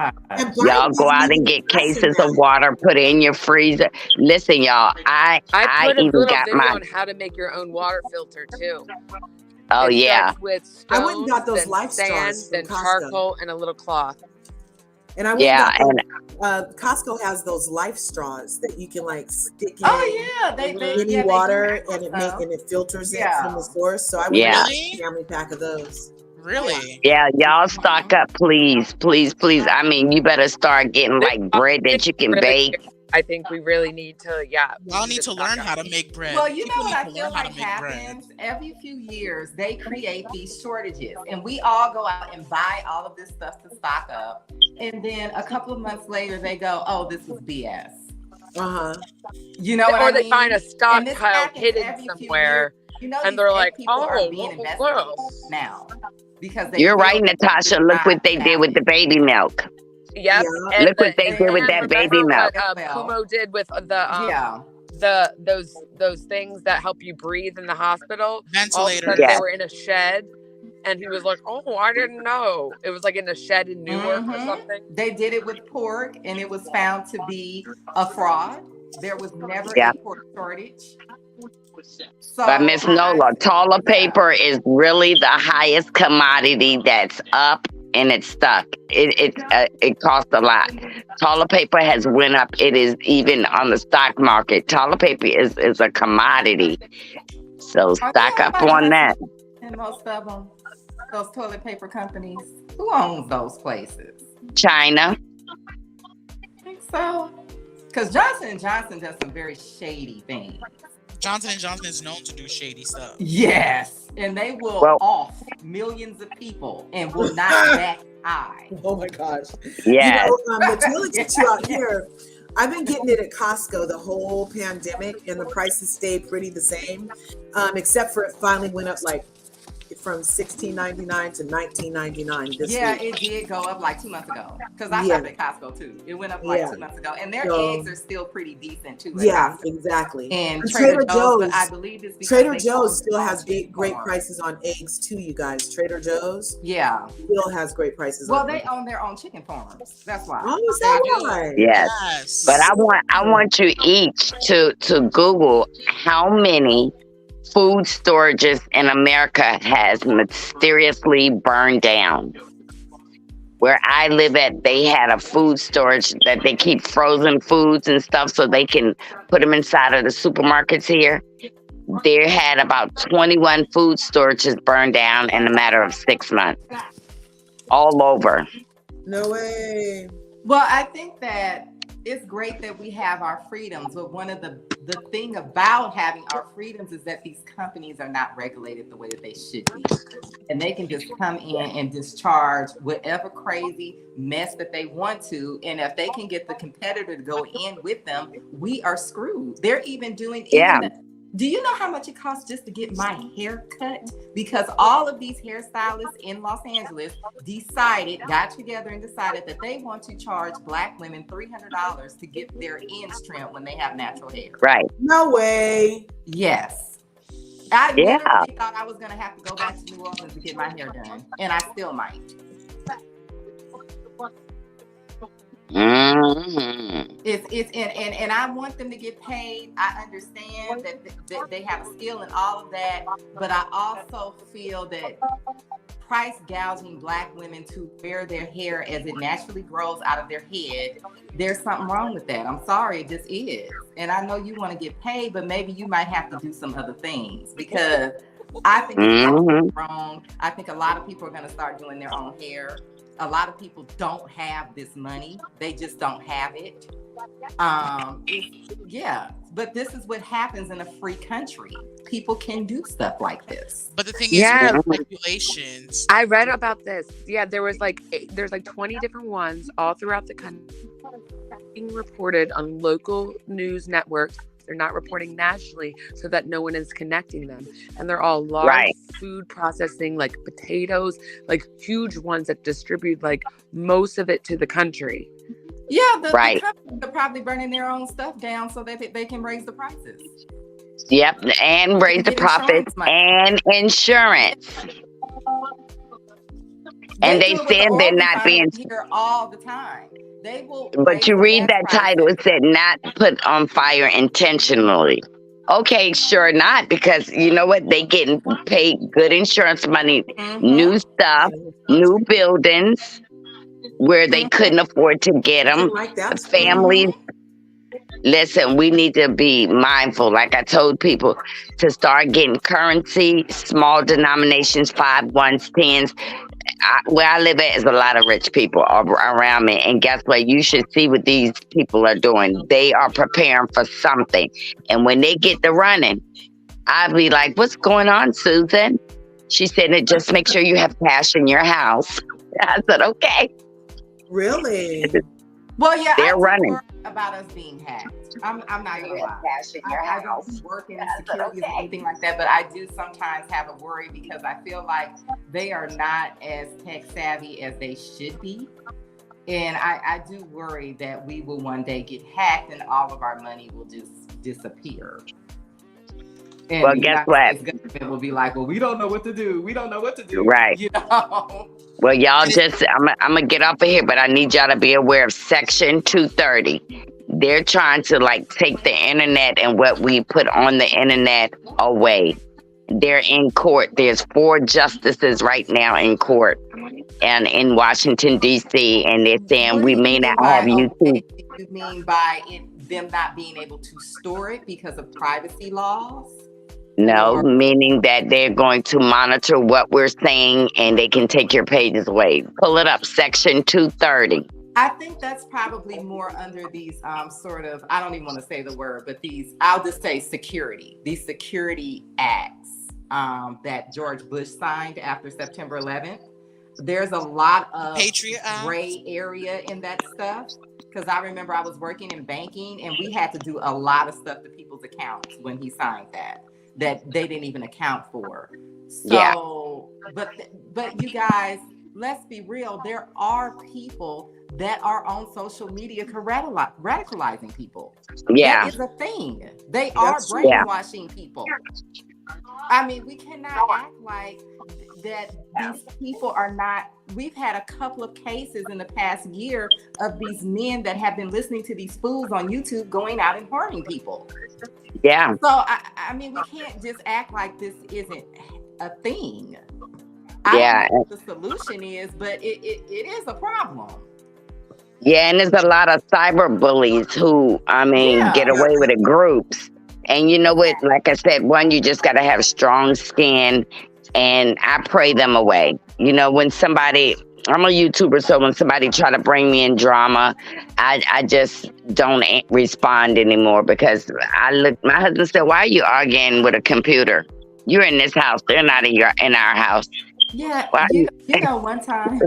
y'all go out and get cases of water, put it in your freezer. Listen, y'all, I put a even little got video on how to make your own water filter too. Oh, it yeah. With stones, I went and got those then life sand, straws then from Costco. charcoal, and a little cloth. And I went and got Costco has those life straws that you can like stick in any water and it filters it from the source. So I went and got a family pack of those. Really? Yeah, y'all stock up, please, please, please. I mean, you better start getting like bread that you can bake. I think we really need to, y'all need to learn how to make bread. Well, you know what I feel like happens? Every few years, they create these shortages, and we all go out and buy all of this stuff to stock up. And then a couple of months later, they go, "Oh, this is BS." You know what I mean? Or they find a stockpile hidden somewhere, and they're like, "Oh, well, now." Because you're right, Natasha. Look what they did with the baby milk. Yep. And look what they did with that baby milk. Kumo did with those things that help you breathe in the hospital. Ventilators. They were in a shed, and he was like, "Oh, I didn't know." It was like in a shed in Newark or something. They did it with pork, and it was found to be a fraud. There was never a pork shortage. So, but Miss Nola, toilet paper is really the highest commodity that's up. And it's stuck. It costs a lot. Toilet paper has went up. It is even on the stock market. Toilet paper is a commodity. So stock up on that. And most of them, those toilet paper companies, who owns those places? China. I think so. Because Johnson & Johnson does some very shady things. Johnson & Johnson is known to do shady stuff. Yes. And they will off millions of people and will not back eye. Oh my gosh. Yeah. To really get you out here, I've been getting it at Costco the whole pandemic, and the prices stayed pretty the same, except for it finally went up like from $16.99 to $19.99 this week. It did go up like 2 months ago, because I shopped at Costco too. It went up like 2 months ago, and their eggs are still pretty decent too. Exactly. And Trader Joe's, I believe it's Trader Joe's still has great prices on eggs too, you guys. Trader Joe's still has great prices. Well, they own their own chicken farms. That's why. Oh, is that why? Yes. But I want you each to Google how many food storages in America has mysteriously burned down. Where I live at, they had a food storage that they keep frozen foods and stuff so they can put them inside of the supermarkets here. They had about 21 food storages burned down in a matter of 6 months. All over. No way. Well, I think that it's great that we have our freedoms, but one of the thing about having our freedoms is that these companies are not regulated the way that they should be. And they can just come in and discharge whatever crazy mess that they want to. And if they can get the competitor to go in with them, we are screwed. They're even doing do you know how much it costs just to get my hair cut? Because all of these hairstylists in Los Angeles got together and decided that they want to charge Black women $300 to get their ends trimmed when they have natural hair. Right. No way. Yes. I literally thought I was going to have to go back to New Orleans to get my hair done. And I still might. Mm-hmm. And I want them to get paid. I understand that they have a skill and all of that, but I also feel that price gouging Black women to wear their hair as it naturally grows out of their head, there's something wrong with that. I'm sorry, it just is. And I know you want to get paid, but maybe you might have to do some other things, because I think it's wrong. I think a lot of people are going to start doing their own hair. A lot of people don't have this money. They just don't have it. But this is what happens in a free country. People can do stuff like this. But the thing is, regulations. I read about this. Yeah, there's like 20 different ones all throughout the country being reported on local news networks. They're not reporting nationally so that no one is connecting them. And they're all large food processing, like potatoes, like huge ones that distribute like most of it to the country. Yeah, the Right. companies are probably burning their own stuff down so that they can raise the prices. Yep, and raise the Get profits insurance money. and insurance. And they do it with the said oil they're not being. refineries here all the time. They will. But raise you the read gas that title, prices. it said not put on fire intentionally. Okay, sure not, because you know what? They getting paid good insurance money, new stuff, new buildings where they couldn't afford to get them. Like that. Families, listen, we need to be mindful. Like I told people, to start getting currency, small denominations, 5, 1s, 10s. Where I live at is a lot of rich people around me. And guess what? You should see what these people are doing. They are preparing for something. And when they get to running, I'd be like, what's going on, Susan? She said, just make sure you have cash in your house. I said, okay. Really? Well, yeah, they're running. Worry about us being hacked. I'm not gonna lie. I don't work in security or anything like that, but I do sometimes have a worry because I feel like they are not as tech savvy as they should be. And I do worry that we will one day get hacked and all of our money will just disappear. And well, guess what? The government will be like, well, we don't know what to do. We don't know what to do. Right. You know? Well, y'all I'm going to get off of here, but I need y'all to be aware of Section 230. They're trying to take the internet and what we put on the internet away. They're in court. There's 4 justices right now in court and in Washington, D.C. And they're saying we may not have YouTube. You mean by them not being able to store it because of privacy laws? No, meaning that they're going to monitor what we're saying and they can take your pages away. Pull it up, Section 230. I think that's probably more under these sort of, I don't even want to say the word, but I'll just say these security acts that George Bush signed after September 11th. There's a lot of gray area in that stuff. Because I remember I was working in banking and we had to do a lot of stuff to people's accounts when he signed that they didn't even account for. So, but you guys, let's be real. There are people that are on social media radicalizing people. Yeah. That is a thing. They are brainwashing people. I mean, we cannot act like that these people are not. We've had a couple of cases in the past year of these men that have been listening to these fools on YouTube going out and harming people. Yeah. So, I mean, we can't just act like this isn't a thing. I don't know what the solution is, but it is a problem. Yeah, and there's a lot of cyber bullies who, get away with it, groups. And you know what? Like I said, one, you just got to have strong skin, and I pray them away. You know, when somebody, I'm a YouTuber, so when somebody try to bring me in drama, I just don't respond anymore because my husband said, why are you arguing with a computer? You're in this house. They're not in our house. Yeah, you know, one time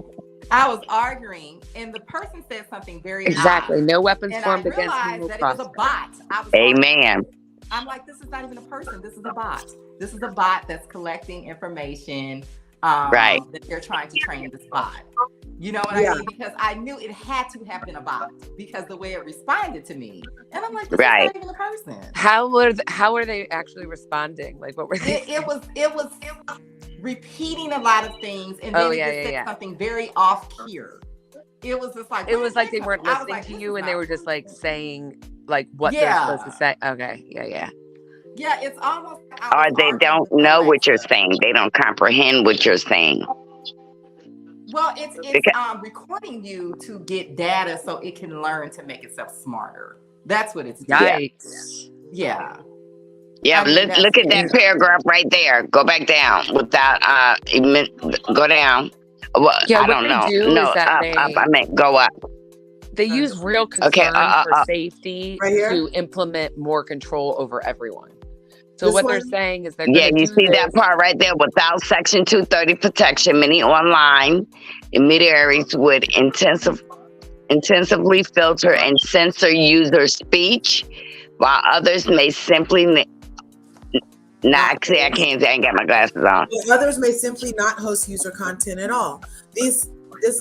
I was arguing and the person said something very exactly. odd. No weapons and formed I against me. realized that it was a bot. Amen. I'm like, this is not even a person. This is a bot. This is a bot that's collecting information that they're trying to train this bot. You know what I mean? Because I knew it had to have been a bot because the way it responded to me. And I'm like, this is not even a person. How are they actually responding? Like, what were they? It was repeating a lot of things and then it said something very off here. It was just like, it was like they weren't listening to you and they were just like saying like what they're supposed to say. Okay. Yeah, it's almost or they don't know what you're saying. They don't comprehend what you're saying. Well, it's recording you to get data so it can learn to make itself smarter. That's what it's doing. Yeah. Yeah, look at that paragraph right there. Go back down without go down. Well, I don't know. No, up. I meant go up. They use real concern for safety to implement more control over everyone. So what they're saying is that you see that part right there. Without Section 230 protection, many online intermediaries would intensively filter and censor user speech, while others may simply not. See, I ain't got my glasses on. Others may simply not host user content at all. This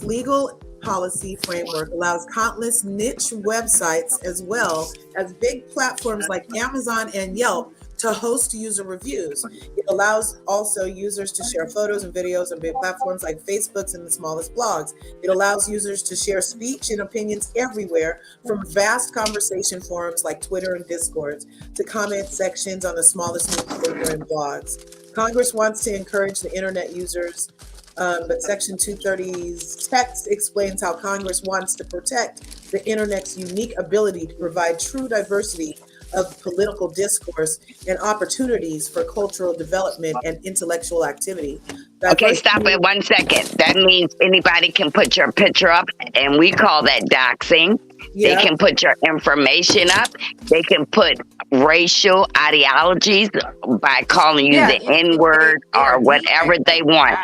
legal policy framework allows countless niche websites as well as big platforms like Amazon and Yelp to host user reviews. It allows also users to share photos and videos on big platforms like Facebook's and the smallest blogs. It allows users to share speech and opinions everywhere, from vast conversation forums like Twitter and Discords to comment sections on the smallest newspaper and blogs. Congress wants to encourage the internet users, but Section 230's text explains how Congress wants to protect the internet's unique ability to provide true diversity of political discourse and opportunities for cultural development and intellectual activity. Okay, stop it 1 second. That means anybody can put your picture up, and we call that doxing. Yeah. They can put your information up. They can put racial ideologies by calling you the N-word or whatever they want.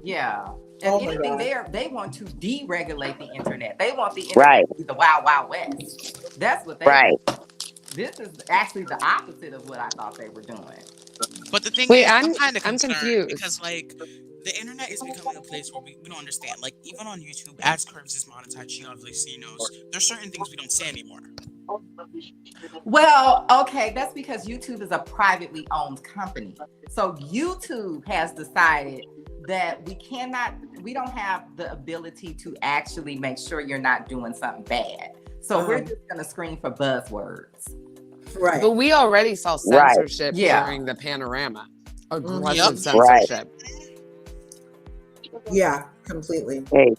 Yeah. And anything they want to deregulate the internet. They want the internet to be the Wild Wild West. That's what they want. This is actually the opposite of what I thought they were doing. But the thing is, I'm confused because like the internet is becoming a place where we don't understand. Like even on YouTube, ads curves is monetized. She obviously knows. There's certain things we don't say anymore. Well, okay, that's because YouTube is a privately owned company. So YouTube has decided that we don't have the ability to actually make sure you're not doing something bad. So we're just going to screen for buzzwords. Right. But we already saw censorship during the panorama. Aggressive censorship. Yeah, completely. Hey.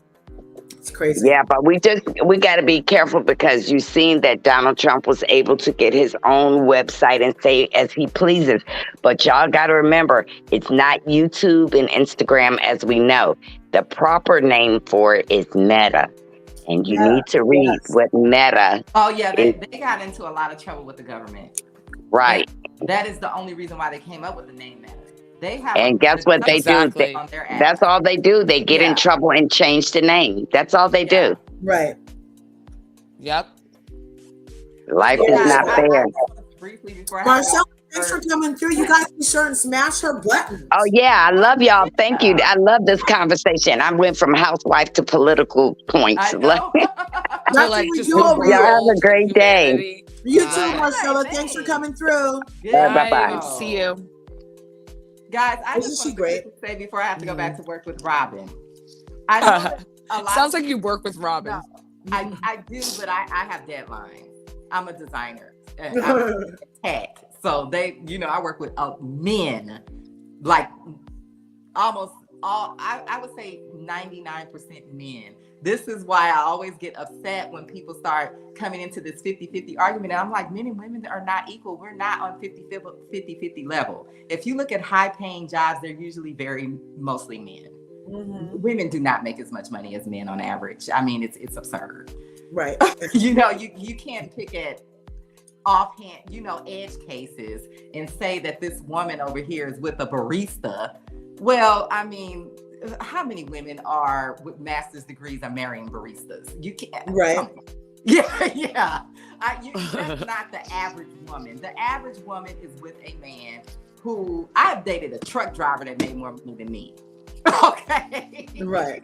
It's crazy. Yeah, but we got to be careful, because you've seen that Donald Trump was able to get his own website and say as he pleases. But y'all got to remember, it's not YouTube and Instagram as we know. The proper name for it is Meta. And you need to read what Meta. Oh, yeah. They got into a lot of trouble with the government. Right. That is the only reason why they came up with the name Meta. They have and guess what they do? That's all they do. They get in trouble and change the name. That's all they do. Right. Yep. Life is not fair. Marcel, thanks for coming through. You guys be sure and smash her button. Oh, yeah. I love y'all. Thank you. I love this conversation. I went from housewife to political points. Y'all have a great day. You too, Marcella. Thanks for coming through. Bye-bye. See you. Guys, I just want to say before I have to go back to work with Robin. I know sounds like you work with Robin. No, I do, but I have deadlines. I'm a designer. I'm tech. So I work with men, like almost all, I would say 99% men. This is why I always get upset when people start coming into this 50-50 argument. And I'm like, men and women are not equal. We're not on 50-50 level. If you look at high paying jobs, they're usually mostly men. Mm-hmm. Women do not make as much money as men on average. I mean, it's absurd. Right. You can't pick at offhand, edge cases and say that this woman over here is with a barista. Well, I mean, how many women with master's degrees are marrying baristas? You can't. Right. Yeah. That's not the average woman. The average woman is with a man who I've dated a truck driver that made more money than me. Okay. Right.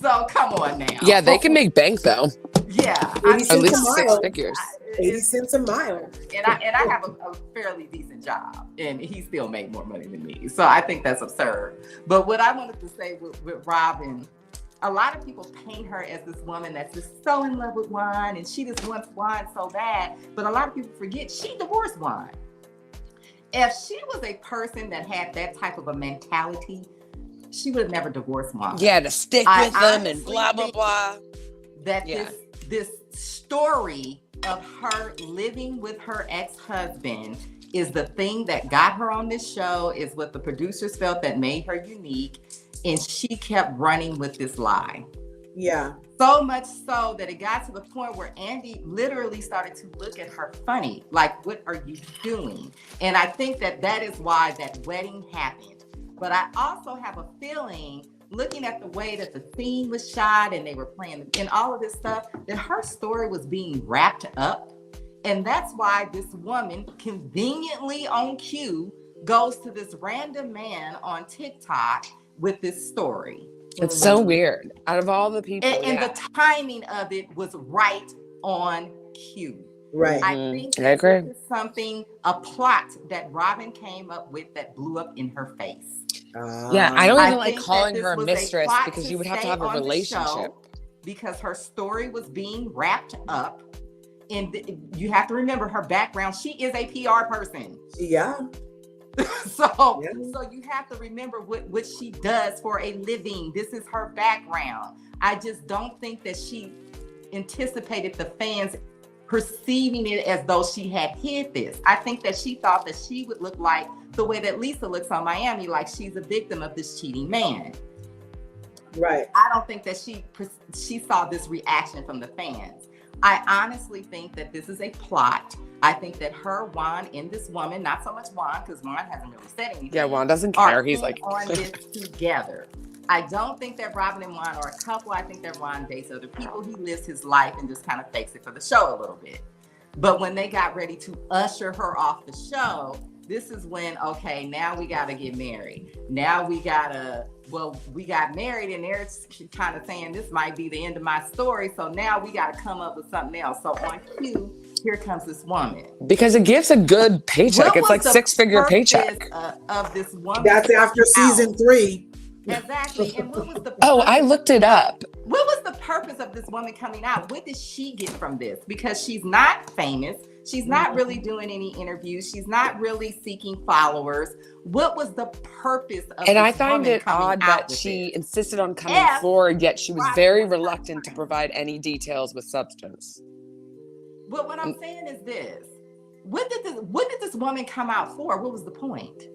So come on now. Yeah, they can make bank though. Yeah. 80 cents at least a mile. 6 figures. 80 cents a mile. And I have a fairly decent job, and he still made more money than me. So I think that's absurd. But what I wanted to say with Robin, a lot of people paint her as this woman that's just so in love with wine, and she just wants wine so bad. But a lot of people forget she divorced wine. If she was a person that had that type of a mentality, she would have never divorced wine. Yeah, to stick with them and blah, blah, blah. That this story of her living with her ex-husband is the thing that got her on this show, is what the producers felt that made her unique. And she kept running with this lie. Yeah. So much so that it got to the point where Andy literally started to look at her funny. Like, what are you doing? And I think that is why that wedding happened. But I also have a feeling, looking at the way that the scene was shot and they were playing and all of this stuff, that her story was being wrapped up. And that's why this woman, conveniently on cue, goes to this random man on TikTok with this story. It's so weird. Out of all the people, and the timing of it was right on cue. Right. I think that this is a plot that Robin came up with that blew up in her face. Yeah, I don't even like calling her a mistress because you would have to have a relationship. Because her story was being wrapped up. And you have to remember her background. She is a PR person. Yeah. So you have to remember what she does for a living. This is her background. I just don't think that she anticipated the fans perceiving it as though she had hid this. I think that she thought that she would look like the way that Lisa looks on Miami, like she's a victim of this cheating man. Right. I don't think that she saw this reaction from the fans. I honestly think that this is a plot. I think that Juan and this woman, not so much Juan, because Juan hasn't really said anything. Yeah, Juan doesn't care. He's like on this together. I don't think that Robin and Juan are a couple. I think that Juan dates other people. He lives his life and just kind of fakes it for the show a little bit. But when they got ready to usher her off the show, this is when, okay, now we got to get married. Now we got married and they're kind of saying this might be the end of my story. So now we got to come up with something else. So on cue, here comes this woman. Because it gives a good paycheck. It's like 6-figure paycheck. Of this woman. That's after season 3. Exactly. And what was the I looked it up. What was the purpose of this woman coming out? What did she get from this? Because she's not famous. She's not really doing any interviews. She's not really seeking followers. What was the purpose of And this I find it odd that she insisted on coming forward, yet she was very reluctant to provide any details with substance. But what I'm saying is this. What did this woman come out for? What was the point?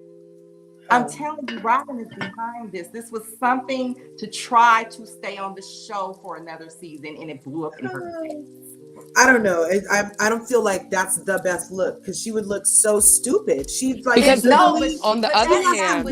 I'm telling you, Robin is behind this. This was something to try to stay on the show for another season, and it blew up in her face. I don't know. I don't feel like that's the best look because she would look so stupid. She's like, because on the other hand,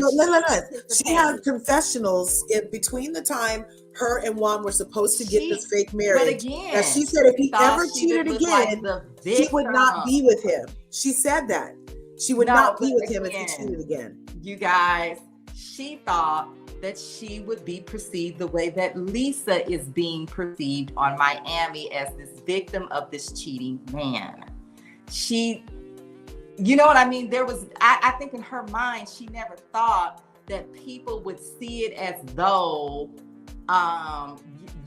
she had confessionals in between the time her and Juan were supposed to get this fake marriage. And she said if he ever cheated again, she would not be with him. She said that. She would not be with him if he cheated again. You guys, she thought that she would be perceived the way that Lisa is being perceived on Miami as this victim of this cheating man. She, you know what I mean? I think in her mind, she never thought that people would see it as though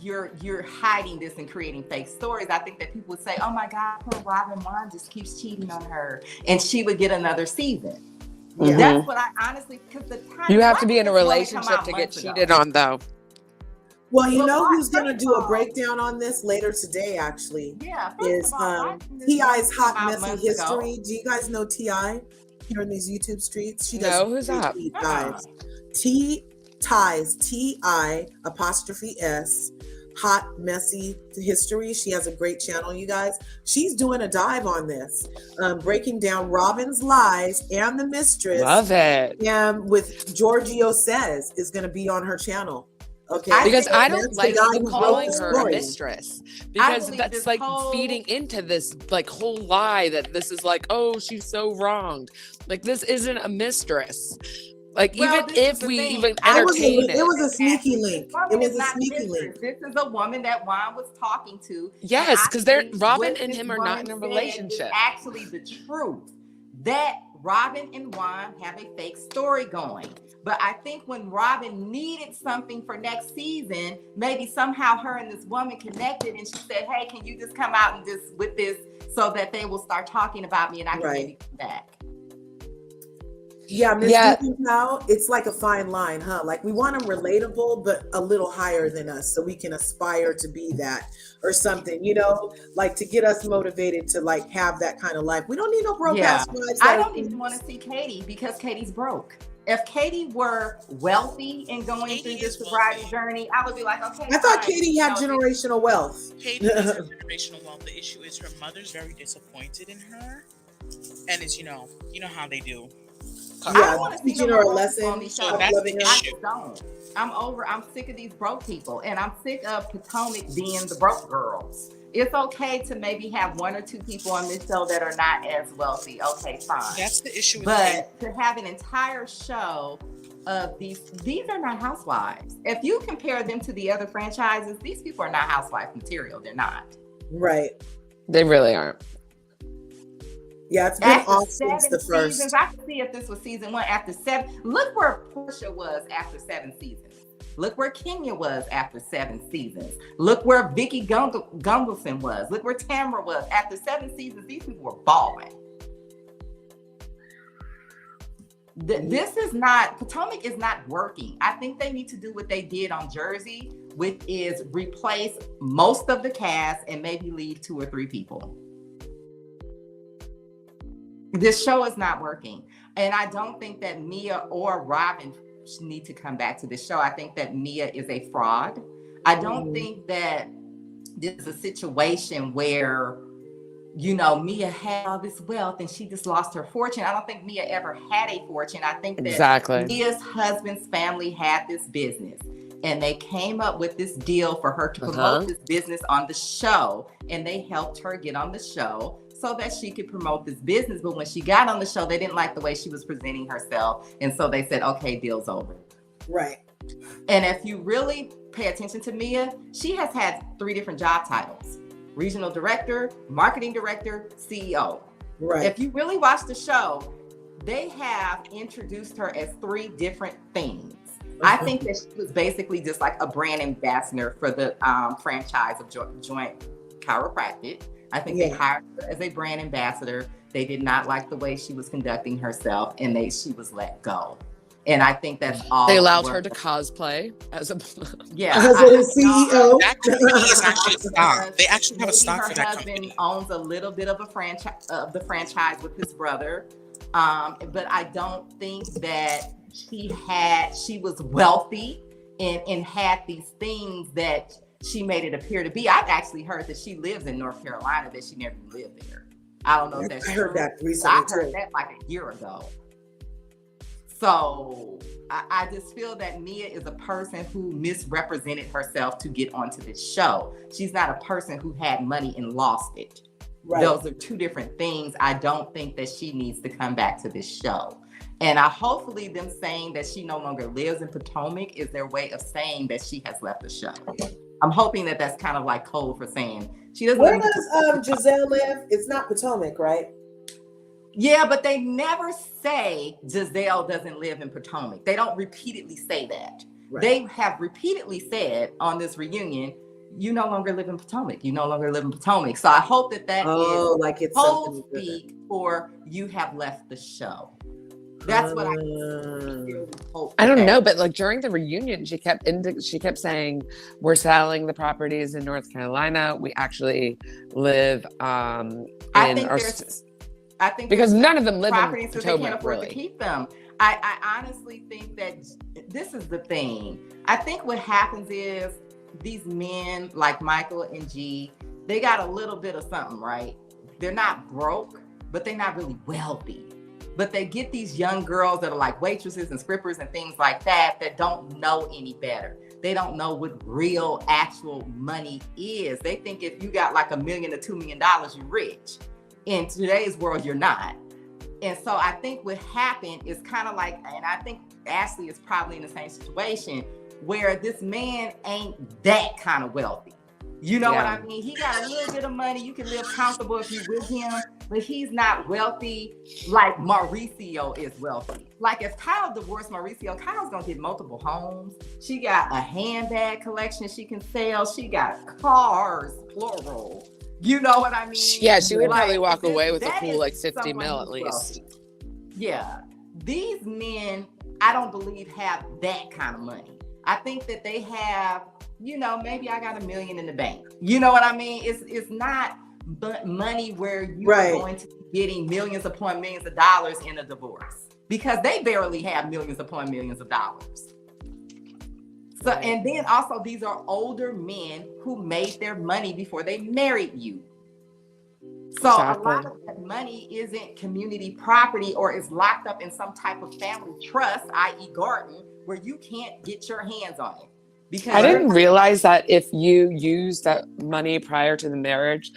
you're hiding this and creating fake stories. I think that people would say, oh my God, poor Robin Juan just keeps cheating on her. And she would get another season. Yeah. That's what I honestly, because the time you have to be in a relationship to get cheated on, though. Well, you know who's going to do a breakdown on this later today, actually? Yeah. Is T.I.'s Hot Messy History. Do you guys know T.I. here in these YouTube streets? She does. Who's that? T.I.'s T.I.'s Hot Messy History. She has a great channel, you guys. She's doing a dive on this, breaking down Robin's lies and the mistress. Love it. And with Giorgio Says is going to be on her channel. Okay, because I don't like even calling her a mistress because that's like feeding into this like whole lie that this is like, oh, she's so wronged. Like this isn't a mistress. Like even if we even entertain it was a sneaky link. It was a sneaky link. This is a woman that Juan was talking to. Yes, because Robin and him are not in a relationship. Actually, the truth that Robin and Juan have a fake story going. But I think when Robin needed something for next season, maybe somehow her and this woman connected, and she said, "Hey, can you just come out and just with this so that they will start talking about me and I can maybe come back." Yeah, now it's like a fine line, huh? Like we want them relatable, but a little higher than us, so we can aspire to be that or something, you know, like to get us motivated to like have that kind of life. We don't need no broke ass wives. I don't even want to see Katie because Katie's broke. If Katie were wealthy and going through this sobriety journey, I would be like, okay. I thought Katie had generational wealth. Katie has generational wealth. The issue is her mother's very disappointed in her, and it's you know how they do. I Yeah, don't want to see no teaching more her a broke people lesson. on these shows. of that's loving the her. I issue. just don't. I'm sick of these broke people, and I'm sick of Potomac being the broke girls. It's okay to maybe have one or two people on this show that are not as wealthy. Okay, fine. That's the issue with But to have an entire show of these are not housewives. If you compare them to the other franchises, these people are not housewife material. They're not. Right. They really aren't. Yeah, it's been After off since the 7 first. seasons, I can see if this was season 1. After 7, look where Portia was after 7 seasons. Look where Kenya was after 7 seasons. Look where Vicky Gunvalson was. Look where Tamara was after 7 seasons. These people were balling. This is not, Potomac is not working. I think they need to do what they did on Jersey, which is replace most of the cast and maybe leave 2 or 3 people. This show is not working. And I don't think that Mia or Robin need to come back to this show. I think that Mia is a fraud. I don't think that this is a situation where, you know, Mia had all this wealth and she just lost her fortune. I don't think Mia ever had a fortune. I think that Mia's husband's family had this business and they came up with this deal for her to promote this business on the show, and they helped her get on the show so that she could promote this business. But when she got on the show, they didn't like the way she was presenting herself, and so they said, okay, deal's over. Right. And if you really pay attention to Mia, she has had 3 different job titles: regional director, marketing director, CEO. Right. If you really watch the show, they have introduced her as 3 different things. I think that she was basically just like a brand ambassador for the franchise of Joint Chiropractic. I think they hired her as a brand ambassador. They did not like the way she was conducting herself, and she was let go. And I think that's all. They allowed her to cosplay as a CEO. That company is actually stock. They actually have a stock for that company. company. Her husband owns a little bit of a franchise of the franchise with his brother, but I don't think that she was wealthy and had these things that she made it appear to be. I've actually heard that she lives in North Carolina, that she never lived there. I don't know if that's true. I heard that recently. I heard that like a year ago. So I just feel that Mia is a person who misrepresented herself to get onto this show. She's not a person who had money and lost it. Right. Those are 2 different things. I don't think that she needs to come back to this show. And hopefully them saying that she no longer lives in Potomac is their way of saying that she has left the show. I'm hoping that that's kind of like code for saying she doesn't. Where does Giselle live? It's not Potomac, right? Yeah, but they never say Giselle doesn't live in Potomac. They don't repeatedly say that. Right. They have repeatedly said on this reunion, you no longer live in Potomac. You no longer live in Potomac. So I hope that is like it's code speak for you have left the show. That's what I hope. I don't know, but like during the reunion, she kept saying, "We're selling the properties in North Carolina. We actually live I think because none of them live in Potomac, they can't afford to keep them. I honestly think that this is the thing. I think what happens is these men like Michael and G, they got a little bit of something, right? They're not broke, but they're not really wealthy. But they get these young girls that are like waitresses and strippers and things like that don't know any better. They don't know what real actual money is. They think if you got like $1 million or $2 million, you're rich. In today's world, you're not. And so I think what happened is kind of like, and I think Ashley is probably in the same situation, where this man ain't that kind of wealthy. You know what I mean? He got a little bit of money. You can live comfortable if you're with him, but he's not wealthy like Mauricio is wealthy. Like if Kyle divorced Mauricio, Kyle's gonna get multiple homes. She got a handbag collection she can sell. She got cars, plural. You know what I mean? Yeah, she would probably walk away with a cool like 50 mil at least. Wealthy. Yeah. These men, I don't believe have that kind of money. I think that they have, you know, maybe I got $1 million in the bank. You know what I mean? It's not money where you're going to be getting millions upon millions of dollars in a divorce, because they barely have millions upon millions of dollars. So, and then also these are older men who made their money before they married you. So a lot of that money isn't community property or is locked up in some type of family trust, i.e. garden, where you can't get your hands on it. Because I didn't realize that if you use that money prior to the marriage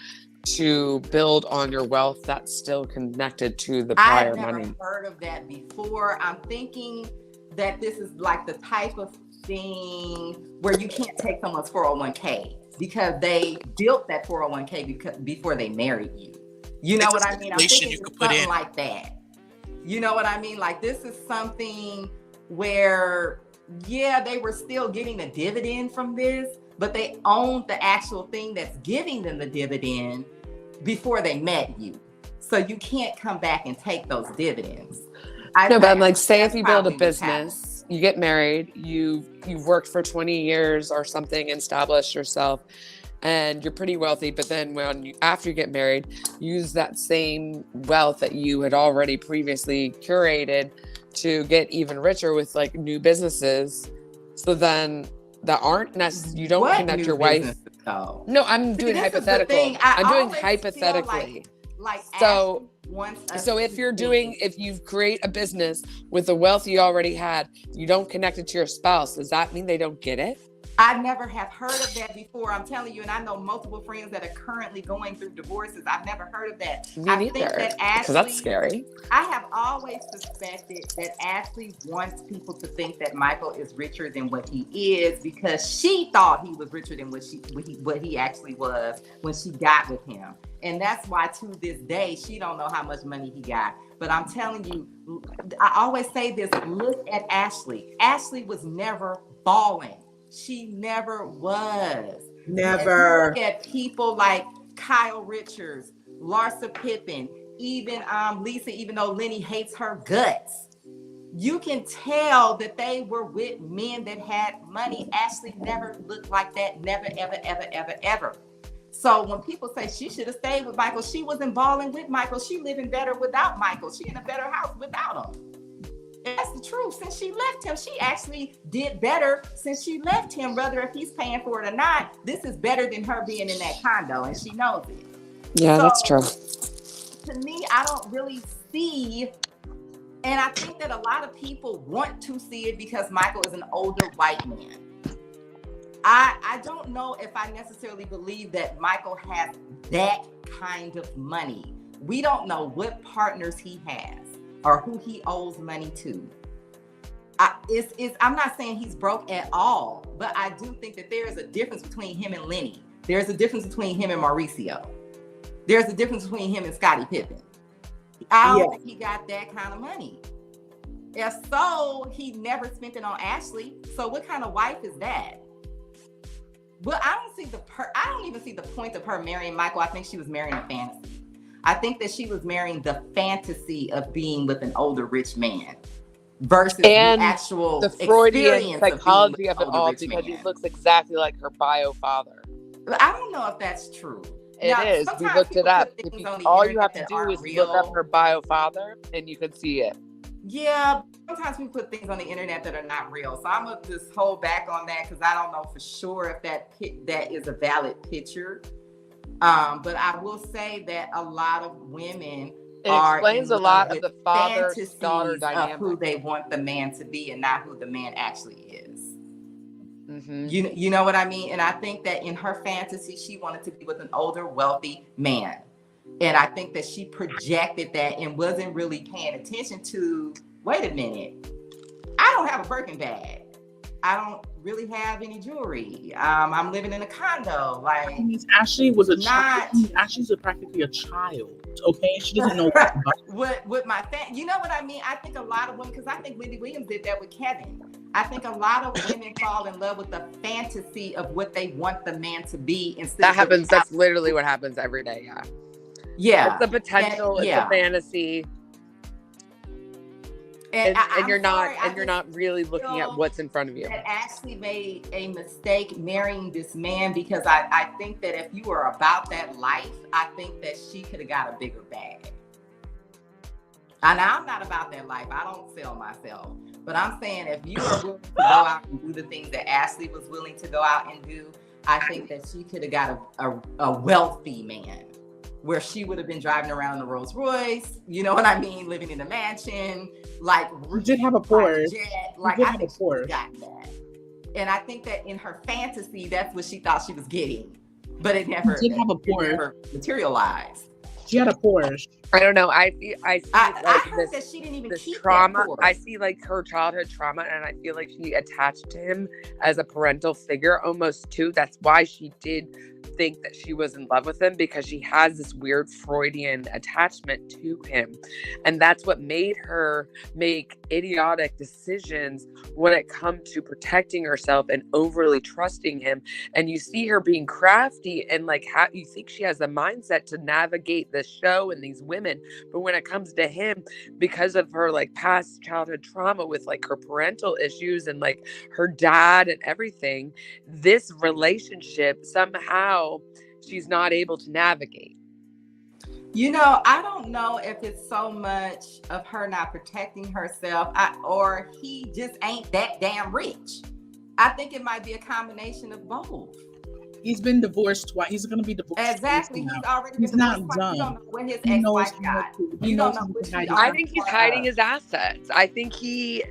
to build on your wealth, that's still connected to the prior money. I've never heard of that before. I'm thinking that this is like the type of thing where you can't take someone's 401k because they built that 401k before they married you. You know what I mean? I'm thinking it's something like that. You know what I mean? Like this is something where, yeah, they were still getting a dividend from this, but they owned the actual thing that's giving them the dividend before they met you. So you can't come back and take those dividends. No, but I'm like, say if you build a business, you get married, you've worked for 20 years or something, established yourself, and you're pretty wealthy. But then after you get married, use that same wealth that you had already previously curated to get even richer with like new businesses. So then that aren't necessarily, you don't connect your wife. No, I'm doing hypothetical. I'm doing hypothetically. Like so if you create a business with the wealth you already had, you don't connect it to your spouse, does that mean they don't get it? I never have heard of that before. I'm telling you, and I know multiple friends that are currently going through divorces. I've never heard of that. Me neither, because that's scary. I have always suspected that Ashley wants people to think that Michael is richer than what he is because she thought he was richer than what he actually was when she got with him. And that's why to this day, she don't know how much money he got. But I'm telling you, I always say this, look at Ashley. Ashley was never balling. She never was. Never. Look at people like Kyle Richards, Larsa Pippen, even Lisa, even though Lenny hates her guts. You can tell that they were with men that had money. Ashley never looked like that. Never, ever, ever, ever, ever. So when people say she should have stayed with Michael, she wasn't balling with Michael. She living better without Michael. She in a better house without him. That's the truth. Since she left him, she actually did better since she left him, whether if he's paying for it or not. This is better than her being in that condo, and she knows it. Yeah, that's true. To me, I don't really see, and I think that a lot of people want to see it because Michael is an older white man. I don't know if I necessarily believe that Michael has that kind of money. We don't know what partners he has or who he owes money to. I'm not saying he's broke at all, but I do think that there is a difference between him and Lenny. There's a difference between him and Mauricio. There's a difference between him and Scottie Pippen. I don't think he got that kind of money. If so, he never spent it on Ashley. So what kind of wife is that? Well, I don't even see the point of her marrying Michael. I think she was marrying a fantasy. I think that she was marrying the fantasy of being with an older rich man versus the actual the Freudian experience psychology of it all, because man. he looks exactly like her bio father. I don't know if that's true. It is. We looked it up. All you have to do is look up her bio father and you can see it. Yeah, sometimes we put things on the internet that are not real. So I'm going to just hold back on that because I don't know for sure if that is a valid picture. But I will say that a lot of women explains a lot of the father-daughter dynamic of who they want the man to be and not who the man actually is. Mm-hmm. You know what I mean? And I think that in her fantasy, she wanted to be with an older, wealthy man. And I think that she projected that and wasn't really paying attention to, wait a minute, I don't have a Birkin bag. I don't really have any jewelry. I'm living in a condo. Like, Ashley was a child. Ashley's practically a child. Okay, she doesn't know what my you know what I mean? I think a lot of women, because I think Wendy Williams did that with Kevin. I think a lot of women fall in love with the fantasy of what they want the man to be. That's literally what happens every day. Yeah. Yeah. It's the potential, it's a fantasy. And you're not really looking at what's in front of you. That Ashley made a mistake marrying this man because I think that if you were about that life, I think that she could have got a bigger bag. And I'm not about that life. I don't sell myself. But I'm saying if you are willing to go out and do the things that Ashley was willing to go out and do, I think that she could have got a wealthy man where she would have been driving around in a Rolls Royce, you know what I mean, living in a mansion, like you did have a Porsche. Jet. Like I think she would have gotten that. And I think that in her fantasy, that's what she thought she was getting, but it never materialized. She had a Porsche. I don't know. I heard that she didn't even keep trauma. That I see like her childhood trauma, and I feel like she attached to him as a parental figure almost too. That's why she did think that she was in love with him, because she has this weird Freudian attachment to him, and that's what made her make idiotic decisions when it comes to protecting herself and overly trusting him. And you see her being crafty, and like how you think she has the mindset to navigate the show and these women, but when it comes to him, because of her like past childhood trauma with like her parental issues and like her dad and everything, this relationship somehow she's not able to navigate. You know, I don't know if it's so much of her not protecting herself or he just ain't that damn rich. I think it might be a combination of both. He's been divorced twice. He's going to be divorced. Exactly. He's already He's been not divorced. dumb. You don't know what his ex-wife got. You don't know what she I think he's hiding his assets. I think he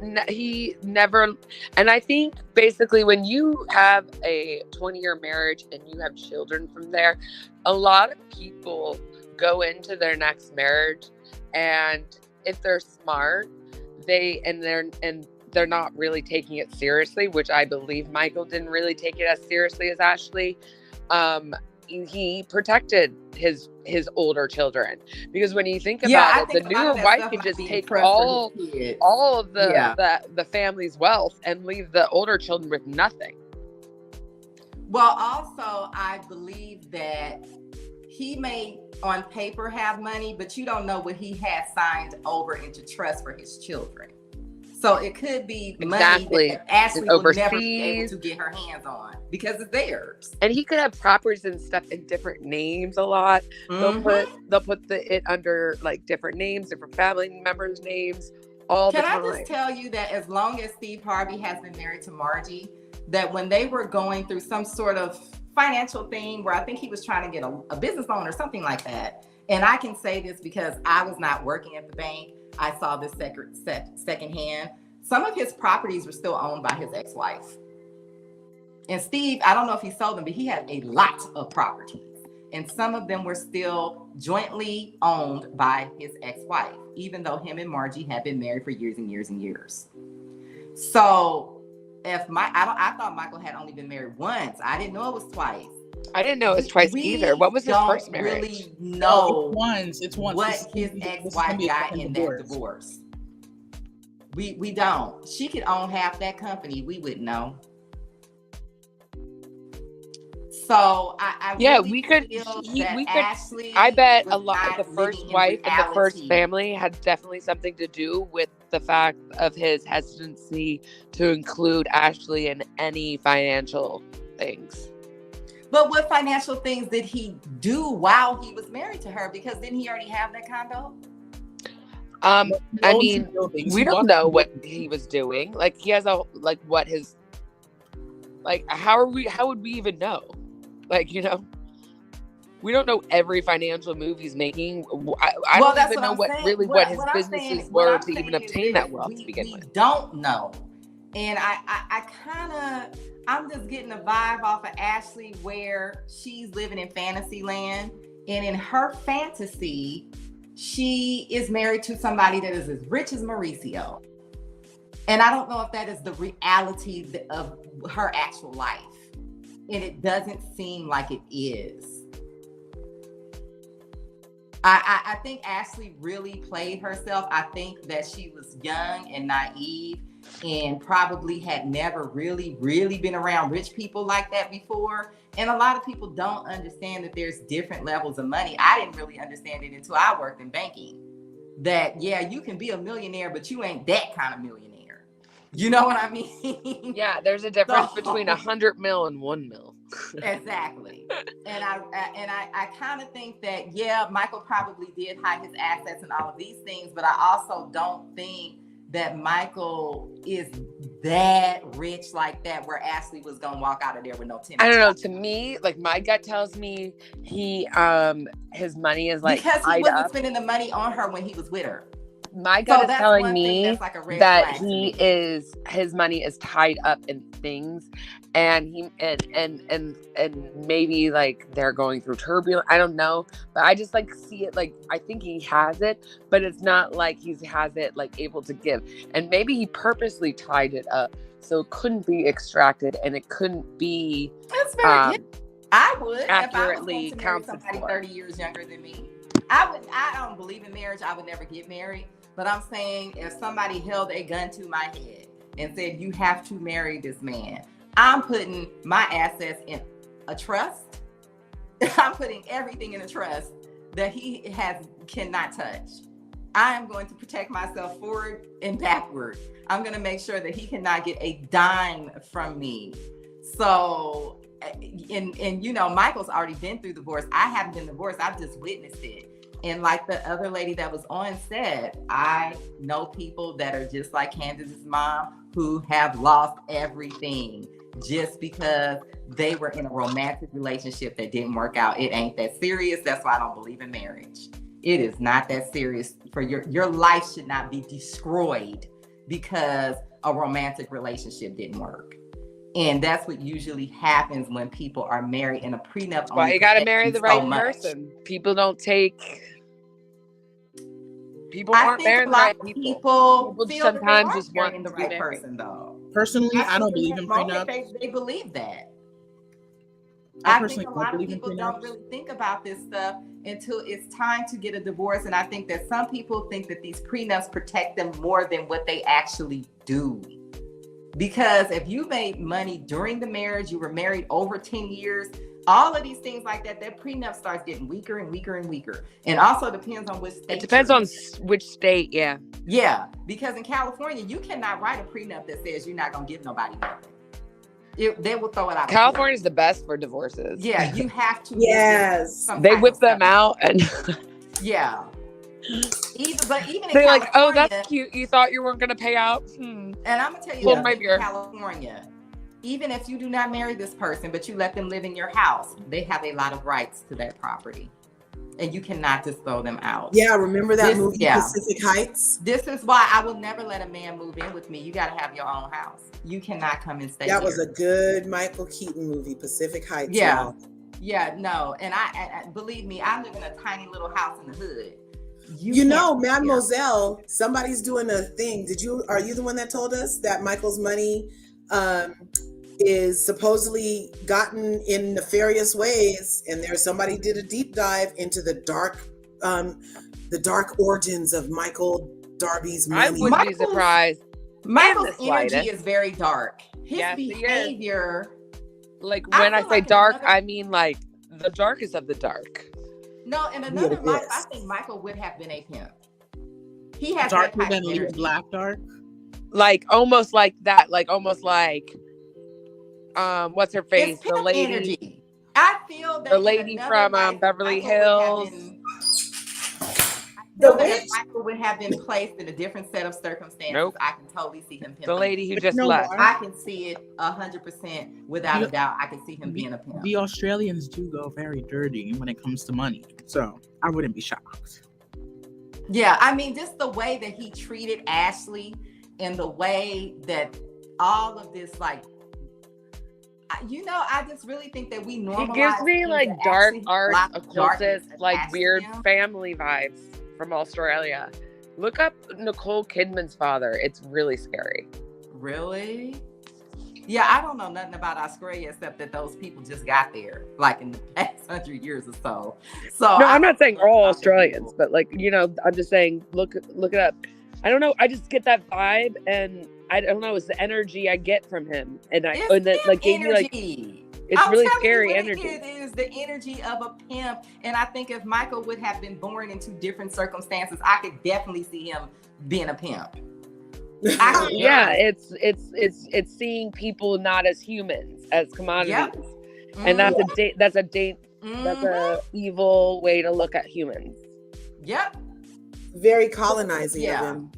never, and I think basically when you have a 20-year marriage and you have children from there, a lot of people go into their next marriage, and if they're smart, they're not really taking it seriously, which I believe Michael didn't really take it as seriously as Ashley. He protected his older children, because when you think about it, the newer wife can just take all of the family's wealth and leave the older children with nothing. Well, also, I believe that he may on paper have money, but you don't know what he has signed over into trust for his children. So it could be money that Ashley will never be able to get her hands on because it's theirs. And he could have properties and stuff in different names a lot. Mm-hmm. They'll put it under like different names, different family members' names all the time. Can I just tell you that as long as Steve Harvey has been married to Margie, that when they were going through some sort of financial thing where I think he was trying to get a business loan or something like that, and I can say this because I was not working at the bank, I saw this secondhand. Some of his properties were still owned by his ex-wife. And Steve, I don't know if he sold them, but he had a lot of properties. And some of them were still jointly owned by his ex-wife, even though him and Margie had been married for years and years and years. So I thought Michael had only been married once. I didn't know it was twice. I didn't know it was twice either. What was his first marriage? We don't really know it's once. What his ex-wife got in that divorce. We don't. She could own half that company. We wouldn't know. So we could. Ashley, I bet a lot of the first wife and the first family had definitely something to do with the fact of his hesitancy to include Ashley in any financial things. But what financial things did he do while he was married to her? Because didn't he already have that condo? I mean, we don't know what he was doing. Like he has how would we even know? Like, you know, we don't know every financial move he's making. I don't even know what his businesses were to even obtain that wealth to begin with. We don't know. And I'm just getting a vibe off of Ashley where she's living in fantasy land. And in her fantasy, she is married to somebody that is as rich as Mauricio. And I don't know if that is the reality of her actual life. And it doesn't seem like it is. I think Ashley really played herself. I think that she was young and naive and probably had never really, really been around rich people like that before. And a lot of people don't understand that there's different levels of money. I didn't really understand it until I worked in banking. That, yeah, you can be a millionaire, but you ain't that kind of millionaire. You know what I mean? Yeah, there's a difference between 100 mil and 1 mil. Exactly. And I kind of think that, yeah, Michael probably did hide his assets and all of these things, but I also don't think that Michael is that rich like that, where Ashley was gonna walk out of there with no tennis. I don't know. To me, like my gut tells me he his money is like because he tied wasn't up. spending the money on her when he was with her. My gut is telling me that his money is tied up in things, and he and maybe like they're going through turbulence. I don't know, but I just like see it like I think he has it, but it's not like he has it like able to give. And maybe he purposely tied it up so it couldn't be extracted and it couldn't be. That's very good. I would accurately if I was going to marry somebody 30 years younger than me. I don't believe in marriage. I would never get married. But I'm saying if somebody held a gun to my head and said, you have to marry this man, I'm putting my assets in a trust. I'm putting everything in a trust that he cannot touch. I am going to protect myself forward and backward. I'm going to make sure that he cannot get a dime from me. So, and you know, Michael's already been through divorce. I haven't been divorced. I've just witnessed it. And like the other lady that was on said, I know people that are just like Candace's mom who have lost everything just because they were in a romantic relationship that didn't work out. It ain't that serious. That's why I don't believe in marriage. It is not that serious. For your life should not be destroyed because a romantic relationship didn't work. And that's what usually happens when people are married in a prenup. Well, you got to marry the right person. People don't take. People aren't marrying the right people. People sometimes just want the right person, though. Personally, I don't believe in prenups. They believe that. I think a lot of people don't really think about this stuff until it's time to get a divorce. And I think that some people think that these prenups protect them more than what they actually do. Because if you made money during the marriage, you were married over 10 years, all of these things like that, that prenup starts getting weaker and weaker and weaker. And also depends on which state. It depends on which state, yeah. Yeah, because in California, you cannot write a prenup that says you're not going to give nobody nothing. They will throw it out. California is the best for divorces. Yeah, you have to. Yes. They whip them out and. Yeah. Even they're like, oh, that's cute. You thought you weren't going to pay out. And I'm going to tell you, in California, even if you do not marry this person, but you let them live in your house, they have a lot of rights to that property. And you cannot just throw them out. Yeah, remember that movie, Pacific Heights? This is why I will never let a man move in with me. You got to have your own house. You cannot come and stay That here. was a good Michael Keaton movie, Pacific Heights. Yeah. Y'all. Yeah, no. And I believe me, I live in a tiny little house in the hood. You know, Mademoiselle, somebody's doing a thing. Are you the one that told us that Michael's money is supposedly gotten in nefarious ways, and somebody did a deep dive into the dark origins of Michael Darby's money? I wouldn't be surprised. Michael's energy is very dark. His behavior, like when I say dark, I mean like the darkest of the dark. No, in another life, I think Michael would have been a pimp. He has darker than Leave Black dark. Like almost like that, like almost like what's her face? The lady. Energy. I feel that the lady from Beverly Hills. Michael would have been placed in a different set of circumstances. Nope. I can totally see him pimping. The lady who just left. I can see it 100% without a doubt. I can see him being a pimp. The Australians do go very dirty when it comes to money, so I wouldn't be shocked. Yeah, I mean, just the way that he treated Ashley and the way that all of this, like, I just really think that we normalize. He gives me like dark art, occultist, like weird family vibes from Australia. Look up Nicole Kidman's father. It's really scary. Really? Yeah, I don't know nothing about Australia except that those people just got there, like in the past 100 years or so. So no, I'm not saying all Australians, but like, you know, I'm just saying, look it up. I don't know. I just get that vibe, and I don't know. It's the energy I get from him, and that gave me like. It's really scary energy. It is the energy of a pimp, and I think if Michael would have been born into different circumstances, I could definitely see him being a pimp. Yeah, it's seeing people not as humans, as commodities, and that's a evil way to look at humans. Yep. Very colonizing of him.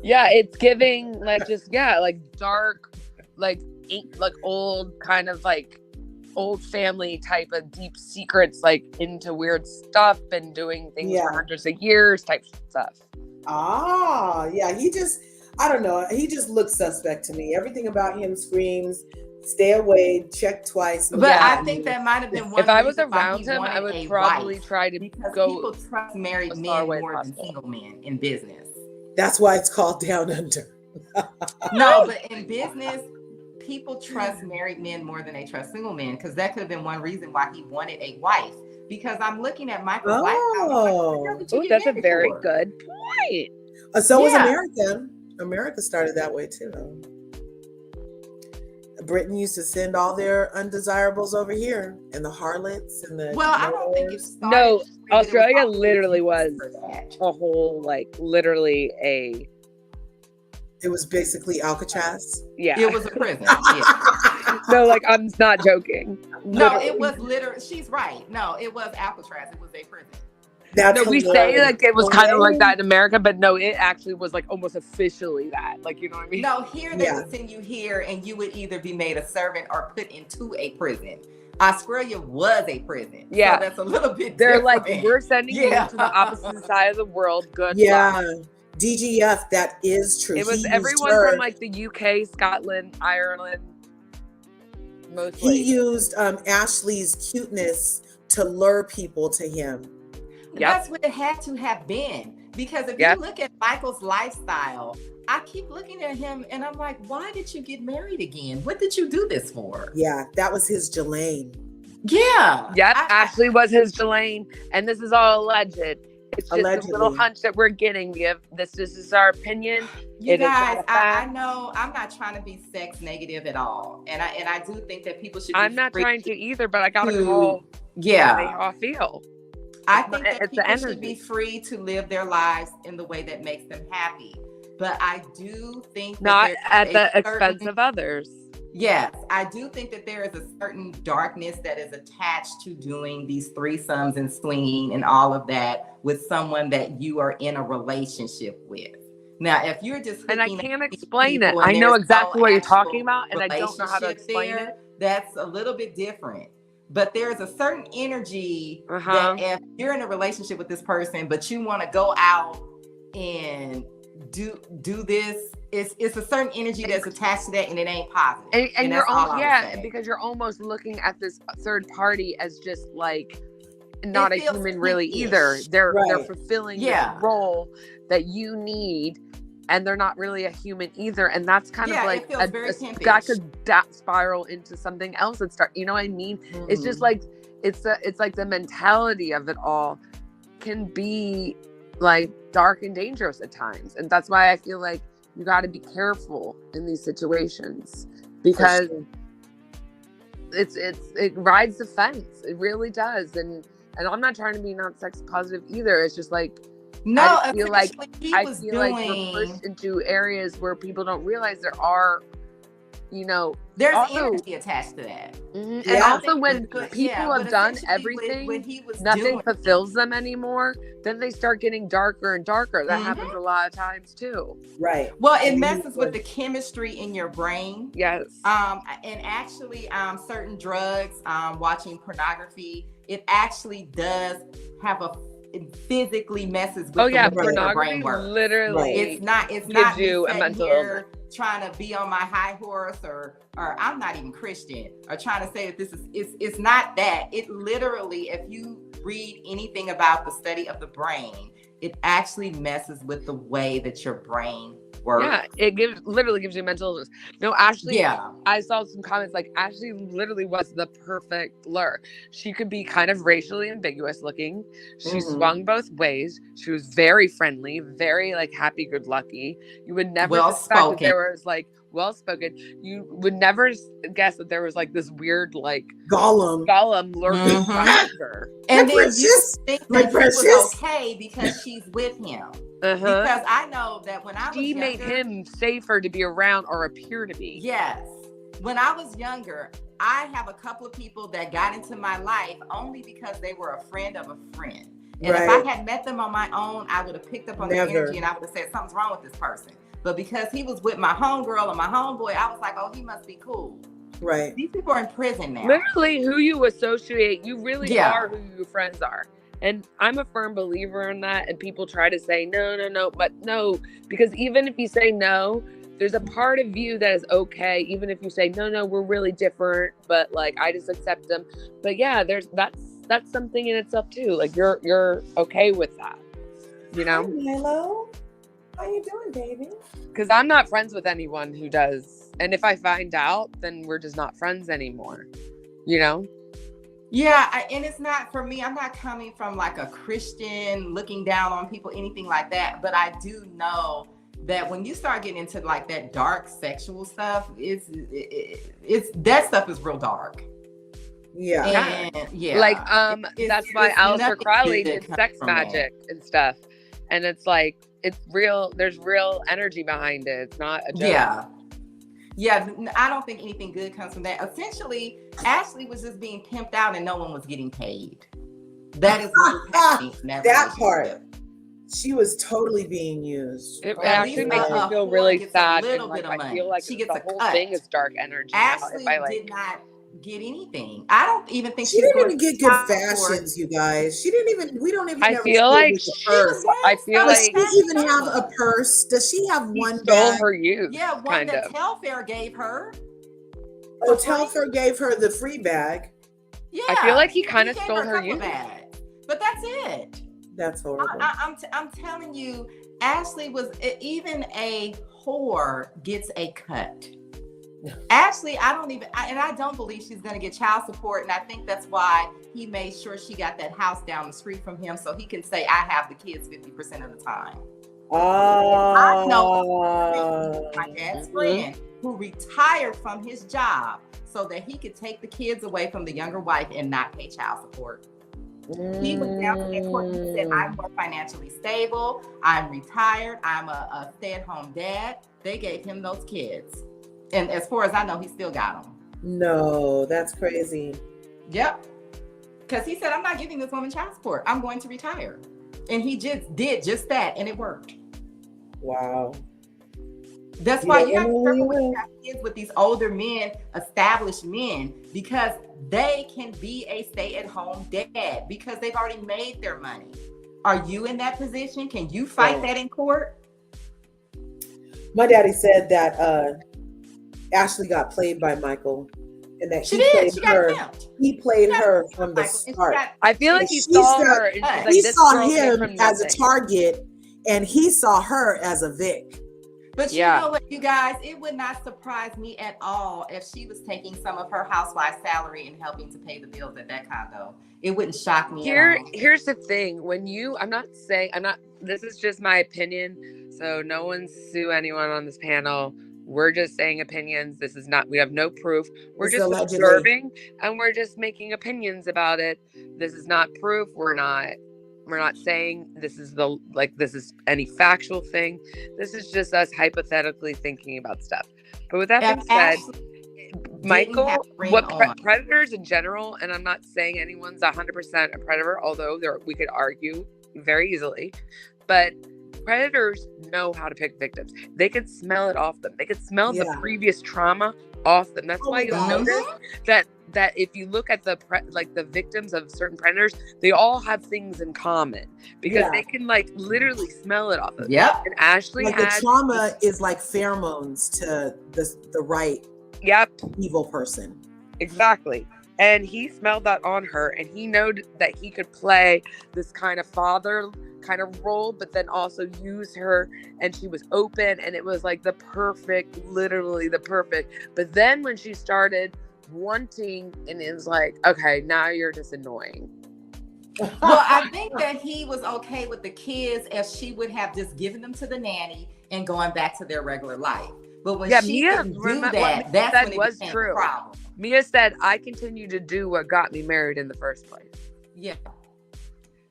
Yeah, it's giving like just like dark, like old kind of like old family type of deep secrets, like into weird stuff and doing things for hundreds of years type stuff. Ah, yeah. I don't know. He just looks suspect to me. Everything about him screams, stay away, check twice. But I think that might have been one. If I was around him, I would probably try to go. People trust married men more than single men in business. That's why it's called Down Under. No, but in business, people trust married men more than they trust single men, because that could have been one reason why he wanted a wife. Because I'm looking at Michael's lifestyle. That's a very good point. So was America. America started that way too. Britain used to send all their undesirables over here, and the harlots and the. Well, I don't think it's. No, Australia literally was a whole, like, literally a. It was basically Alcatraz. Yeah, it was a prison. Yeah. No, like, I'm not joking. No, it was literally. She's right. No, it was Alcatraz. It was a prison. No, we say like it was kind of like that in America, but no, it actually was like almost officially that. Like, you know what I mean? No, here they would send you here, and you would either be made a servant or put into a prison. Australia was a prison. Yeah, so that's a little bit. They're different. like, we're sending you to the opposite side of the world. Good luck. luck. DGF, that is true. It was everyone from like the UK, Scotland, Ireland. Mostly. He used Ashley's cuteness to lure people to him. That's what it had to have been. Because if you look at Michael's lifestyle, I keep looking at him and I'm like, why did you get married again? What did you do this for? Yeah, that was his Jelaine. Yeah. Yep, Ashley was his Jelaine. And this is all alleged. It's just a little hunch that we're getting. This is our opinion. You guys, I know I'm not trying to be sex negative at all. And I do think that people should be I'm not trying to either, but I gotta call how they all feel. I think that people should be free to live their lives in the way that makes them happy. But I do think not at the expense of others. Yes, I do think that there is a certain darkness that is attached to doing these threesomes and swinging and all of that with someone that you are in a relationship with. Now, if you're just and I can't explain it. I know exactly what you're talking about, and I don't know how to explain it. That's a little bit different. But there's a certain energy that if you're in a relationship with this person, but you want to go out and do this, it's a certain energy that's attached to that, and it ain't positive. And you're because you're almost looking at this third party as just like not a human really either. They're fulfilling the role that you need. And they're not really a human either, and that's kind of like that could spiral into something else and start. You know what I mean? Mm-hmm. It's just like it's like the mentality of it all can be like dark and dangerous at times, and that's why I feel like you got to be careful in these situations because it rides the fence. It really does, and I'm not trying to be not sex positive either. It's just like. No, I feel like we're pushed into areas where people don't realize there are, there's energy attached to that. Mm-hmm. And also when people have done everything, nothing fulfills them anymore, then they start getting darker and darker. That happens a lot of times too. Right. Well, it messes with the chemistry in your brain. Yes. And actually, certain drugs, watching pornography, it actually does have it physically messes with the way your brain works. Literally, it's not you a mental illness. Trying to be on my high horse or I'm not even Christian or trying to say that this is it's not that. It literally, if you read anything about the study of the brain, it actually messes with the way that your brain works. Yeah, it literally gives you mental illness. No, Ashley, I saw some comments like Ashley literally was the perfect lure. She could be kind of racially ambiguous looking. She swung both ways. She was very friendly, very like happy-go-lucky. You would never suspect that there was like well-spoken. You would never guess that there was like this weird like Gollum lurking behind her. And then you think that she was okay because she's with him. Because I know that when I was younger, made him safer to be around or appear to be. Yes. When I was younger, I have a couple of people that got into my life only because they were a friend of a friend. And if I had met them on my own, I would have picked up on their energy and I would have said something's wrong with this person. But because he was with my homegirl and my homeboy, I was like, oh, he must be cool. Right. These people are in prison now. Literally, who you associate, you really are who your friends are. And I'm a firm believer in that. And people try to say, no. But no, because even if you say no, there's a part of you that is okay. Even if you say, no, we're really different. But like, I just accept them. But yeah, that's something in itself too. Like you're okay with that, you know? Hi, Milo. How you doing, baby? Because I'm not friends with anyone who does. And if I find out, then we're just not friends anymore, you know? Yeah, and it's not for me. I'm not coming from like a Christian looking down on people, anything like that. But I do know that when you start getting into like that dark sexual stuff, it's that stuff is real dark. Yeah. And, yeah. Like that's why Aleister Crowley did sex magic and stuff. And it's like it's real, there's real energy behind it. It's not a joke. Yeah, I don't think anything good comes from that. Essentially, Ashley was just being pimped out and no one was getting paid. That is what was happening in that part. She was totally being used. It actually makes me feel really sad. And like, I feel like she gets the whole thing is dark energy. Ashley did not get anything. I don't even think she didn't even get good fashions, you guys. She didn't even. We don't even. I feel like purse. I feel does like she even have a purse? Does she have one? Stole her youth. Yeah, one that Telfair gave her. Oh, Telfair gave her the free bag. Yeah, I feel like he kind of stole her youth. But that's it. That's horrible. I'm telling you, Ashley was even a whore gets a cut. Ashley, I don't believe she's going to get child support. And I think that's why he made sure she got that house down the street from him so he can say, I have the kids 50% of the time. I know my dad's friend who retired from his job so that he could take the kids away from the younger wife and not pay child support. He went down to that court and he said, I'm more financially stable. I'm retired. I'm a stay-at-home dad. They gave him those kids. And as far as I know, he still got them. No, that's crazy. Yep. Because he said, I'm not giving this woman child support. I'm going to retire. And he just did just that. And it worked. Wow. That's why you have to be careful when you have kids with these older men, established men, because they can be a stay-at-home dad because they've already made their money. Are you in that position? Can you fight that in court? My daddy said that Ashley got played by Michael, and that she did. He played her from the start. I feel like he saw her. He saw him as a target, and he saw her as a Vic. But you know what, you guys, it would not surprise me at all if she was taking some of her housewife salary and helping to pay the bills at that condo. It wouldn't shock me at all. Here's the thing. This is just my opinion. So no one sue anyone on this panel. We're just saying opinions. We have no proof. We're just observing and we're just making opinions about it. This is not proof. We're not saying this is any factual thing. This is just us hypothetically thinking about stuff. But with that being said, Michael, predators in general, and I'm not saying anyone's 100% a predator, although we could argue very easily, but predators know how to pick victims. They can smell it off them. They can smell the previous trauma off them. That's why you'll notice that if you look at the victims of certain predators, they all have things in common because they can literally smell it off them. Yep. And Ashley the trauma is like pheromones to the right evil person. Exactly. And he smelled that on her, and he knew that he could play this kind of father kind of role, but then also use her, and she was open, and it was like literally the perfect. But then when she started wanting, and it was like, okay, now you're just annoying. Well, I think that he was okay with the kids if she would have just given them to the nanny and going back to their regular life. But when she didn't do that, that's when it was true. A problem. Mia said, I continue to do what got me married in the first place. Yeah.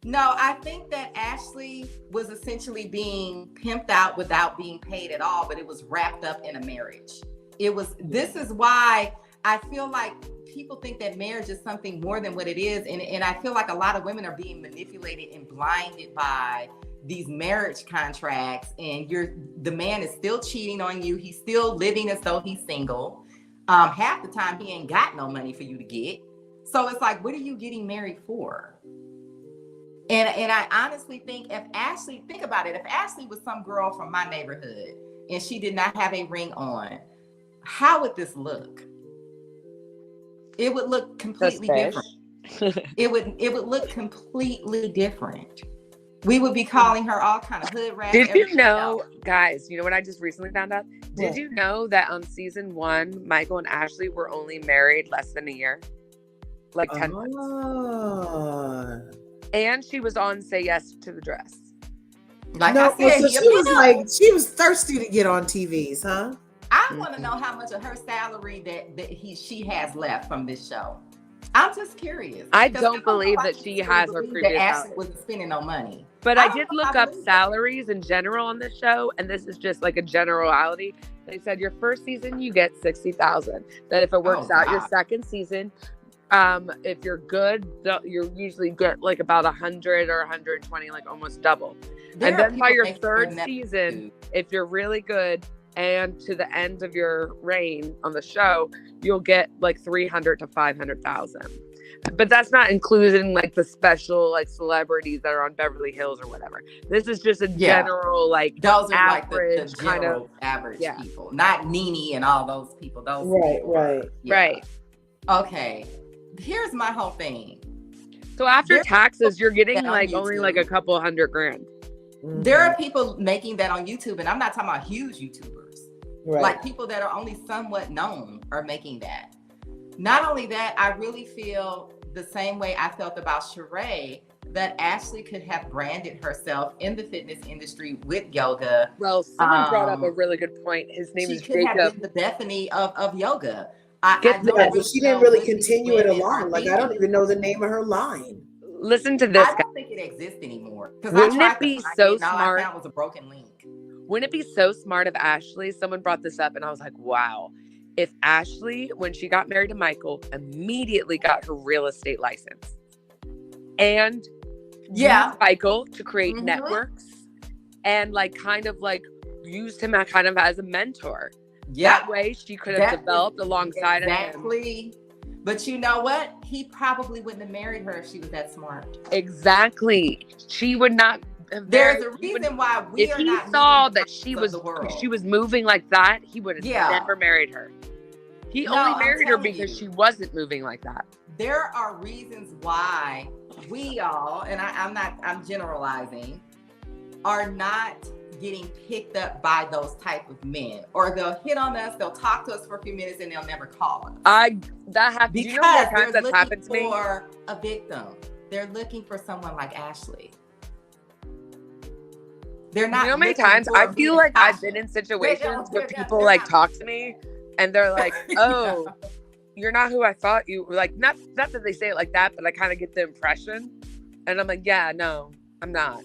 No, I think that Ashley was essentially being pimped out without being paid at all, but it was wrapped up in a marriage. This is why I feel like people think that marriage is something more than what it is. And I feel like a lot of women are being manipulated and blinded by these marriage contracts, and the man is still cheating on you. He's still living as though he's single. Half the time he ain't got no money for you to get. So it's like, what are you getting married for? And I honestly think think about it, if Ashley was some girl from my neighborhood and she did not have a ring on, how would this look? It would look completely different. It would look completely different. We would be calling her all kind of hood rats. Did you know, guys, you know what I just recently found out? Did you know that on season 1, Michael and Ashley were only married less than a year? Like 10 months. And she was on Say Yes to the Dress. Like no, I said, so she was thirsty to get on TVs, huh? I want to know how much of her salary she has left from this show. I'm just curious. I don't believe that she has her previous salary. Ashley wasn't spending no money. But I did look up salaries in general on this show, and this is just like a generality. They said your first season you get $60,000. Then if it works out, your second season, if you're good, you usually get like about 100 or 120, like almost double. And then by your third season, if you're really good, and to the end of your reign on the show, you'll get like 300 to 500,000. But that's not including like the special like celebrities that are on Beverly Hills or whatever. This is just a general like those are average like the kind of average people, not Nene and all those people. Those right. Okay, here's my whole thing. So after taxes, you're getting like only like a couple $100,000. There are people making that on YouTube, and I'm not talking about huge YouTubers. Right. Like people that are only somewhat known are making that. Not only that, I really feel the same way I felt about Sheree, that Ashley could have branded herself in the fitness industry with yoga. Well, someone brought up a really good point. His name is Jacob. She could have been the Bethany of yoga. But she didn't really continue it along. Like, I don't even know the name of her line. Listen to this. I don't think it exists anymore. Wouldn't it be so smart? All I found was a broken link. Wouldn't it be so smart of Ashley? Someone brought this up, and I was like, wow. If Ashley, when she got married to Michael, immediately got her real estate license and used Michael to create networks and like kind of like used him kind of as a mentor. Yeah. That way she could have developed alongside of him. Exactly. But you know what? He probably wouldn't have married her if she was that smart. Exactly. She would not. There's a reason why we are not. If he saw that she was moving like that, he would have never married her. He only married her because she wasn't moving like that. There are reasons why we all, and I'm generalizing, are not getting picked up by those type of men, or they'll hit on us, they'll talk to us for a few minutes, and they'll never call us. Because you know how many times that's happened to me? For a victim, they're looking for someone like Ashley. They're not. You know how many times I feel like I've been in situations where people like talk to me, and they're like, "Oh, you're not who I thought you were." Like, not that they say it like that, but I kind of get the impression, and I'm like, "Yeah, no, I'm not."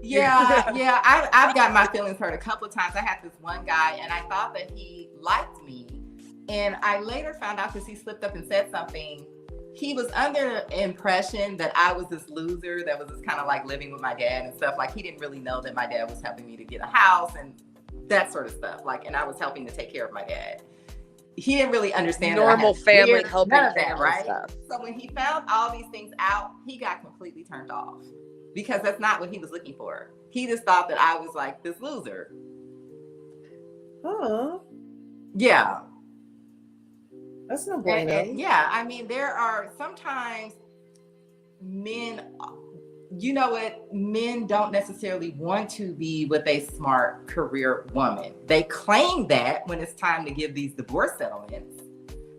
Yeah. I've got my feelings hurt a couple of times. I had this one guy, and I thought that he liked me, and I later found out because he slipped up and said something. He was under the impression that I was this loser that was just kind of like living with my dad and stuff. Like, he didn't really know that my dad was helping me to get a house and that sort of stuff. Like, and I was helping to take care of my dad. He didn't really understand normal family helping, none of that, right? Stuff. So when he found all these things out, he got completely turned off because that's not what he was looking for. He just thought that I was like this loser. Oh, yeah. That's no bueno. Yeah, I mean, there are sometimes men, you know what? Men don't necessarily want to be with a smart career woman. They claim that when it's time to give these divorce settlements.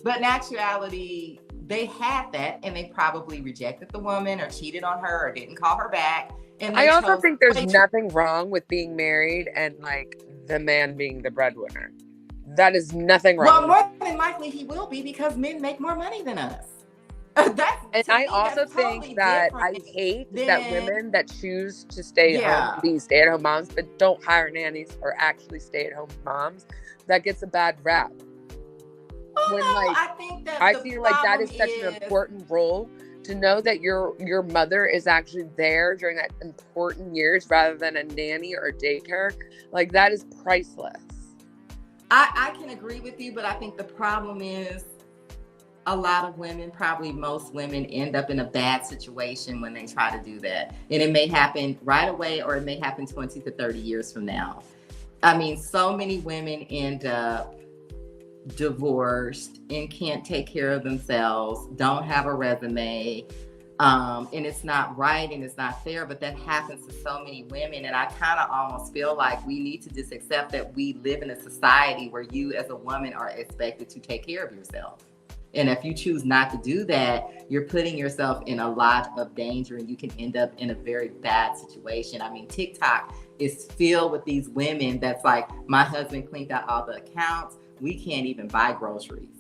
But in actuality, they had that and they probably rejected the woman or cheated on her or didn't call her back. And I also think there's nothing wrong with being married and like the man being the breadwinner. That is nothing wrong. Well, more than likely he will be because men make more money than us. I also think that I hate that women that choose to stay at home, be stay-at-home moms, but don't hire nannies or actually stay-at-home moms, that gets a bad rap. I think that I feel like that is such an important role to know that your mother is actually there during that important years rather than a nanny or a daycare, like that is priceless. I can agree with you, but I think the problem is a lot of women, probably most women, end up in a bad situation when they try to do that. And it may happen right away, or it may happen 20 to 30 years from now. I mean, so many women end up divorced and can't take care of themselves, don't have a resume, and it's not right and it's not fair, but that happens to so many women. And I kind of almost feel like we need to just accept that we live in a society where you as a woman are expected to take care of yourself. And if you choose not to do that, you're putting yourself in a lot of danger, and you can end up in a very bad situation. I mean, TikTok is filled with these women that's like, my husband cleaned out all the accounts, we can't even buy groceries.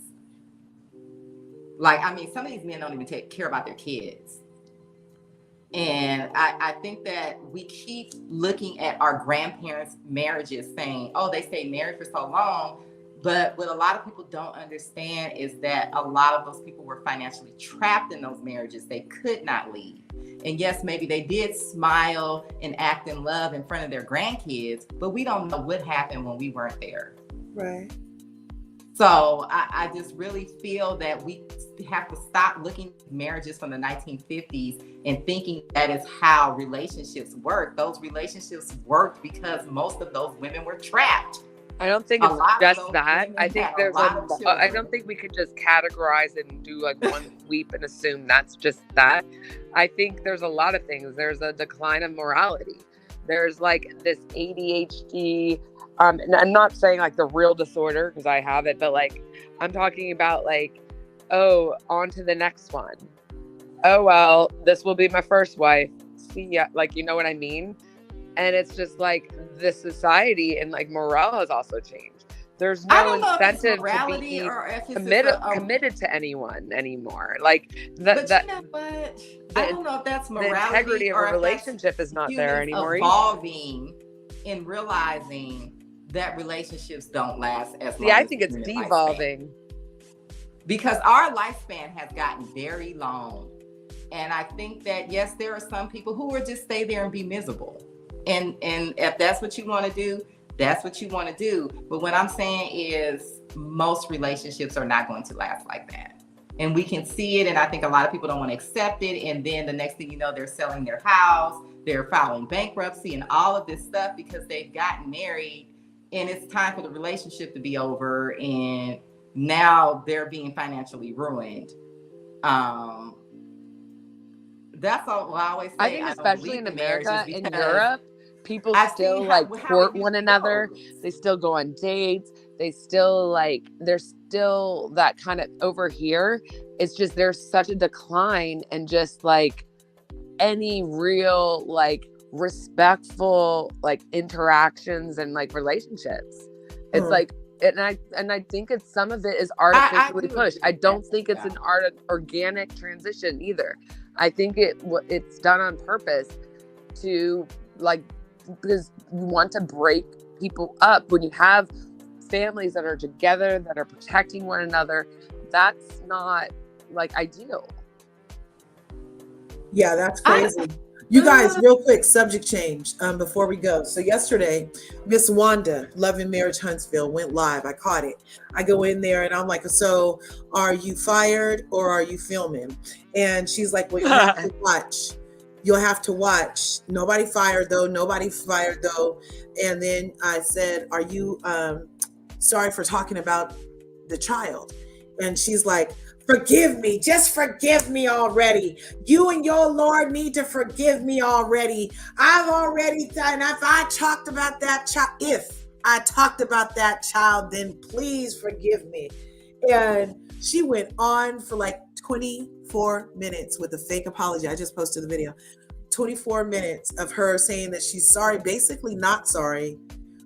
Like, I mean, some of these men don't even take care about their kids. And I think that we keep looking at our grandparents' marriages saying, oh, they stayed married for so long. But what a lot of people don't understand is that a lot of those people were financially trapped in those marriages. They could not leave. And yes, maybe they did smile and act in love in front of their grandkids, but we don't know what happened when we weren't there. Right. So I just really feel that we have to stop looking at marriages from the 1950s and thinking that is how relationships work. Those relationships worked because most of those women were trapped. I don't think it's just that. I think I don't think we could just categorize it and do like one sweep and assume that's just that. I think there's a lot of things. There's a decline of morality. There's like this ADHD. And I'm not saying like the real disorder because I have it, but like I'm talking about like, oh, on to the next one. Oh, well, this will be my first wife. See ya. Like, you know what I mean? And it's just like the society and like morale has also changed. There's no incentive to be committed to anyone anymore. Like that. But you know what? I don't know if that's morality. The integrity of a relationship is not there anymore. Evolving and realizing that relationships don't last as long. See, I think it's devolving. Because our lifespan has gotten very long. And I think that, yes, there are some people who will just stay there and be miserable. And if that's what you want to do, that's what you want to do. But what I'm saying is most relationships are not going to last like that. And we can see it. And I think a lot of people don't want to accept it. And then the next thing you know, they're selling their house, they're filing bankruptcy and all of this stuff because they've gotten married and it's time for the relationship to be over. And now they're being financially ruined. That's all I always say. I think especially in America, in Europe, people still like court one another. They still go on dates. They still like, there's still that kind of over here. It's just, there's such a decline and just like any real like respectful like interactions and like relationships. It's like, and I think it's some of it is artificially pushed. I don't think it's an organic transition either. I think it's done on purpose to like, because you want to break people up. When you have families that are together, that are protecting one another, that's not like ideal. Yeah, that's crazy. You guys, real quick, subject change before we go. So yesterday, Miss Wanda, Love and Marriage Huntsville, went live. I caught it. I go in there and I'm like, so are you fired or are you filming? And she's like, well, you have to watch. You'll have to watch. Nobody fired though. Nobody fired though. And then I said, are you sorry for talking about the child? And she's like, forgive me. Just forgive me already. You and your Lord need to forgive me already. I've already done. If I talked about that child, then please forgive me. And she went on for like 24 minutes with a fake apology. I just posted the video. 24 minutes of her saying that she's sorry, basically not sorry,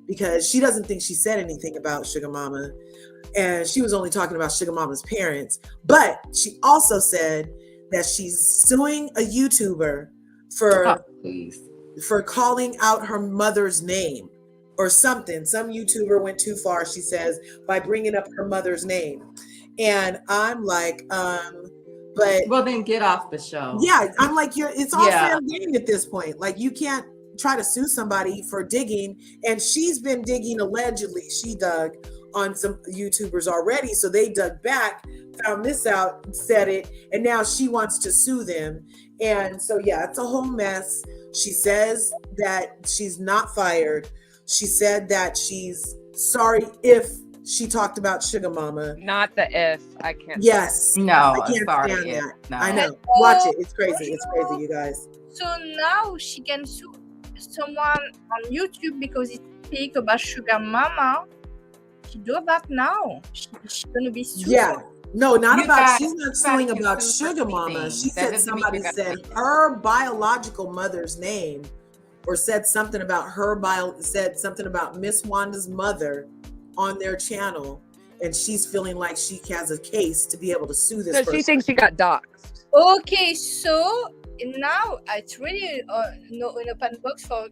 because she doesn't think she said anything about Sugar Mama. And she was only talking about Sugar Mama's parents. But she also said that she's suing a YouTuber for calling out her mother's name or something. Some YouTuber went too far, she says, by bringing up her mother's name. And I'm like, But well, then get off the show. Yeah, I'm like, it's all fair game at this point. Like, you can't try to sue somebody for digging, and she's been digging allegedly. She dug on some YouTubers already, so they dug back, found this out, said it, and now she wants to sue them. And so yeah, it's a whole mess. She says that she's not fired. She said that she's sorry if she talked about Sugar Mama. Not the if. I can't. Yes. No, I can't sorry. stand that. No. I know. Watch it. It's crazy. It's crazy, you guys. So now she can sue someone on YouTube because it speak about Sugar Mama. She do that now. She's gonna be sued. Yeah. No, not You about. guys- She's not you suing guys about can sue for Sugar Mama. anything. She That said doesn't mean somebody you're said gonna- her biological mother's name, or said something about said something about Miss Wanda's mother on their channel, and she's feeling like she has a case to be able to sue this So person. she thinks she got doxxed. Okay, so now it's really no an open box for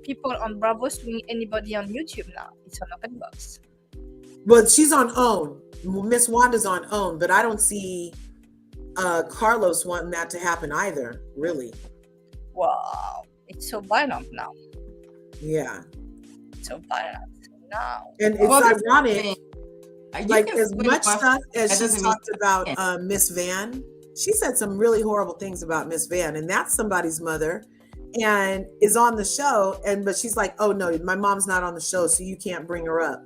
people on Bravo suing anybody on YouTube now. It's an open box. But she's on OWN. Miss Wanda's on OWN, but I don't see Carlos wanting that to happen either, really. Wow, it's so violent now. Yeah. It's so violent now. And it's ironic, like can as sue much one- stuff as that she's doesn't talked mean- about Miss Van, she said some really horrible things about Miss Van, and that's somebody's mother, and is on the show, but she's like, oh no, my mom's not on the show, so you can't bring her up.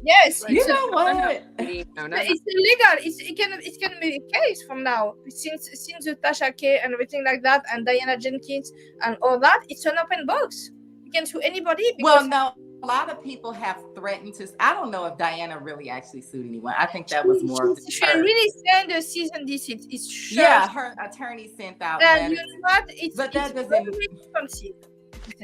Yes, You know what? It's illegal. It can be a case from now since the Tasha K and everything like that, and Diana Jenkins and all that. It's an open box. You can sue anybody. Well, no, a lot of people have threatened to. I don't know if Diana really actually sued anyone. I think that was more. of She her. really sent a cease and desist. It's sure. Yeah, her attorney sent out And you letters. know what? It's But that it's doesn't- very expensive.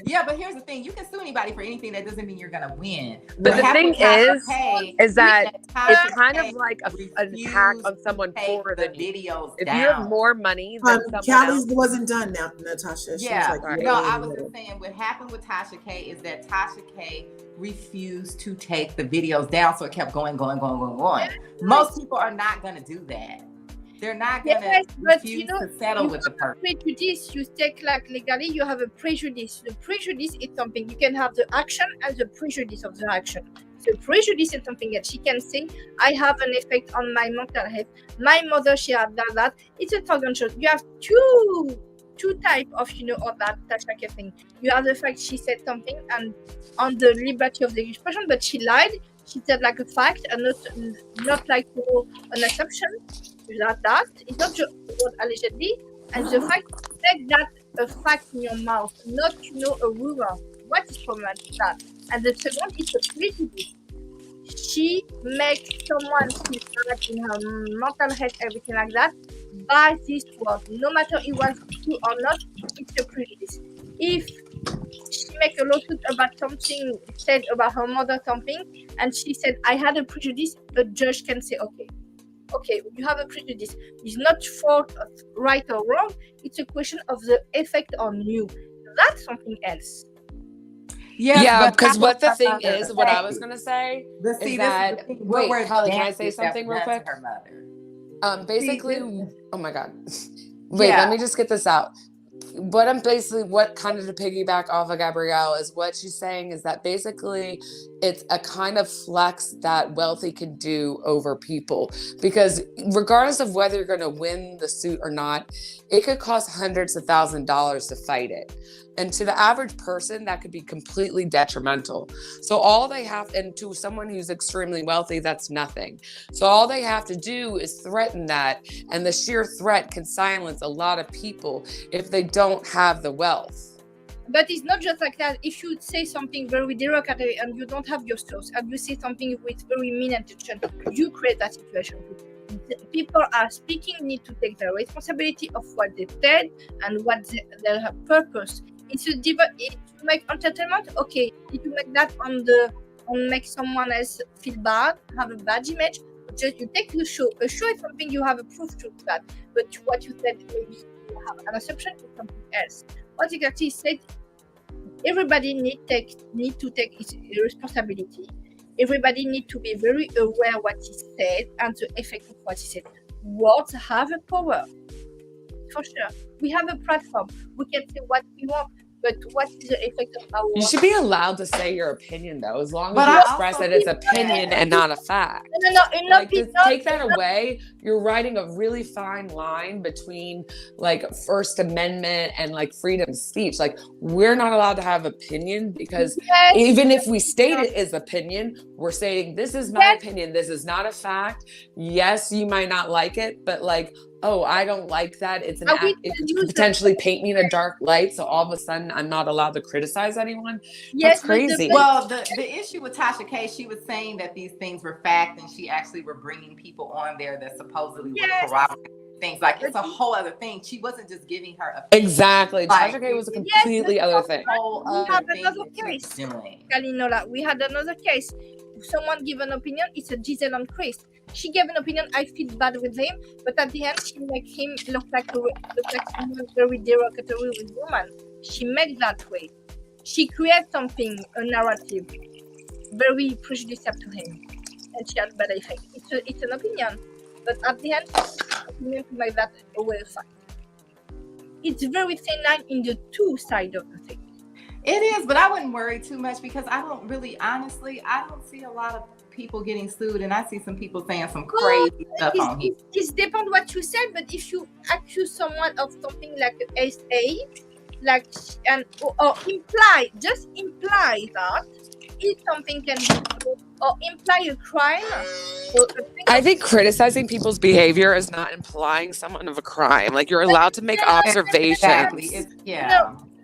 Yeah, but here's the thing: you can sue anybody for anything. That doesn't mean you're gonna win. But What the happened thing with Tasha is K that Tasha it's kind K of like an attack refused on someone to take poorer the than you. videos If down. you have more money than someone Callie's else, wasn't done now, Natasha. She Yeah, was like, no, I was just saying what happened with Tasha K is that Tasha K refused to take the videos down, so it kept going. Most people are not going to do that. They're not going to refuse to settle with the person. Prejudice, you take like legally, you have a prejudice. The prejudice is something you can have the action and the prejudice of the action. So prejudice is something that she can say, I have an effect on my mental health. My mother, she had done that. It's a thousand shots. You have two type of of that Tasha K thing. You have the fact she said something and on the liberty of the expression, but she lied. She said like a fact and not like an assumption. That it's not just what allegedly, and the fact that a fact in your mouth, not a rumor. What is problematic that? And the second is the prejudice. She makes someone feel bad in her mental health, everything like that, by this word. No matter it was true or not, it's a prejudice. If she make a lawsuit about something said about her mother something, and she said, I had a prejudice, a judge can say, okay, you have a prejudice. It's not fault of right or wrong. It's a question of the effect on you. That's something else. Yeah, because what the thing is, what I was gonna say is that. Wait, Kylie, can I say something real quick? Basically, oh my god. Wait, let me just get this out. What kind of to piggyback off of Gabrielle is what she's saying is that basically it's a kind of flex that wealthy can do over people, because regardless of whether you're going to win the suit or not, it could cost hundreds of $1,000s to fight it. And to the average person, that could be completely detrimental. So all they have, and to someone who's extremely wealthy, that's nothing. So all they have to do is threaten that. And the sheer threat can silence a lot of people if they don't have the wealth. But it's not just like that. If you say something very derogatory and you don't have your source, and you say something with very mean intention, you create that situation. People are speaking, need to take the responsibility of what they said and what their purpose. If you make entertainment, okay. If you make that on make someone else feel bad, have a bad image, just you take the show. A show is something you have a proof to that. But what you said, maybe you have an assumption is something else. What exactly said, everybody need to take its responsibility. Everybody need to be very aware what he said and the effect of what he said. words have a power. For sure. We have a platform. We can say what we want, but what is the effect of our You words? should be allowed to say your opinion, though, as long as But you I express also that it's think opinion and not a fact. No, Like, to take that away, you're writing a really fine line between like First Amendment and like freedom of speech. Like, we're not allowed to have opinion because even if we state it as opinion, we're saying this is my opinion. This is not a fact. Yes, you might not like it, but like, oh, I don't like that. It's an act. It could potentially paint me in a dark light. So all of a sudden, I'm not allowed to criticize anyone. That's crazy. Well, the issue with Tasha K, she was saying that these things were fact, and she actually were bringing people on there that supposedly were corroborating things. Like, it's a whole other thing. She wasn't just giving her opinion. Exactly. Like, Tasha K was a completely other thing. We have another case. Kalinola, we had another case. If someone give an opinion, it's a Giselle and Chris. She gave an opinion, I feel bad with him, but at the end, she make him look like someone very derogatory with woman. She made that way. She created something, a narrative, very prejudicial to him, and she had bad effect. It's an opinion, but at the end, opinion to make that a way of fact. It's very thin line in the two sides of the thing. It is, but I wouldn't worry too much because I don't really, honestly, I don't see a lot of people getting sued, and I see some people saying some crazy stuff on here. It depends what you said, but if you accuse someone of something like an SA, like or imply that if something can be or imply a crime. I think criticizing people's behavior is not implying someone of a crime. Like, you're allowed to make observations. Exactly.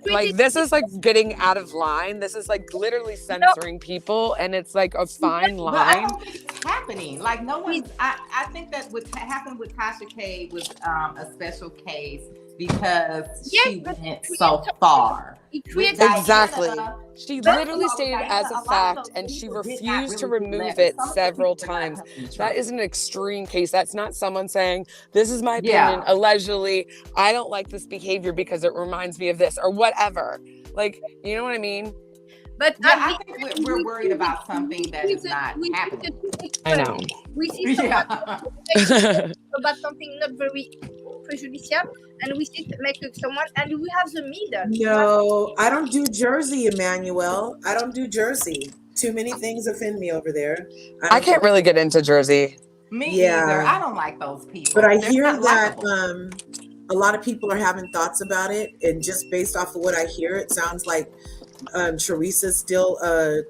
Like, this is like getting out of line. This is like literally censoring people, and it's like a fine line. But I don't think it's happening. Like, no one. I think that what happened with Tasha K was a special case because she went so far. Exactly. She literally stated it as a fact, and she refused to remove it several times. That is an extreme case. That's not someone saying, this is my opinion, allegedly, I don't like this behavior because it reminds me of this, or whatever. Like, you know what I mean? But I think we're worried about something that is not happening. I know. We see about something not very prejudicial, and we see make someone, and we have the middle. No, I don't do Jersey, Emmanuel. I don't do Jersey. Too many things offend me over there. I can't really get into Jersey. Me either. I don't like those people. But I hear that a lot of people are having thoughts about it, and just based off of what I hear, it sounds like Teresa's still a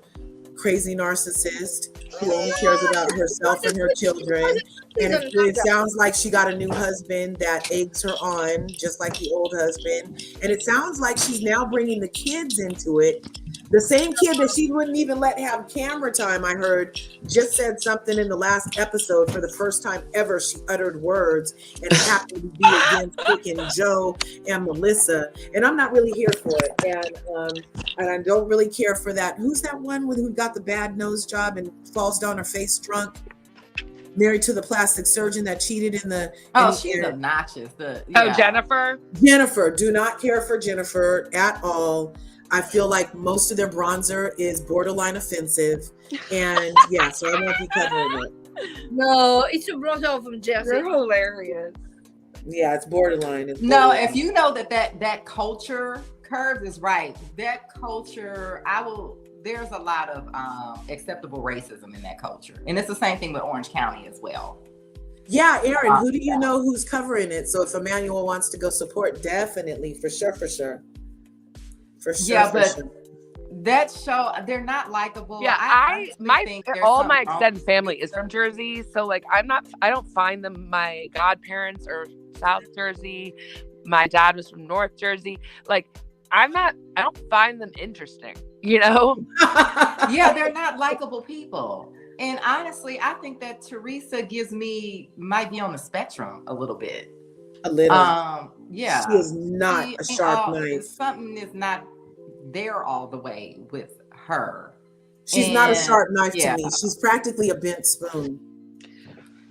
crazy narcissist who only cares about herself and her children. And it sounds like she got a new husband that eggs her on, just like the old husband. And it sounds like she's now bringing the kids into it. The same kid that she wouldn't even let have camera time, I heard, just said something in the last episode. For the first time ever, she uttered words, and it happened to be against Vic and Joe and Melissa. And I'm not really here for it. And I don't really care for that. Who's that one who got the bad nose job and falls down her face drunk? Married to the plastic surgeon that cheated in the... she's obnoxious. Jennifer? Jennifer. Do not care for Jennifer at all. I feel like most of their bronzer is borderline offensive. And so I won't be covering it. No, it's a bronzer from Jersey. You're hilarious. Yeah, it's borderline. No, if you know that culture, Curves is right. That culture, there's a lot of acceptable racism in that culture. And it's the same thing with Orange County as well. Yeah, Aaron, who do you know who's covering it? So if Emmanuel wants to go support, definitely, for sure. That show, they're not likable. Yeah, all my extended family is from Jersey, so like I don't find them. My godparents are South Jersey. My dad was from North Jersey. Like I don't find them interesting, you know? Yeah, they're not likable people. And honestly, I think that Teresa might be on the spectrum a little bit. A little. Yeah. She is not a sharp knife. Something is not there all the way with her. She's not a sharp knife to me. She's practically a bent spoon.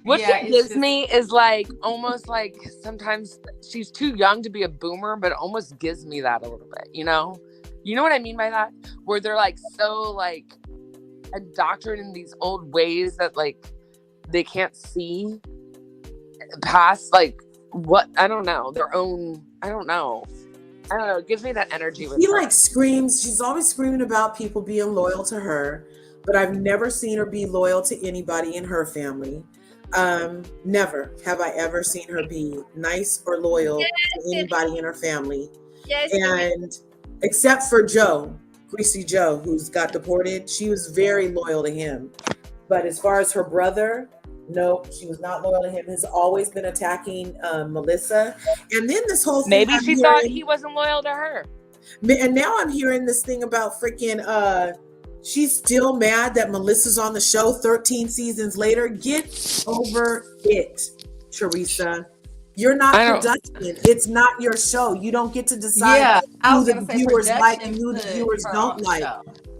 What she gives me is like almost like sometimes she's too young to be a boomer, but it almost gives me that a little bit, you know? You know what I mean by that? Where they're like so like indoctrinated in these old ways that like they can't see. past, like, what, I don't know, their own, I don't know, it gives me that energy with She her. like screams, she's always screaming about people being loyal to her, but I've never seen her be loyal to anybody in her family. Never have I ever seen her be nice or loyal to anybody in her family. Yes, And except for Joe, Greasy Joe, who's got deported, she was very loyal to him. But as far as her brother, no, she was not loyal to him. Has always been attacking Melissa. And then this whole thing, Maybe she thought he wasn't loyal to her. And now I'm hearing this thing about freaking she's still mad that Melissa's on the show 13 seasons later. Get over it, Teresa. You're not production. It's not your show. You don't get to decide who the viewers like and who the viewers don't like.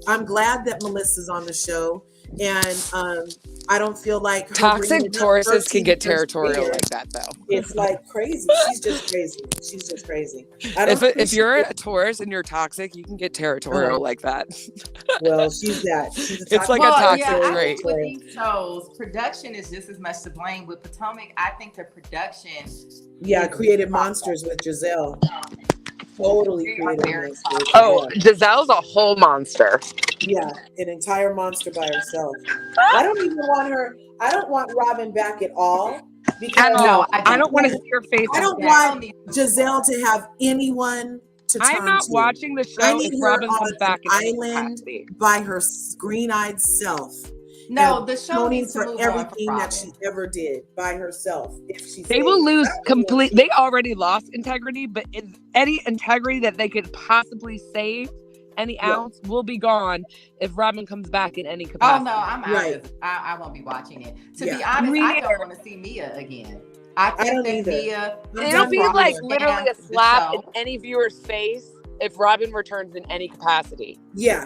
I'm glad that Melissa's on the show. And I don't feel like toxic Tauruses can get territorial like that, though. It's like crazy. She's just crazy. She's just crazy. If you're a Taurus and you're toxic, you can get territorial like that. Well, she's that. She's it's like a toxic trait. With these shows, production is just as much to blame. With Potomac, I think the production created monsters with Giselle. Totally created monsters. Oh, Giselle's a whole monster. Yeah, an entire monster by herself. I don't even want her. I don't want Robin back at all. Because I don't want to see her face. I don't want Giselle to have anyone to turn to. I'm not watching the show. I need if her Robin on comes an back island by her green-eyed self. No, the show needs to move everything on that she ever did by herself. They will lose complete. They already lost integrity, but any integrity that they could possibly save, any ounce, will be gone if Robin comes back in any capacity. Oh no, I'm out. I won't be watching it. To be honest, I don't want to see Mia again. I think that Mia. It'll be like literally a slap in any viewer's face if Robin returns in any capacity. Yeah.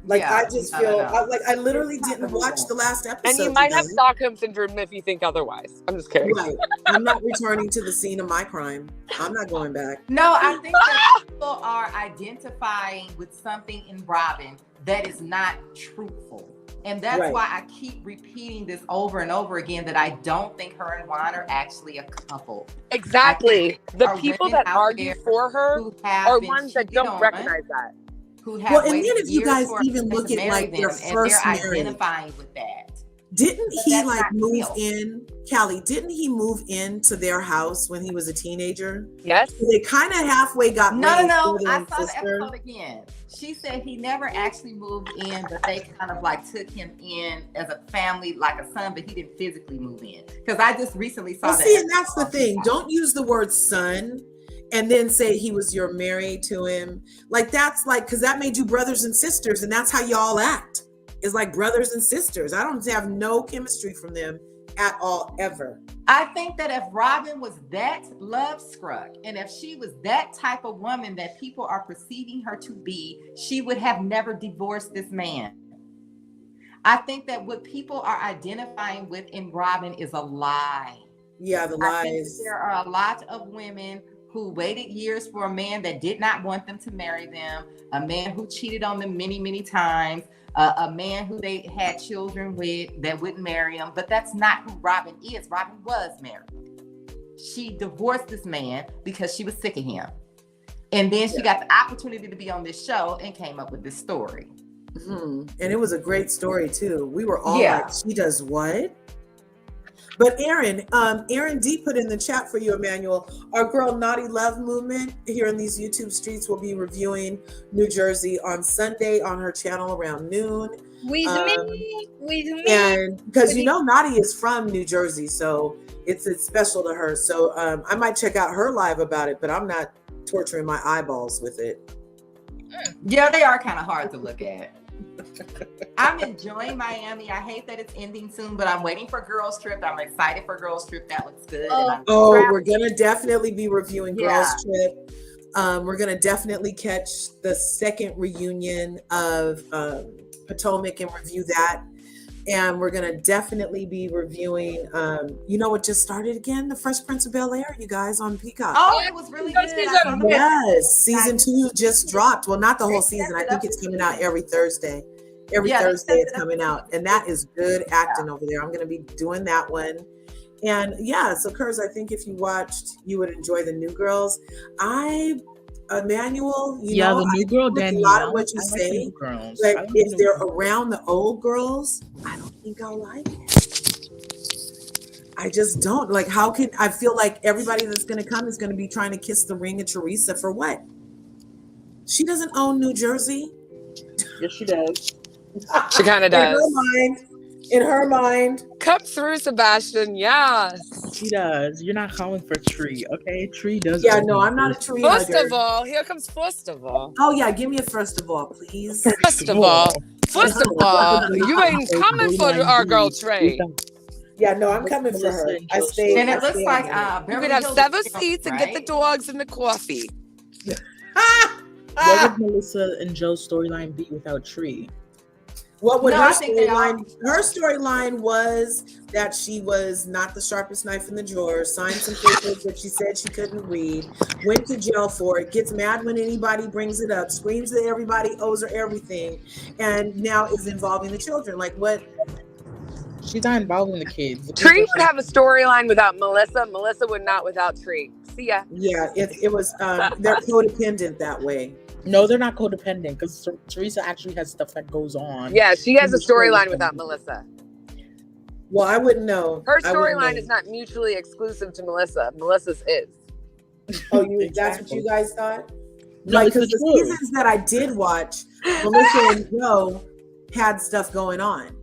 Like I just feel I literally didn't watch the last episode. And you might have Stockholm syndrome if you think otherwise. I'm just kidding. Right. I'm not returning to the scene of my crime. I'm not going back. No, I think that people are identifying with something in Robin that is not truthful. And that's why I keep repeating this over and over again, that I don't think her and Juan are actually a couple. Exactly. The people that argue for her are ones that don't recognize that. Well, and then if you guys even look at like their first marriage, identifying with that. Didn't he like move in, Callie? Didn't he move into their house when he was a teenager? Yes. So they kind of halfway got married. No. I saw the episode again. She said he never actually moved in, but they kind of like took him in as a family, like a son, but he didn't physically move in. Because I just recently saw that. See, and that's the thing. Don't use the word son and then say you're married to him. Like that's like, because that made you brothers and sisters, and that's how y'all act. Is like brothers and sisters. I don't have no chemistry from them at all, ever. I think that if Robin was that love-struck, and if she was that type of woman that people are perceiving her to be, she would have never divorced this man. I think that what people are identifying with in Robin is a lie. Yeah, the lies. I think there are a lot of women who waited years for a man that did not want them to marry them, a man who cheated on them many, many times, a man who they had children with that wouldn't marry him. But that's not who Robin is. Robin was married. She divorced this man because she was sick of him. And then she got the opportunity to be on this show and came up with this story. Mm-hmm. And it was a great story too. We were all like, she does what? But Aaron D put in the chat for you, Emmanuel, our girl Naughty Love Movement here in these YouTube streets will be reviewing New Jersey on Sunday on her channel around noon. With me. And because Naughty is from New Jersey, so it's special to her. So I might check out her live about it, but I'm not torturing my eyeballs with it. Yeah, they are kind of hard to look at. I'm enjoying Miami. I hate that it's ending soon, but I'm waiting for Girls Trip. I'm excited for Girls Trip. That looks good. We're gonna definitely be reviewing Girls Trip. We're gonna definitely catch the second reunion of Potomac and review that. And we're gonna definitely be reviewing what just started again? The Fresh Prince of Bel-Air, you guys, on Peacock. Oh, it was really good. Yes, season 2 just dropped. Well, not the whole season. I think it's coming out every Thursday. Every Thursday it's coming out. And that is good acting over there. I'm gonna be doing that one. And yeah, so Kurz, I think if you watched, you would enjoy the New Girls. Emmanuel, Yeah, the I new girl agree with a lot of Danielle. what you I like the say, new girls. but I like the if new they're girls. around the old girls, I don't think I'll like it. I just don't. Like, how can I feel like everybody that's going to come is going to be trying to kiss the ring of Teresa for what? She doesn't own New Jersey. Yes, she does. She kind of does. In her mind. Come through, Sebastian. Yeah. She does. You're not calling for Tree, okay? Tree does. Yeah, no, I'm not a tree First hugger. of all, here comes first of all. Oh yeah, give me a first of all, please. First of all, you ain't coming for our girl Trey. Yeah, no, I'm coming for her. I stay. And it looks like you could have 7 seats and get the dogs and the coffee. What would Melissa and Joe's storyline be without Tree? What would her storyline? Her storyline was that she was not the sharpest knife in the drawer, signed some papers that she said she couldn't read, went to jail for it, gets mad when anybody brings it up, screams that everybody owes her everything, and now is involving the children. Like what? She's not involving the kids. Tree would have a storyline without Melissa. Melissa would not without Tree. See ya. Yeah, it was. They're codependent that way. No, they're not codependent because Teresa actually has stuff that goes on. Yeah, she has a storyline without Melissa. Well, I wouldn't know. Her storyline is not mutually exclusive to Melissa. Melissa's is. Oh, that's what you guys thought? No, like, because the seasons that I did watch, Melissa and Joe had stuff going on.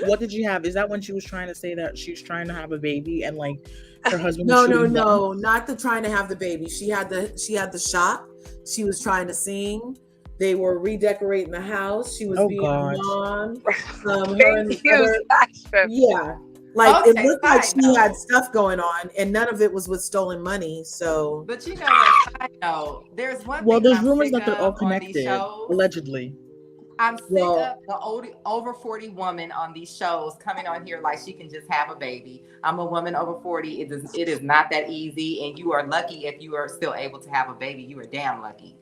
What did you have? Is that when she was trying to say that she was trying to have a baby and like her husband? No, not the trying to have the baby. She had the shop. She was trying to sing. They were redecorating the house. She was being a mom. Yeah. Like it looked like she had stuff going on, and none of it was with stolen money. So, but you know what? I know there's one. Well, there's rumors that they're all connected, allegedly. I'm sick of the over 40 woman on these shows coming on here like she can just have a baby. I'm a woman over 40. It is not that easy, and you are lucky if you are still able to have a baby. You are damn lucky.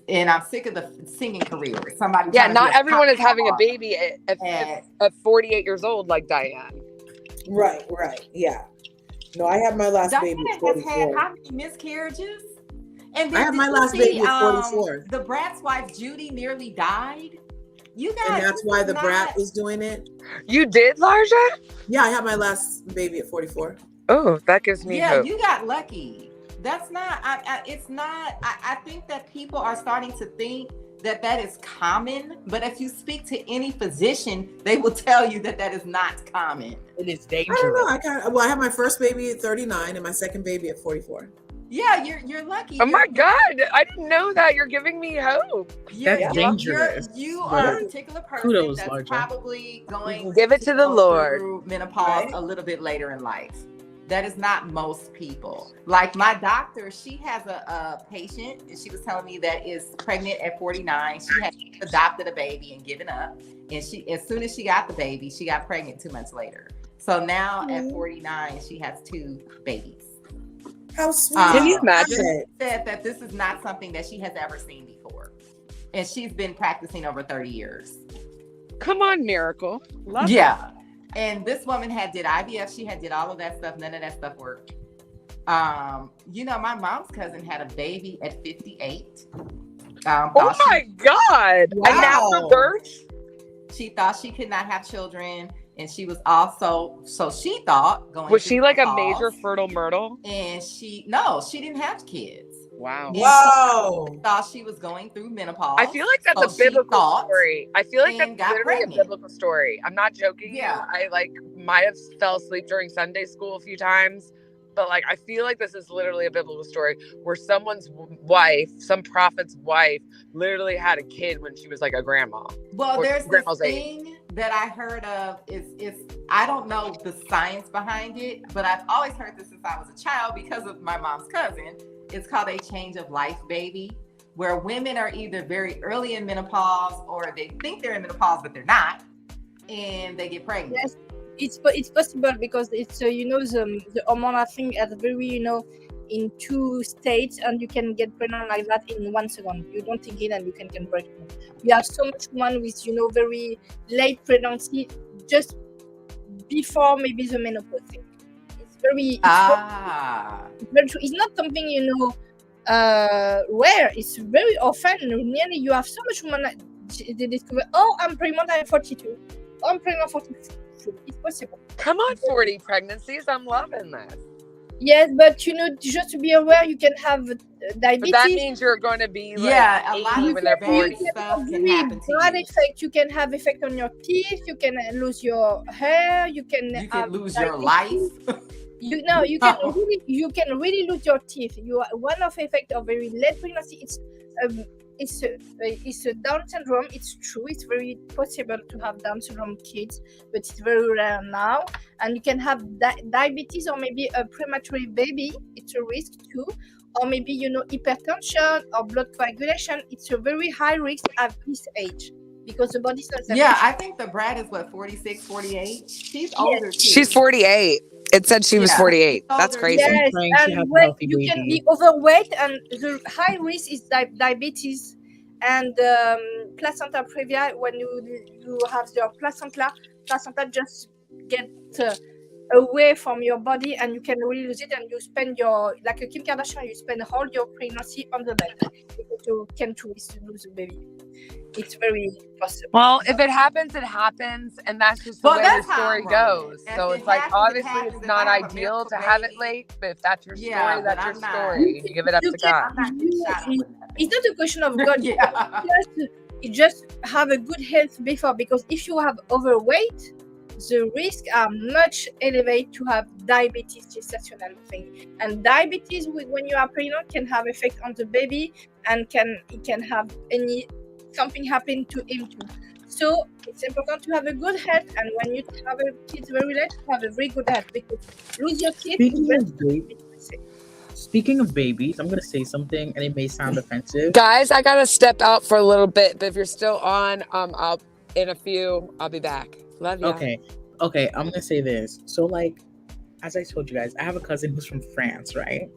And I'm sick of the singing career. Somebody. Yeah, not everyone is having a baby at 48 years old like Diane. Right. Yeah. No, I had my last baby at 44. Has had how many miscarriages? And I had my last baby at 44. The Brat's wife, Judy, nearly died. You guys, and that's why the Brat was doing it. You did, Larja? Yeah, I had my last baby at 44. Oh, that gives me hope. You got lucky. That's not. It's not. I think that people are starting to think that is common. But if you speak to any physician, they will tell you that is not common. It is dangerous. I don't know. I had my first baby at 39 and my second baby at 44. Yeah, you're lucky. Oh my God, I didn't know that. You're giving me hope. That's dangerous. You are a particular person that's probably going give it to the Lord through menopause a little bit later in life. That is not most people. Like my doctor, she has a patient, and she was telling me that is pregnant at 49. She had adopted a baby and given up, and as soon as she got the baby, she got pregnant 2 months later. So now at 49, she has 2 babies. How sweet. Can you imagine? She said that this is not something that she has ever seen before. And she's been practicing over 30 years. Come on, Miracle. Love it. And this woman did IVF. She did all of that stuff. None of that stuff worked. My mom's cousin had a baby at 58. Oh my God. Wow. And after birth? She thought she could not have children. And she was also, so she thought was she like a major fertile myrtle? And she didn't have kids. Wow. Wow. She thought she was going through menopause. I feel like that's a biblical story. I feel like that's literally a biblical story. I'm not joking. Yeah. I might have fell asleep during Sunday school a few times, but I feel like this is literally a biblical story where someone's wife, some prophet's wife, literally had a kid when she was like a grandma. Well, there's this thing that I heard of is I don't know the science behind it, but I've always heard this since I was a child because of my mom's cousin. It's called a change of life baby, where women are either very early in menopause or they think they're in menopause but they're not, and they get pregnant. Yes, it's possible because it's the hormonal thing at very in 2 states, and you can get pregnant like that in 1 second. You don't think it and you can get pregnant. We have so much women with very late pregnancy just before maybe the menopause thing. It's very true. It's not something rare. It's very often. Nearly, you have so much women that they discover, oh, I'm pregnant at 42. Oh, I'm pregnant at 42. It's possible. Come on, 40 pregnancies. I'm loving this. Yes, but just to be aware, you can have diabetes. But that means you're going to be like a lot of when they're 40. stuff can happen to bad you. effect. You can have effect on your teeth. You can lose your hair. You can lose your life. You can really lose your teeth. One of effect of very late pregnancy. It's a Down syndrome. It's true. It's very possible to have Down syndrome kids, but it's very rare now. And you can have diabetes or maybe a premature baby. It's a risk too. Or maybe hypertension or blood coagulation. It's a very high risk at this age because the body's not. I think the Brad is 46, 48. She's older too. She's 48. It said she was 48. That's crazy. Yes, and when you can be overweight, and the high risk is diabetes and placenta previa. When you have your placenta just get away from your body, and you can really lose it, and you spend like a Kim Kardashian, you spend all your pregnancy on the bed because you can't lose a baby. It's very possible. Well, if it happens, it happens, and that's just the way the story goes. So it's like, obviously, it's not ideal to have it late, but if that's your story, that's your story. You give it up to God. It's not a question of God. You just have a good health before, because if you have overweight, the risks are much elevated to have diabetes gestational thing. And diabetes, when you are pregnant, can have effect on the baby, and it can have something happen to him too. So it's important to have a good health, and when you have a kids very late, to have a very good health, because lose your kids. Speaking of babies, I'm gonna say something, and it may sound offensive. Guys, I gotta step out for a little bit, but if you're still on, I'll be back. Love you. Okay, I'm gonna say this. So, like, as I told you guys, I have a cousin who's from France, right?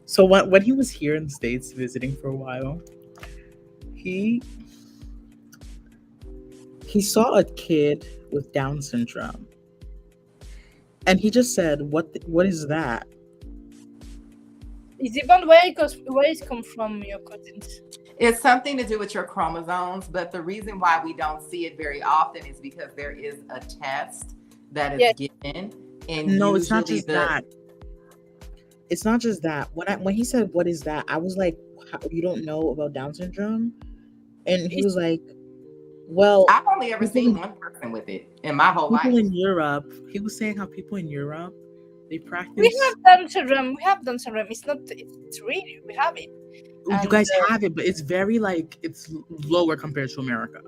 So when he was here in the States visiting for a while, he saw a kid with Down syndrome, and he just said, "What is that?" It depends where it comes from, your cousins. It's something to do with your chromosomes, but the reason why we don't see it very often is because there is a test that is given. And no, it's not just that. It's not just that. When he said, "What is that?" I was like, "You don't know about Down syndrome?" And he was like, "Well, I've only ever seen one person with it in my whole life." People in Europe. He was saying how people in Europe, they practice. We have Down syndrome. It's not. It's real. We have it. You guys have it, but it's very it's lower compared to America.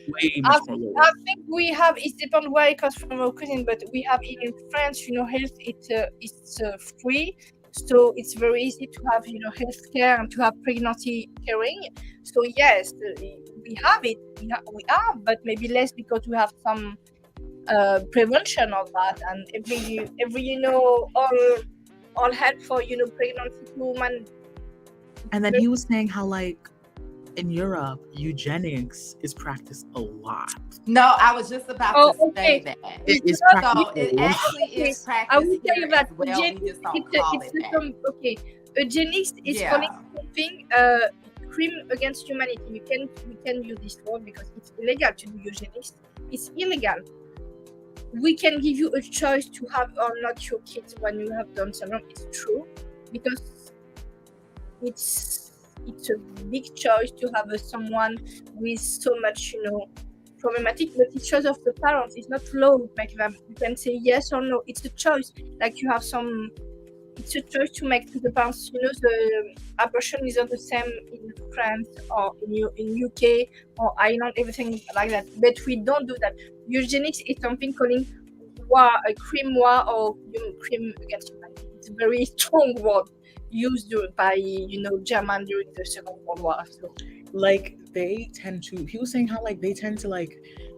Way much more lower. I think we have. It depends where it comes from our cousin, but we have it in France. Health. It's free, so it's very easy to have health care and to have pregnancy caring. So yes, we have it. We have, but maybe less because we have some prevention of that, and every all help for pregnancy women. And then he was saying how in Europe, eugenics is practiced a lot. No, I was just about to say that. It is practiced. It actually is practiced. I will tell you that eugenics is calling something crime against humanity. We can use this word because it's illegal to do eugenics. It's illegal. We can give you a choice to have or not your kids when you have Down syndrome. It's true, because it's a big choice to have someone with so much problematic, but it's choice of the parents. It's not law to make them. You can say yes or no. It's a choice. Like you have it's a choice to make to the parents. The abortion is not the same in France or in UK or Ireland, everything like that. But we don't do that. Eugenics is something calling a crime war or crime against humanity. It's a very strong word used by German during the Second World War. So they tend to. He was saying how they tend to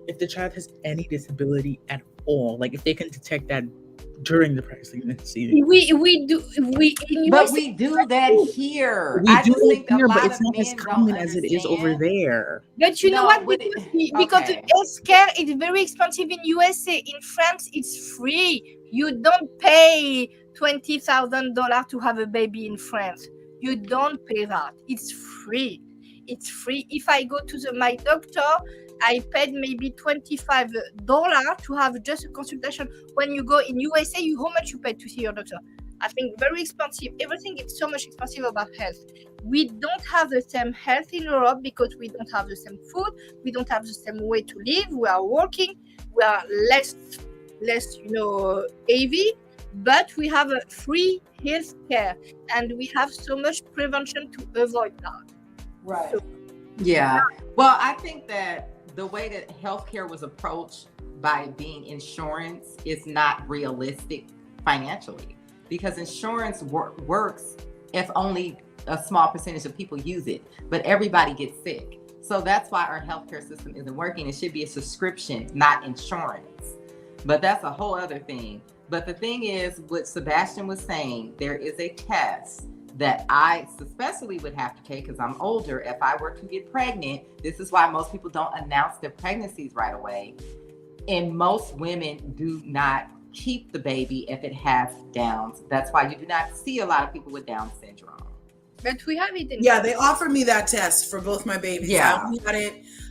if the child has any disability at all, if they can detect that during the pregnancy. We do in But USA, we do that here. We I do just it think a here, but lot it's of not as men common don't as it is over understand. there. but you know No, what? but it, Because the okay. healthcare is very expensive in USA. In France, it's free. You don't pay $20,000 to have a baby in France. You don't pay that. It's free. It's free. If I go to my doctor, I paid maybe $25 to have just a consultation. When you go in USA, how much you pay to see your doctor? I think very expensive. Everything is so much expensive about health. We don't have the same health in Europe because we don't have the same food. We don't have the same way to live. We are working. We are less, heavy, but we have a free health care, and we have so much prevention to avoid that. Right. So, Yeah. Well, I think that the way that healthcare was approached by being insurance is not realistic financially, because insurance works if only a small percentage of people use it, but everybody gets sick. So that's why our healthcare system isn't working. It should be a subscription, not insurance. But that's a whole other thing. But the thing is, what Sebastian was saying, there is a test that I especially would have to take because I'm older. If I were to get pregnant, this is why most people don't announce their pregnancies right away. And most women do not keep the baby if it has Downs. That's why you do not see a lot of people with Down syndrome. but we have it in Yeah, they offered me that test for both my babies. Yeah.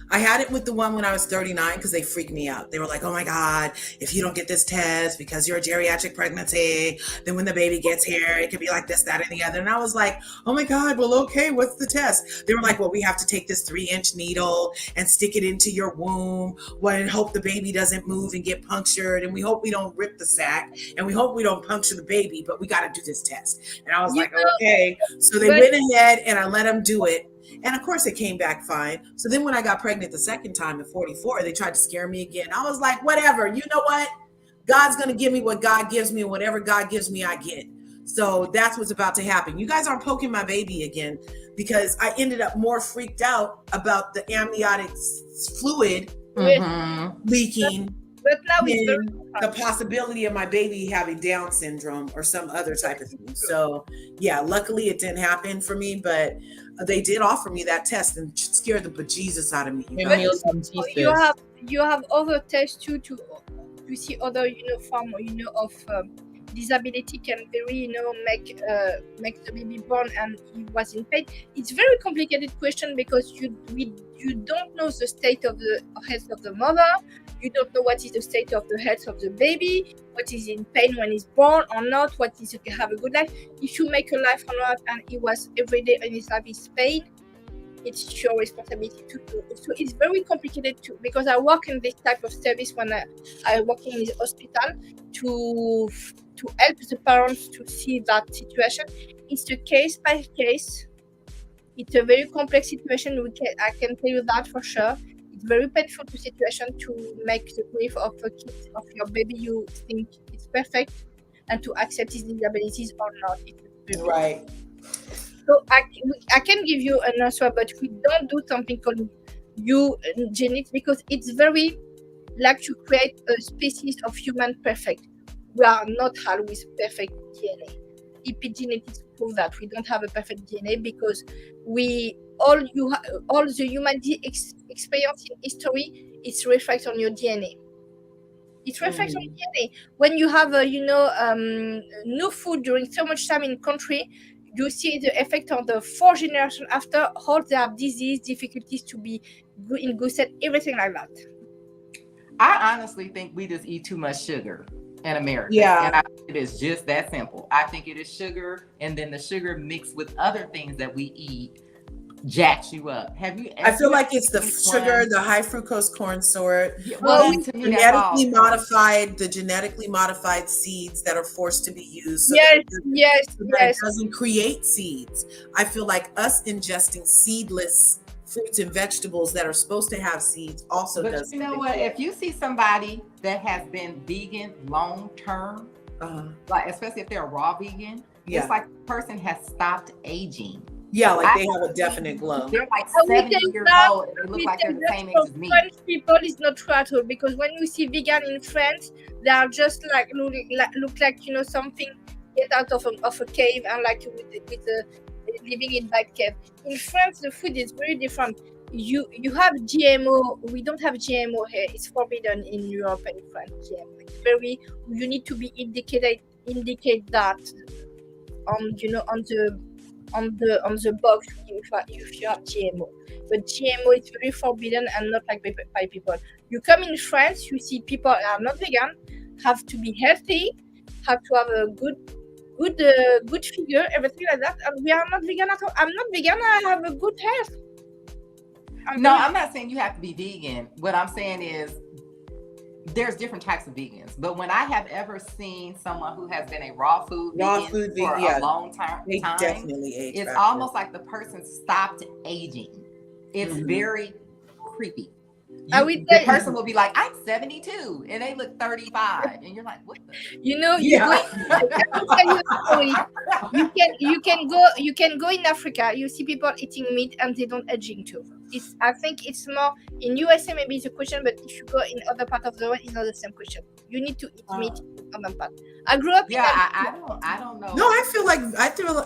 I had it with the one when I was 39 because they freaked me out. They were like, oh my God, if you don't get this test because you're a geriatric pregnancy, then when the baby gets here, it could be like this, that, and the other. And I was like, oh my God, well, okay, what's the test? They were like, well, we have to take this 3-inch needle and stick it into your womb and hope the baby doesn't move and get punctured. And we hope we don't rip the sac and we hope we don't puncture the baby, but we got to do this test. And I was like, okay. So they went ahead and I let them do it. And of course, it came back fine. So then when I got pregnant the second time at 44, they tried to scare me again. I was like, whatever, you know what? God's going to give me what God gives me, and whatever God gives me, I get. So that's what's about to happen. You guys aren't poking my baby again because I ended up more freaked out about the amniotic fluid leaking but now it's than the possibility of my baby having Down syndrome or some other type of thing. So yeah, luckily it didn't happen for me, but they did offer me that test and scared the bejesus out of me. You have other tests too to see other form of disability can very make the baby born and he was in pain. It's very complicated question because you don't know the state of the health of the mother. You don't know what is the state of the health of the baby, what is in pain when he's born or not, what is to have a good life. If you make a life or not and he was every day in his life is pain, it's your responsibility to do. So it's very complicated too, because I work in this type of service when I work in the hospital to help the parents to see that situation. It's a case by case. It's a very complex situation. I can tell you that for sure. It's very painful situation to make the grief of a kid, of your baby you think it's perfect, and to accept his disabilities or not. Right. So I can give you an answer, but we don't do something called eugenics because it's very like to create a species of human perfect. We are not always perfect DNA. Epigenetics prove that we don't have a perfect DNA because all the human experience in history is reflected on your DNA. It reflects on DNA. When you have no food during so much time in country, you see the effect on the 4 generations after. All they have disease, difficulties to be good in good set, everything like that. I honestly think we just eat too much sugar in America. Yeah. And I think it is just that simple. I think it is sugar, and then the sugar mixed with other things that we eat jacks you up. I feel like it's the sugar, the high fructose corn syrup, to me, the genetically modified seeds that are forced to be used. So that doesn't create seeds. I feel like us ingesting seedless fruits and vegetables that are supposed to have seeds also but does. You know what? If you see somebody that has been vegan long term, like especially if they're a raw vegan, it's like the person has stopped aging. Yeah, like they have a definite glow. They're like I will 70 tell years that- old. And they look like they're the same age as me. French people is not true at all, because when you see vegan in France, they are just like look like something get out of a cave and like with living in that cave. In France, the food is very different. You have GMO. We don't have GMO here. It's forbidden in Europe and in France. GMO. It's very. You need to be indicate that on the box if you have GMO. But GMO is very forbidden and not like by people. You come in France, you see people are not vegan, have to be healthy, have to have a good figure, everything like that. And we are not vegan at all. I'm not vegan. I have a good health. I'm not saying you have to be vegan. What I'm saying is there's different types of vegans. But when I have ever seen someone who has been a raw food vegan for a long time, they definitely age it's faster. almost like the person stopped aging. It's very creepy. The person will be like, I'm 72, and they look 35, and you're like, what the? You can go in Africa. You see people eating meat and they don't aging too. I think it's more in USA maybe it's a question, but if you go in other part of the world, it's not the same question. You need to eat meat in other part. I grew up. I don't know. No, I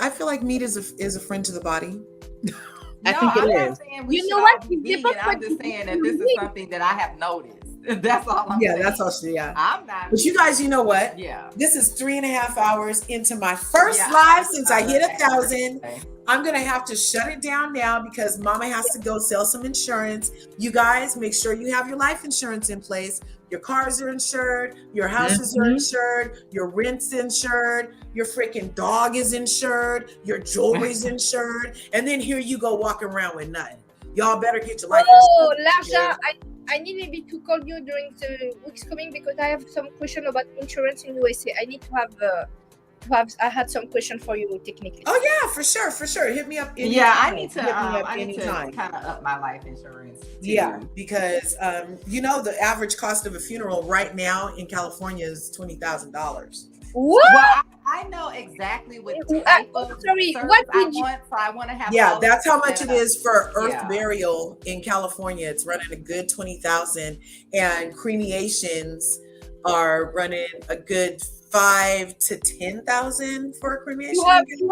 feel like meat is a friend to the body. I think it is. You know what? I'm just saying that this is something that I have noticed. That's all I'm saying. That's all. I'm not. But you guys, you know what? Yeah. This is 3.5 hours into my first live since I hit 1,000. Okay. I'm gonna have to shut it down now because Mama has to go sell some insurance. You guys, make sure you have your life insurance in place. Your cars are insured, your houses are insured, your rent's insured, your freaking dog is insured, your jewelry's insured, and then here you go walking around with nothing. Y'all better get your life insurance. Larja, I need maybe to call you during the weeks coming because I have some question about insurance in USA. I need to have I had some question for you technically. Oh yeah, for sure. Hit me up. I need to kind of up my life insurance too. Yeah, because the average cost of a funeral right now in California is $20,000. What? Well, I know exactly what type of service I want, so I want to have. Yeah, that's how much it is for earth burial in California. It's running a good $20,000, and cremations are running a good $5,000 to $10,000 for a cremation. You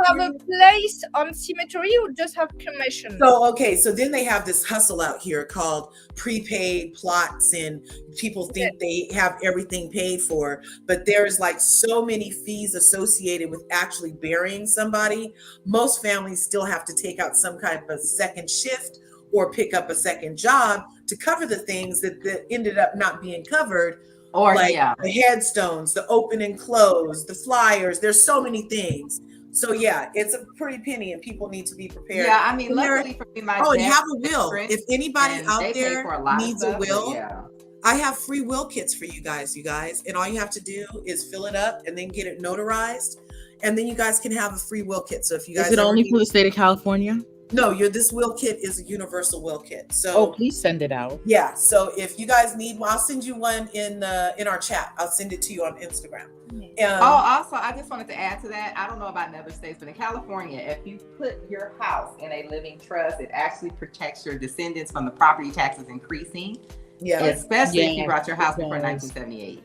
have a place on cemetery or just have cremation? So then they have this hustle out here called prepaid plots, and people think they have everything paid for, but there's like so many fees associated with actually burying somebody. Most families still have to take out some kind of a second shift or pick up a second job to cover the things that ended up not being covered. Or like the headstones, the open and close, the flyers. There's so many things. So it's a pretty penny, and people need to be prepared. Yeah, I mean, luckily for me, and have a will. If anybody out there needs a will, I have free will kits for you guys. And all you have to do is fill it up and then get it notarized, and then you guys can have a free will kit. So if you guys is it only for the state of California? No, this will kit is a universal will kit. So please send it out. Yeah. So if you guys need one, I'll send you one in our chat. I'll send it to you on Instagram. Also, I just wanted to add to that. I don't know about in other states, but in California, if you put your house in a living trust, it actually protects your descendants from the property taxes increasing. Yeah. Especially if you brought your house before 1978.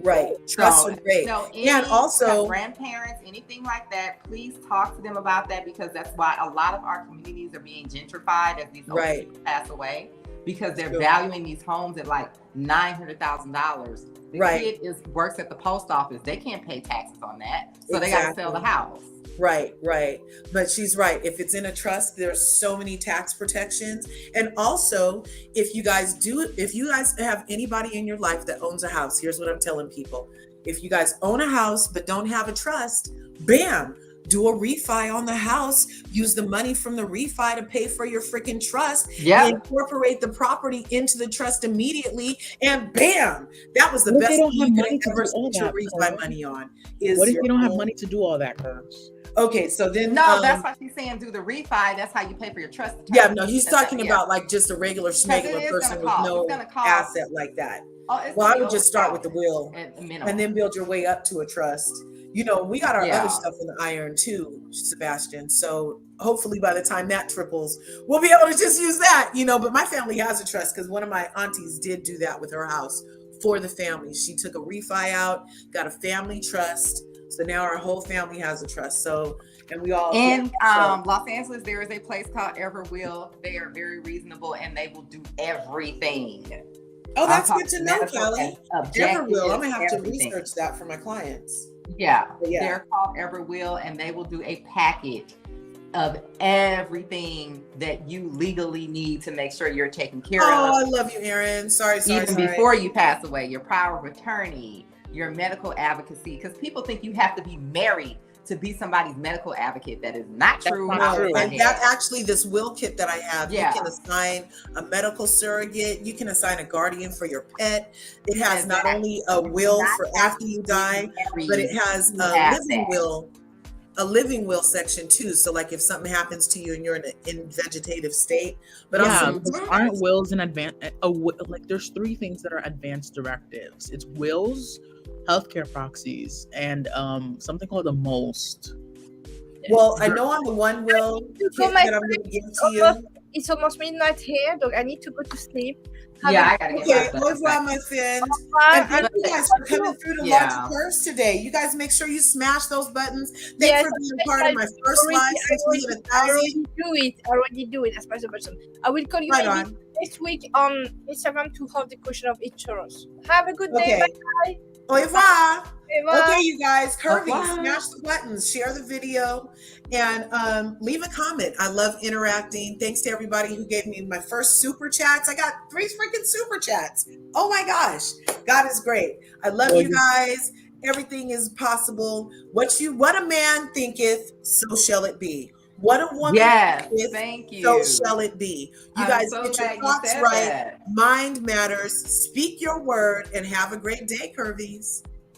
Right. Trust is great. And also grandparents, anything like that, please talk to them about that, because that's why a lot of our communities are being gentrified as these old people pass away, because they're valuing these homes at like $900,000. The kid works at the post office. They can't pay taxes on that. So they got to sell the house. Right. But she's right. If it's in a trust, there's so many tax protections. And also, if you guys have anybody in your life that owns a house, here's what I'm telling people. If you guys own a house but don't have a trust, bam, do a refi on the house. Use the money from the refi to pay for your freaking trust. Yeah. Incorporate the property into the trust immediately, and bam, that was the best thing you could ever spend your refi money on. What if you don't have money to do all that, girls? Okay, so then that's why she's saying do the refi. That's how you pay for your trust. He's talking about like just a regular person with no asset like that. Well, I would just start with the will and then build your way up to a trust. we got our Yeah. other stuff in the iron too, Sebastian. So hopefully by the time that triples, we'll be able to just use that, but my family has a trust because one of my aunties did do that with her house for the family. She took a refi out, got a family trust. So now our whole family has a trust. So, and we all in Los Angeles, there is a place called Everwill. They are very reasonable and they will do everything. Oh, that's good to know, Kelly. Everwill. I'm gonna have to research that for my clients. Yeah, they're called Everwill, and they will do a package of everything that you legally need to make sure you're taken care of. Oh, I love you, Erin. Sorry. Even before you pass away, your power of attorney, your medical advocacy, because people think you have to be married to be somebody's medical advocate. That is not true. And that actually, this will kit that I have, you can assign a medical surrogate, you can assign a guardian for your pet. It has not only a will for after you die, but it has a living will section too. So like if something happens to you and you're in vegetative state, but also aren't wills in advance? Like there's 3 things that are advanced directives. It's wills, healthcare proxies, and something called a most. Well, I know on the one will that I'm going to give to you. It's almost midnight here, so I need to go to sleep. I gotta get au revoir, my friend. And thank you guys for coming through to Launch a Purse today. You guys make sure you smash those buttons. Thanks for being part of my first live since we hit 1,000. I already do it as much as possible. I will call you next week on Instagram to have the question of each of us. Have a good day. Bye. Au revoir. Okay, you guys, Kirby, smash the buttons, share the video, and leave a comment. I love interacting. Thanks to everybody who gave me my first super chats. I got 3 freaking super chats. Oh my gosh, God is great. I love you guys. Everything is possible. What a man thinketh, so shall it be. What a woman thinketh, thank you. So shall it be. You guys get your thoughts right. Mind matters. Speak your word, and have a great day, Curvies.